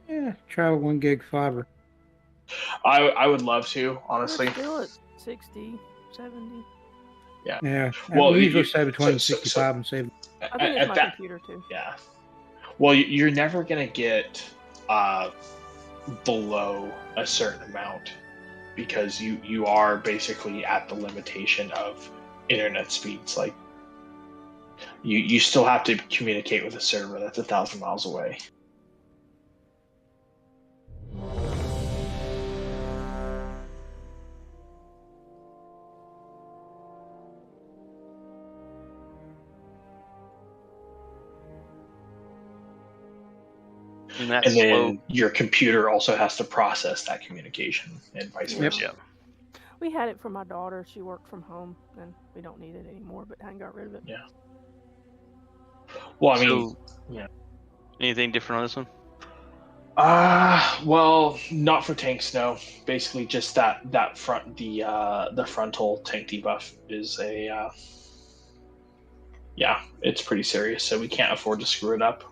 Yeah, try 1 gig fiber. I would love to, honestly. We're still at 60, 70. Yeah. Yeah. Well, we usually say between 65 and 70. I think it's my computer too. Yeah. Well, you're never gonna get below a certain amount, because you are basically at the limitation of internet speeds. Like you still have to communicate with a server that's 1,000 miles away. And then your computer also has to process that communication, and vice versa. Yep. We had it for my daughter. She worked from home, and we don't need it anymore, but hadn't got rid of it. Yeah. Well, I mean, yeah. Anything different on this one? Well, not for tanks, no. Basically, just that front, the frontal tank debuff is a, yeah, it's pretty serious. So we can't afford to screw it up.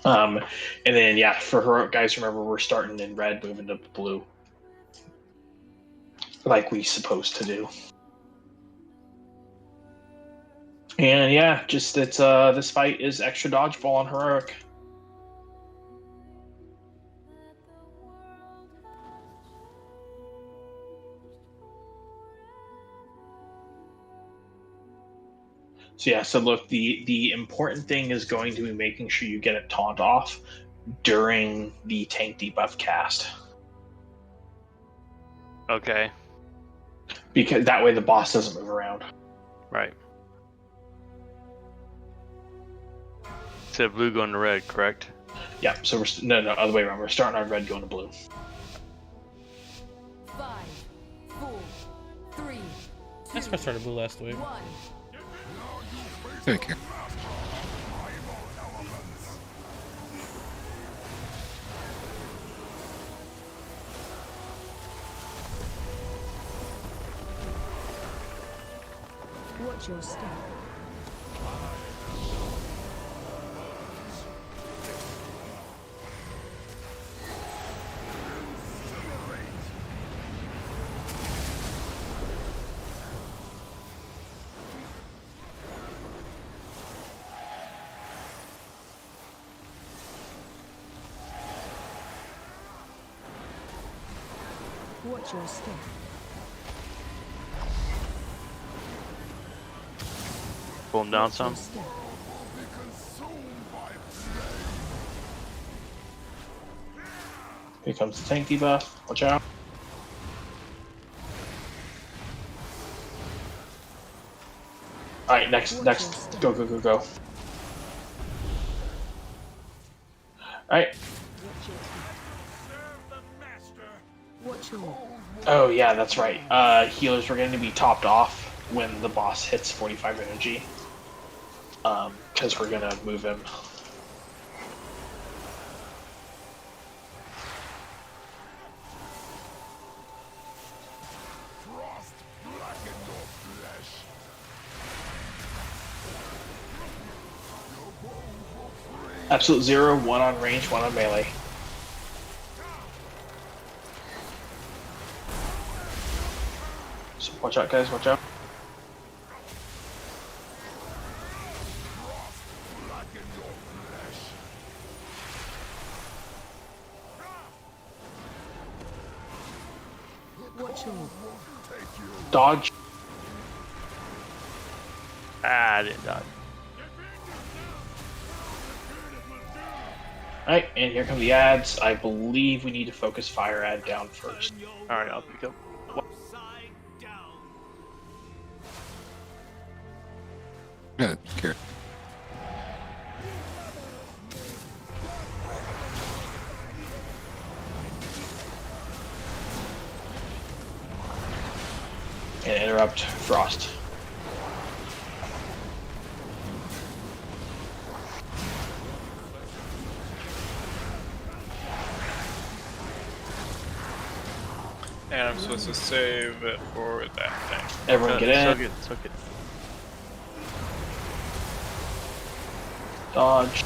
And then yeah, for heroic guys, remember we're starting in red, moving to blue. like we supposed to do. And yeah, just it's this fight is extra dodgeball on heroic. So yeah, so look, the important thing is going to be making sure you get a taunt off during the tank debuff cast. Okay. Because that way the boss doesn't move around. Right. Instead of blue going to red, correct? Yeah, so we're no, other way around. We're starting on red, going to blue. 5, 4, 3, I suppose I started blue last week. 1. Take care. Watch your step. Watch your step. Pull him down some. Here comes the tank debuff. Watch out. Alright, next. Go, go, go, go. Alright. Oh yeah, that's right. Healers were going to be topped off when the boss hits 45 energy. Because we're going to move him. Absolute 0, 1 on range, 1 on melee. So watch out, guys, watch out. Dodge. I didn't dodge. Alright, and here come the ads. I believe we need to focus fire ad down first. Alright, I'll pick up. Good, care. And interrupt Frost. And I'm supposed to save it for that thing. Everyone get in. Suck it, suck it. Dodge.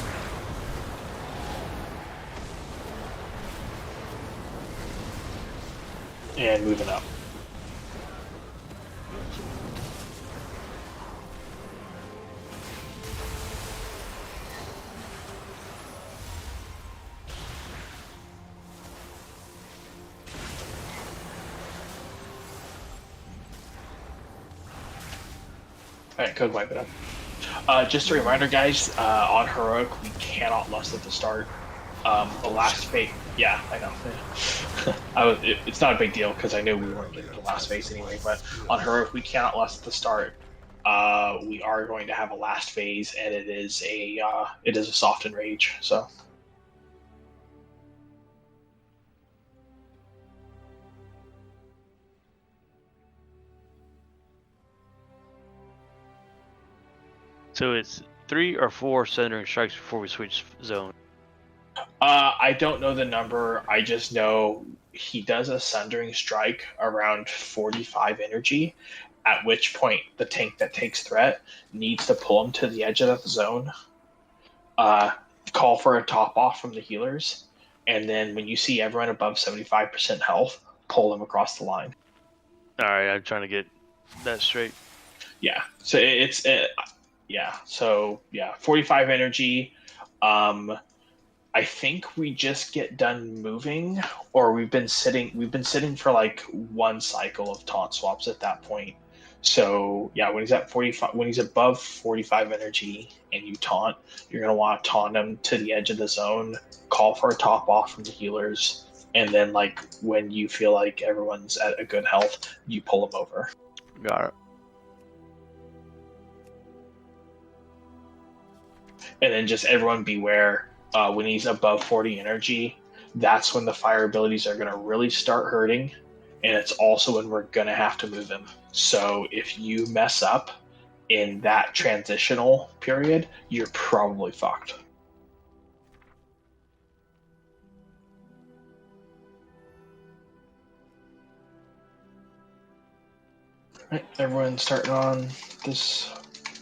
And moving up. Alright, code wipe it up. Just a reminder, guys, on Heroic, we cannot lust at the start. The last phase, yeah, I know. It's not a big deal because I knew we weren't getting to the last phase anyway, but on Heroic, we cannot lust at the start. We are going to have a last phase, and it is a soft enrage, so. So it's 3 or 4 centering strikes before we switch zone. I don't know the number. I just know he does a sundering strike around 45 energy, at which point the tank that takes threat needs to pull him to the edge of the zone, call for a top off from the healers, and then when you see everyone above 75% health, pull them across the line. All right, I'm trying to get that straight. Yeah. So it's yeah. So yeah, 45 energy. I think we just get done moving, or we've been sitting. We've been sitting for like one cycle of taunt swaps at that point. So yeah, when he's at 45, when he's above 45 energy and you taunt, you're gonna want to taunt him to the edge of the zone, call for a top off from the healers, and then like when you feel like everyone's at a good health, you pull them over. Got it. And then just everyone beware when he's above 40 energy. That's when the fire abilities are going to really start hurting, and it's also when we're going to have to move him. So if you mess up in that transitional period, you're probably fucked. Right, everyone starting on this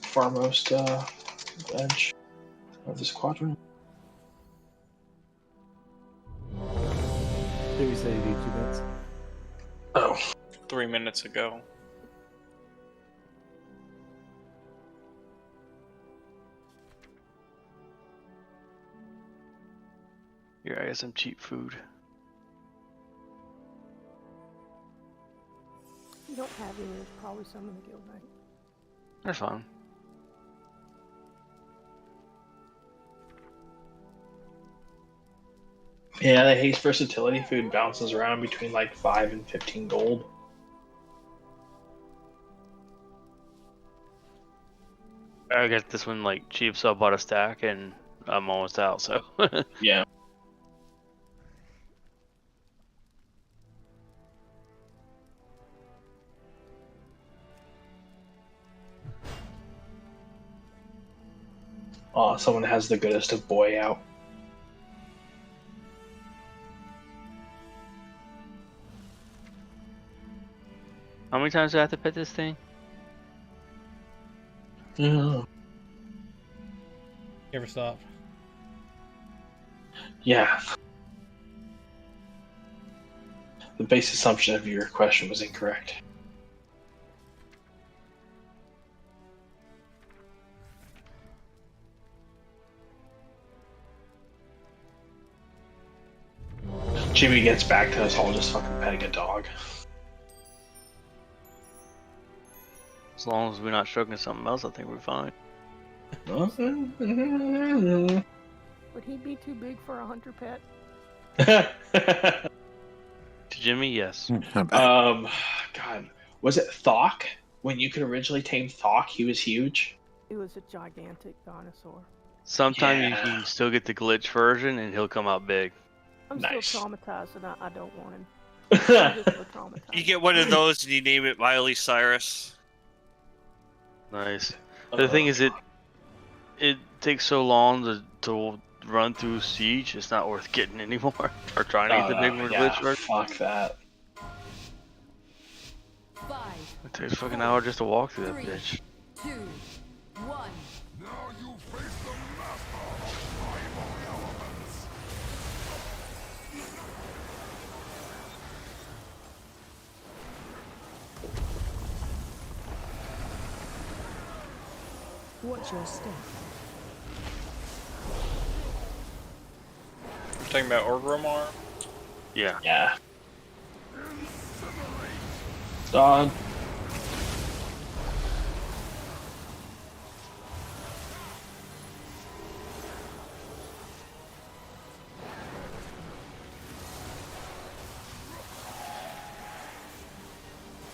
farmost edge of this quadrant. Did we say you need 2 minutes? Oh. 3 minutes ago. Here, I got some cheap food. You don't have any, there's probably some in the guild night. That's fine. Yeah, the haste versatility food bounces around between like 5 and 15 gold. I got this one like cheap, so I bought a stack and I'm almost out, so. Yeah. Oh, someone has the goodest of boy out. How many times do I have to pet this thing? Yeah. Never stop. Yeah. The base assumption of your question was incorrect. Jimmy gets back to us all just fucking petting a dog. As long as we're not stroking something else, I think we're fine. Would he be too big for a hunter pet? To Jimmy, yes. God, was it Thok? When you could originally tame Thok, he was huge. He was a gigantic dinosaur. Sometimes Yeah. you can still get the glitch version and he'll come out big. I'm Nice. still traumatized and I don't want him. I'm just so traumatized. You get one of those and you name it Miley Cyrus. Nice. The thing is, it takes so long to run through Siege, it's not worth getting anymore. Or trying to get the big one glitch version. Fuck that. It takes a fucking hour just to walk through that bitch. 2, 1. Now you face the master of primal elements. Watch your step. You're talking about Orgrimmar? Yeah. Yeah. Dog.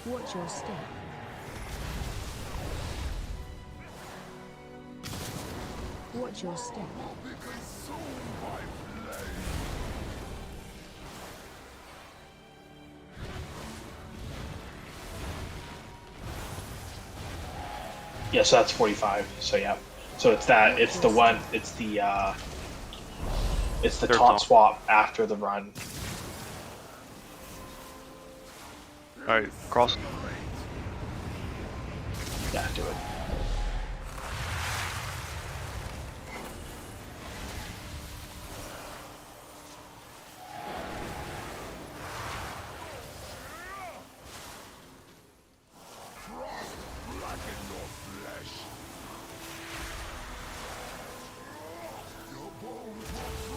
Watch your step. Watch your step. Yeah, so that's 45. So yeah. So it's that. It's the one. It's the taunt swap after the run. All right, cross. Yeah, do it.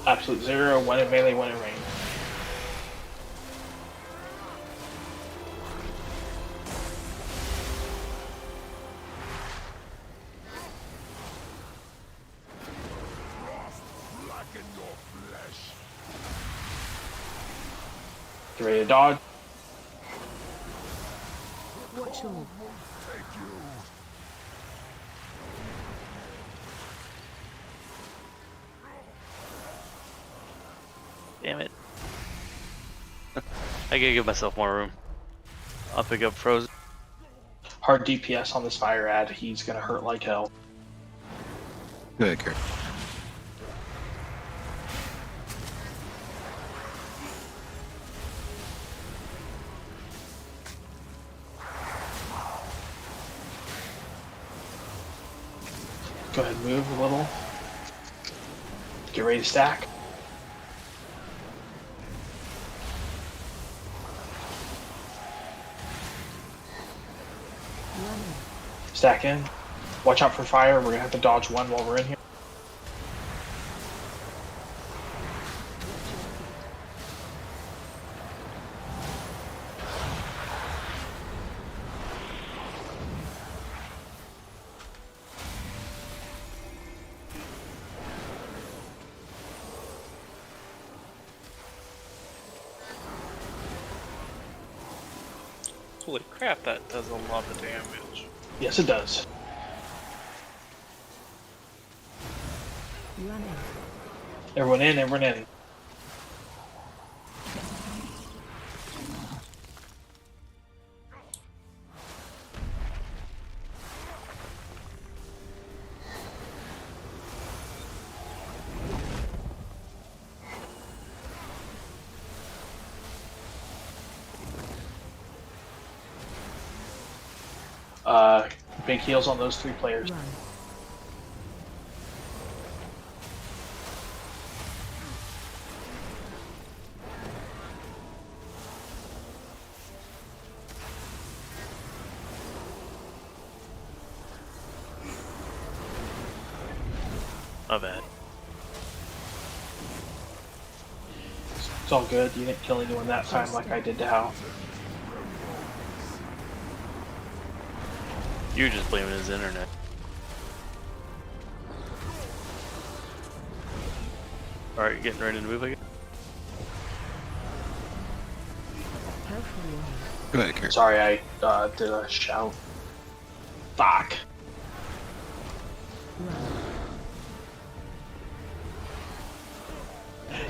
Absolute 0, 1 in melee, 1 in range. Get ready to dodge. Watch your Damn it. I gotta give myself more room. I'll pick up Frozen. Hard DPS on this fire ad. He's gonna hurt like hell. Good, Kurt. Go ahead and move a little. Get ready to stack. Stack in. Watch out for fire. We're gonna have to dodge one while we're in here. Holy crap, that does a lot of damage. Yes, it does. running. Everyone in, everyone in. Big heals on those 3 players. Run. Not bad. It's all good. You didn't kill anyone that time like I did to Hal. You're just blaming his internet. Alright, getting ready to move again? Go ahead, Kurt. Sorry, I did a shout. Fuck.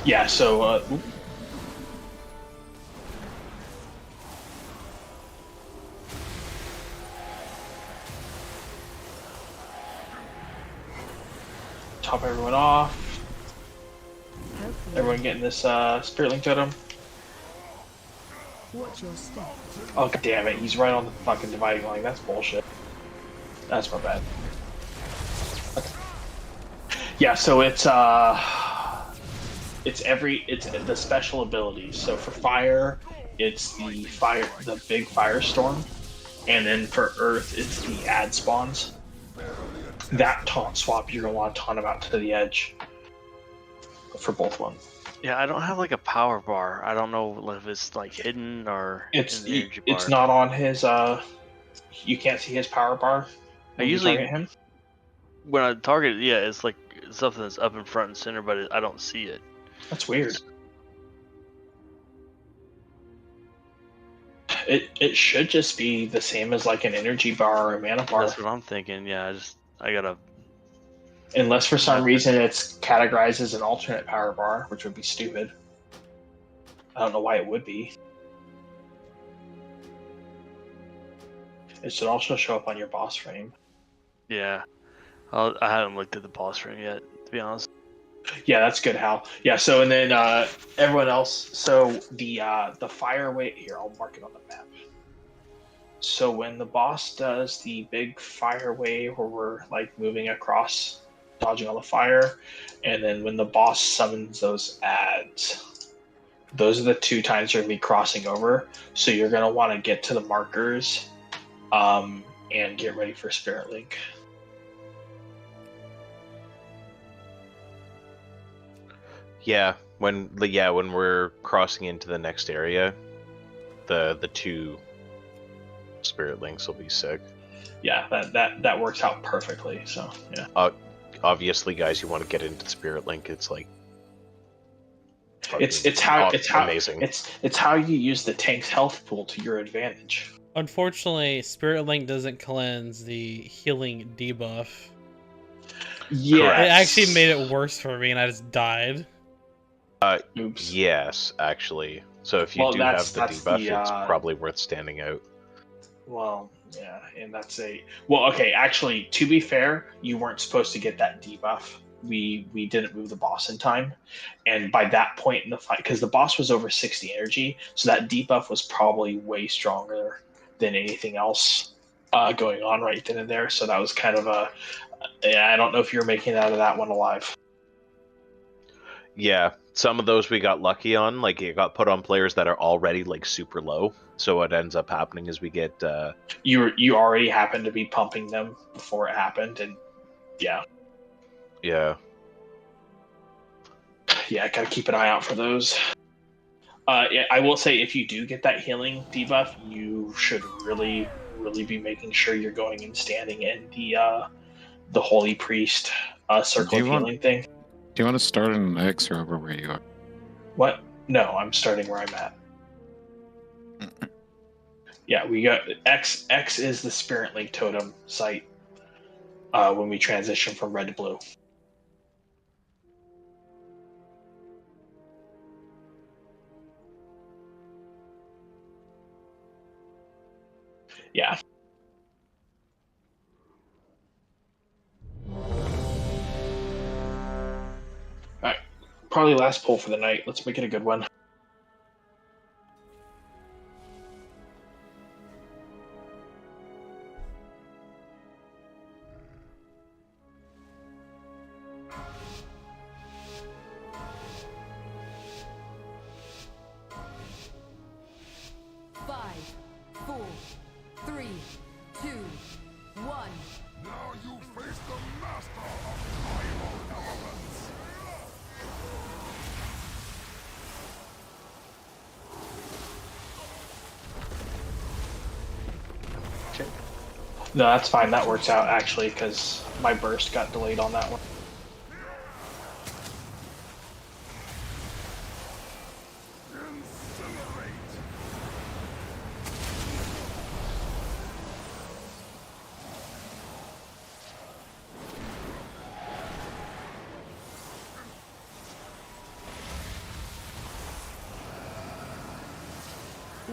Yeah, so, top everyone off. Everyone getting this Spirit Link Totem. Watch your step. Oh, damn it, he's right on the fucking dividing line. That's bullshit. That's my bad. Yeah, so it's the special abilities. So for fire, it's the big firestorm, and then for earth, it's the ad spawns. That taunt swap, you're gonna want to taunt them out to the edge for both ones. Yeah, I don't have like a power bar. I don't know if it's like hidden or It's in the energy bar. it's not on his you can't see his power bar. I usually target him. When I target it, yeah, it's like something that's up in front and center, but I don't see it. That's weird. It should just be the same as like an energy bar or a mana bar. That's what I'm thinking. Yeah, I gotta. Unless for some reason it's categorized as an alternate power bar, which would be stupid. I don't know why it would be. It should also show up on your boss frame. Yeah, I haven't looked at the boss frame yet, to be honest. Yeah, that's good, Hal. Yeah, so and then everyone else. So the fire wave here, I'll mark it on the map. So when the boss does the big fire wave, where we're like moving across, dodging all the fire, and then when the boss summons those ads, those are the 2 times you're gonna be crossing over. So you're gonna want to get to the markers, and get ready for Spirit Link. Yeah, when we're crossing into the next area, the 2 spirit links will be sick. Yeah, that works out perfectly. So yeah. Obviously, guys, you want to get into Spirit Link. It's like it's how amazing. It's how you use the tank's health pool to your advantage. Unfortunately, Spirit Link doesn't cleanse the healing debuff. Yeah, it actually made it worse for me, and I just died. Oops. Yes, actually. So if you do have the debuff, it's probably worth standing out. Well, yeah, and that's okay. Actually, to be fair, you weren't supposed to get that debuff. We didn't move the boss in time, and by that point in the fight, because the boss was over 60 energy, so that debuff was probably way stronger than anything else going on right then and there. So that was kind of I don't know if you're making it out of that one alive. Yeah, some of those we got lucky on. Like, it got put on players that are already like super low. So what ends up happening is we get you already happened to be pumping them before it happened, and yeah. Yeah, I gotta keep an eye out for those. I will say, if you do get that healing debuff, you should really be making sure you're going and standing in the Holy Priest circle of healing thing. Do you want to start in an X or over where you are? What? No, I'm starting where I'm at. Yeah, we got X. X is the Spirit Link totem site when we transition from red to blue. Yeah. Alright. Probably last poll for the night. Let's make it a good one. No, that's fine. That works out, actually, because my burst got delayed on that one.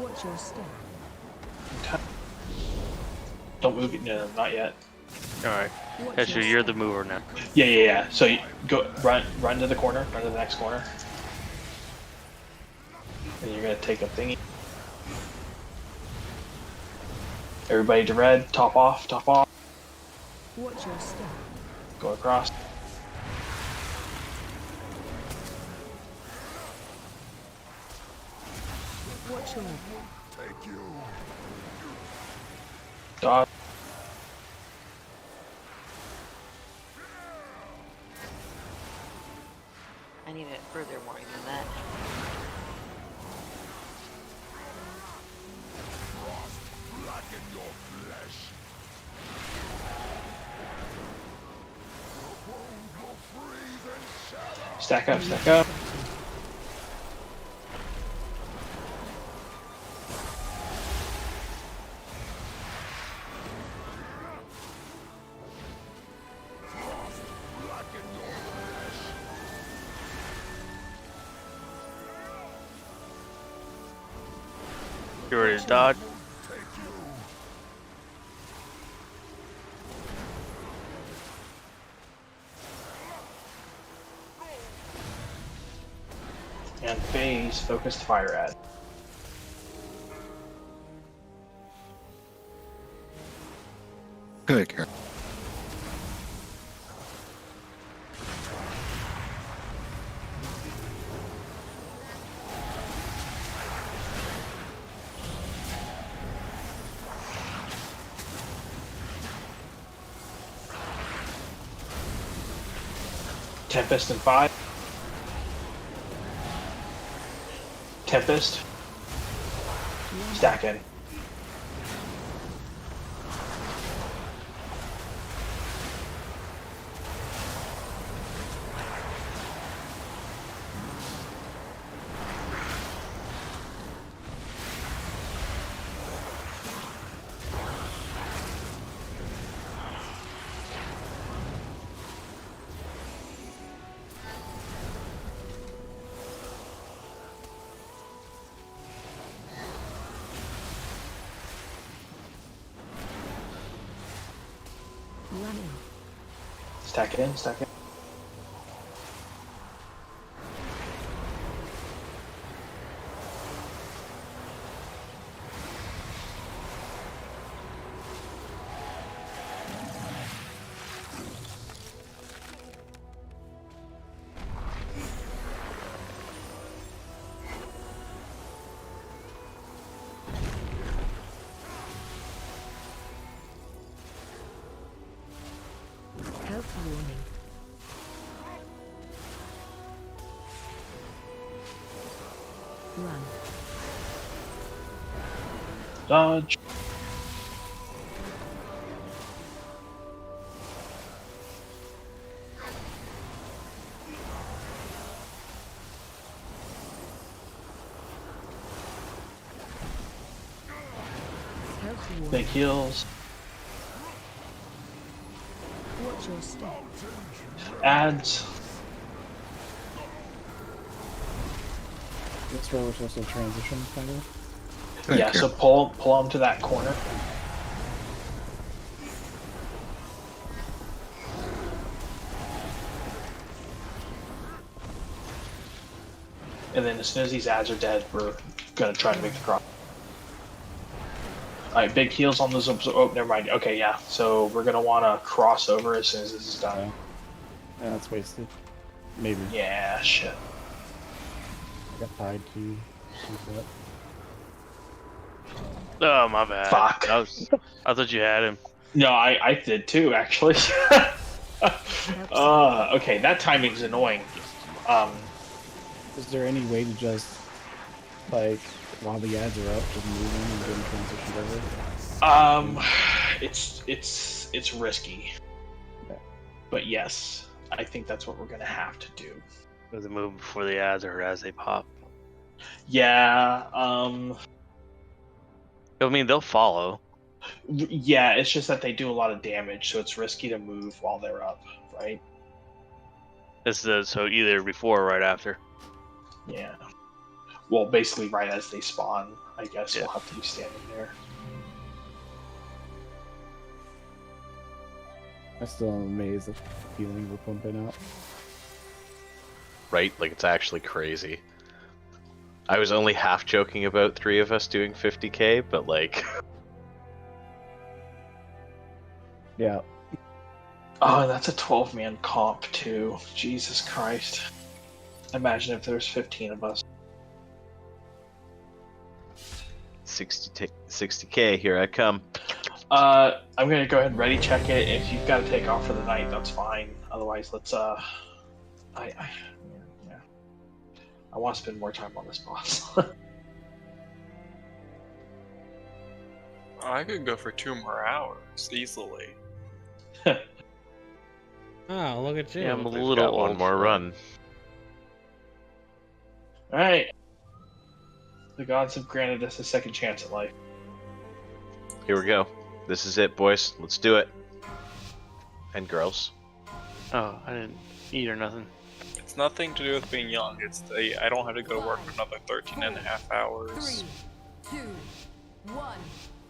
Watch your step. Don't move it. No, not yet. All right. Actually, you're the mover now. Yeah. So you go run to the corner. Run to the next corner. And you're gonna take a thingy. Everybody to red. Top off. Top off. Watch your step. Go across. Watch your Take you. Dodge. I need it further warning than that. Blacken your flesh. Your wound will freeze and shatter. Stack up. Stack up. You ready to dodge? And phase focused fire at. Good, Carol. Tempest and 5. Tempest. Stack in. Running. Stack it in, stack it. Health warning. Run. Dodge. Health warning. Big heals. Watch your step. Ads. That's where we're supposed to transition, kind of. Yeah, so pull them to that corner. And then as soon as these ads are dead, we're gonna try to make the cross. Alright, big heals on those. Oh, never mind. Okay, yeah. So we're gonna want to cross over as soon as this is done. Yeah, that's wasted. Maybe. Yeah, shit. I got tied to that. Oh, my bad. Fuck. I thought you had him. No, I did too, actually. Okay, that timing's annoying. Is there any way to just, like, while the ads are up, just move in and get them transitioned over? It's risky. Okay. But yes, I think that's what we're gonna have to do. Does it move before the ads or as they pop? Yeah, I mean, they'll follow. yeah, it's just that they do a lot of damage, so it's risky to move while they're up, right? So either before or right after. Yeah. Well, basically right as they spawn, I guess we'll have to be standing there. I'm still amazed at the feeling we're pumping out. Right? Like, it's actually crazy. I was only half joking about 3 of us doing 50k, but like... Yeah. Oh, and that's a 12-man comp, too. Jesus Christ. Imagine if there's 15 of us. 60k, here I come. I'm gonna go ahead and ready check it. If you've got to take off for the night, that's fine. Otherwise, let's I want to spend more time on this boss. I could go for 2 more hours easily. Oh, look at you! Yeah, I'm a We've little got one old. more run. Alright. The gods have granted us a second chance at life. Here we go. This is it, boys. Let's do it. And girls. Oh, I didn't eat or nothing. It's nothing to do with being young. It's I don't have to go to work for another 13 and a half hours. 3, 2, 1.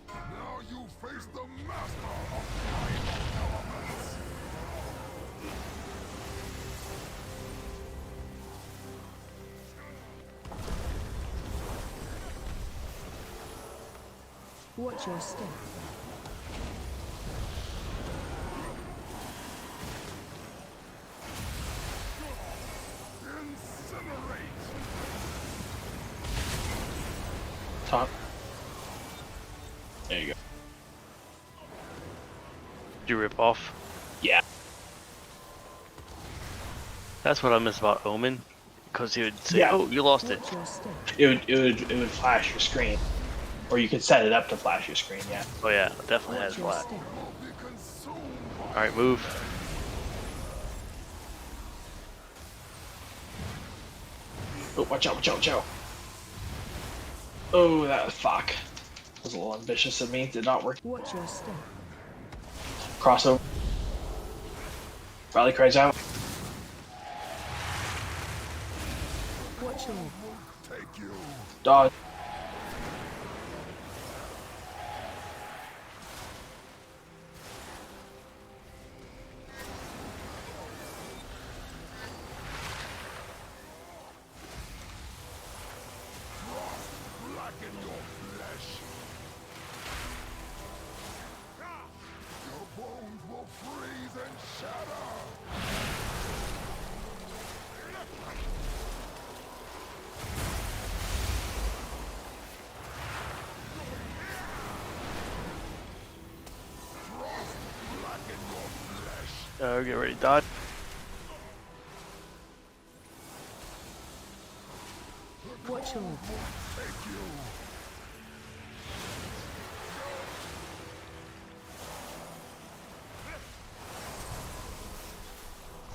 Now you face the master of fire elements. Watch your step. Top. There you go. Did you rip off? Yeah. That's what I miss about Omen. because he would say, "Oh, you lost it." It would flash your screen, or you could set it up to flash your screen. Yeah. Oh yeah, definitely has flat. All right, move. Oh, watch out! Watch out! Watch out! Oh, that fuck. That was a little ambitious of me. Did not work. Watch your step. Crossover. Rally cries out. Watch your Dodge. Get ready, dodge. Watch your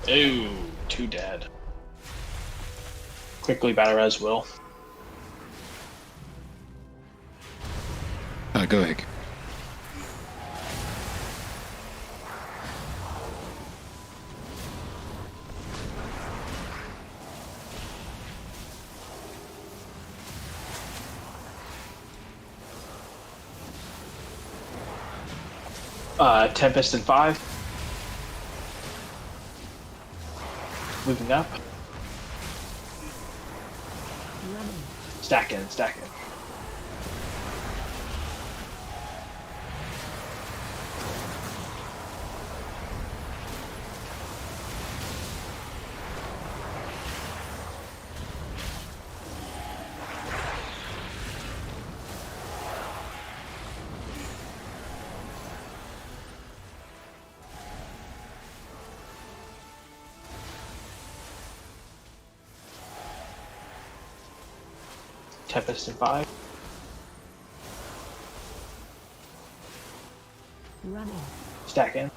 Ooh, two dead. Quickly battle res will. Go ahead. Tempest in 5. Moving up. Stack in, stack in. Tempest in 5. running. Stack in.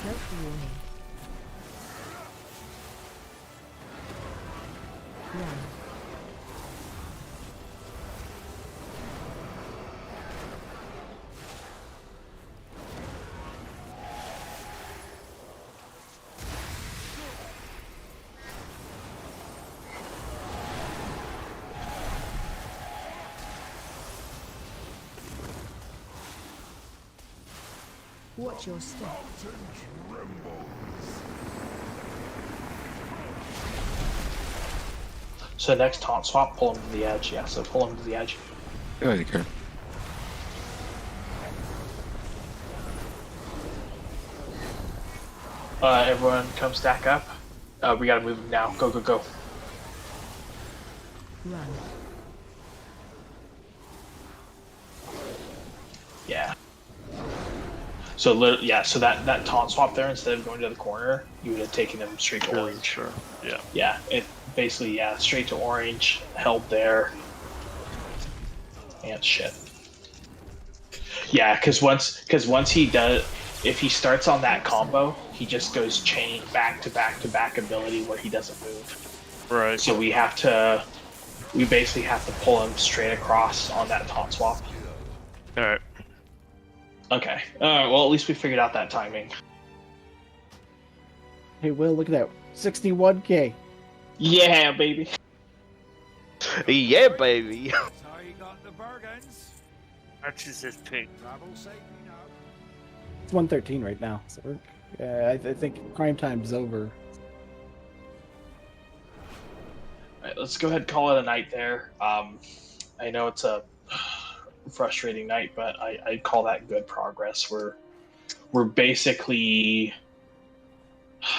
Health warning. Run. Watch your step. So next taunt swap, pull him to the edge. Yeah, so pull him to the edge. Go ahead, Kurt. Everyone come stack up. We gotta move him now. Go, go, go. Run. Yeah. So yeah, so that taunt swap there, instead of going to the corner, you would have taken him straight to orange. Sure. Yeah. Yeah, it basically, yeah, straight to orange, held there. And shit. Yeah, because once he does, if he starts on that combo, he just goes chain back to back to back ability where he doesn't move. Right. So we basically have to pull him straight across on that taunt swap. All right. Okay. Well, at least we figured out that timing. Hey, Will, look at that. 61k. Yeah, baby. Yeah, baby. So you got the bargains. That's just his pink. Travel safely now. It's 113 right now. So I think prime time's over. Alright, let's go ahead and call it a night there. I know it's a frustrating night, but I'd call that good progress. We're basically,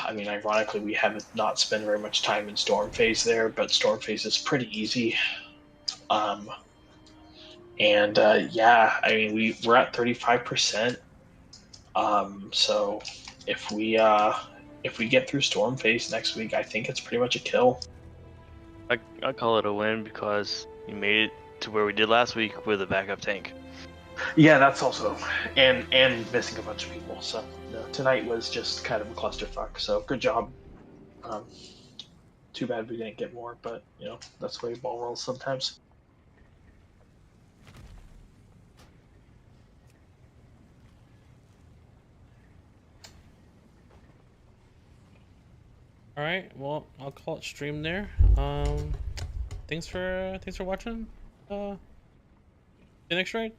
I mean, ironically, we haven't not spent very much time in Storm Phase there, but Storm Phase is pretty easy. Yeah, I mean, we're at 35%. So if we get through Storm Phase next week, I think it's pretty much a kill. I call it a win because you made it to where we did last week with a backup tank. Yeah, that's also and missing a bunch of people. So tonight was just kind of a clusterfuck. So good job. Too bad we didn't get more, but that's the way ball rolls sometimes. All right, well, I'll call it stream there. Thanks for watching. See you next raid.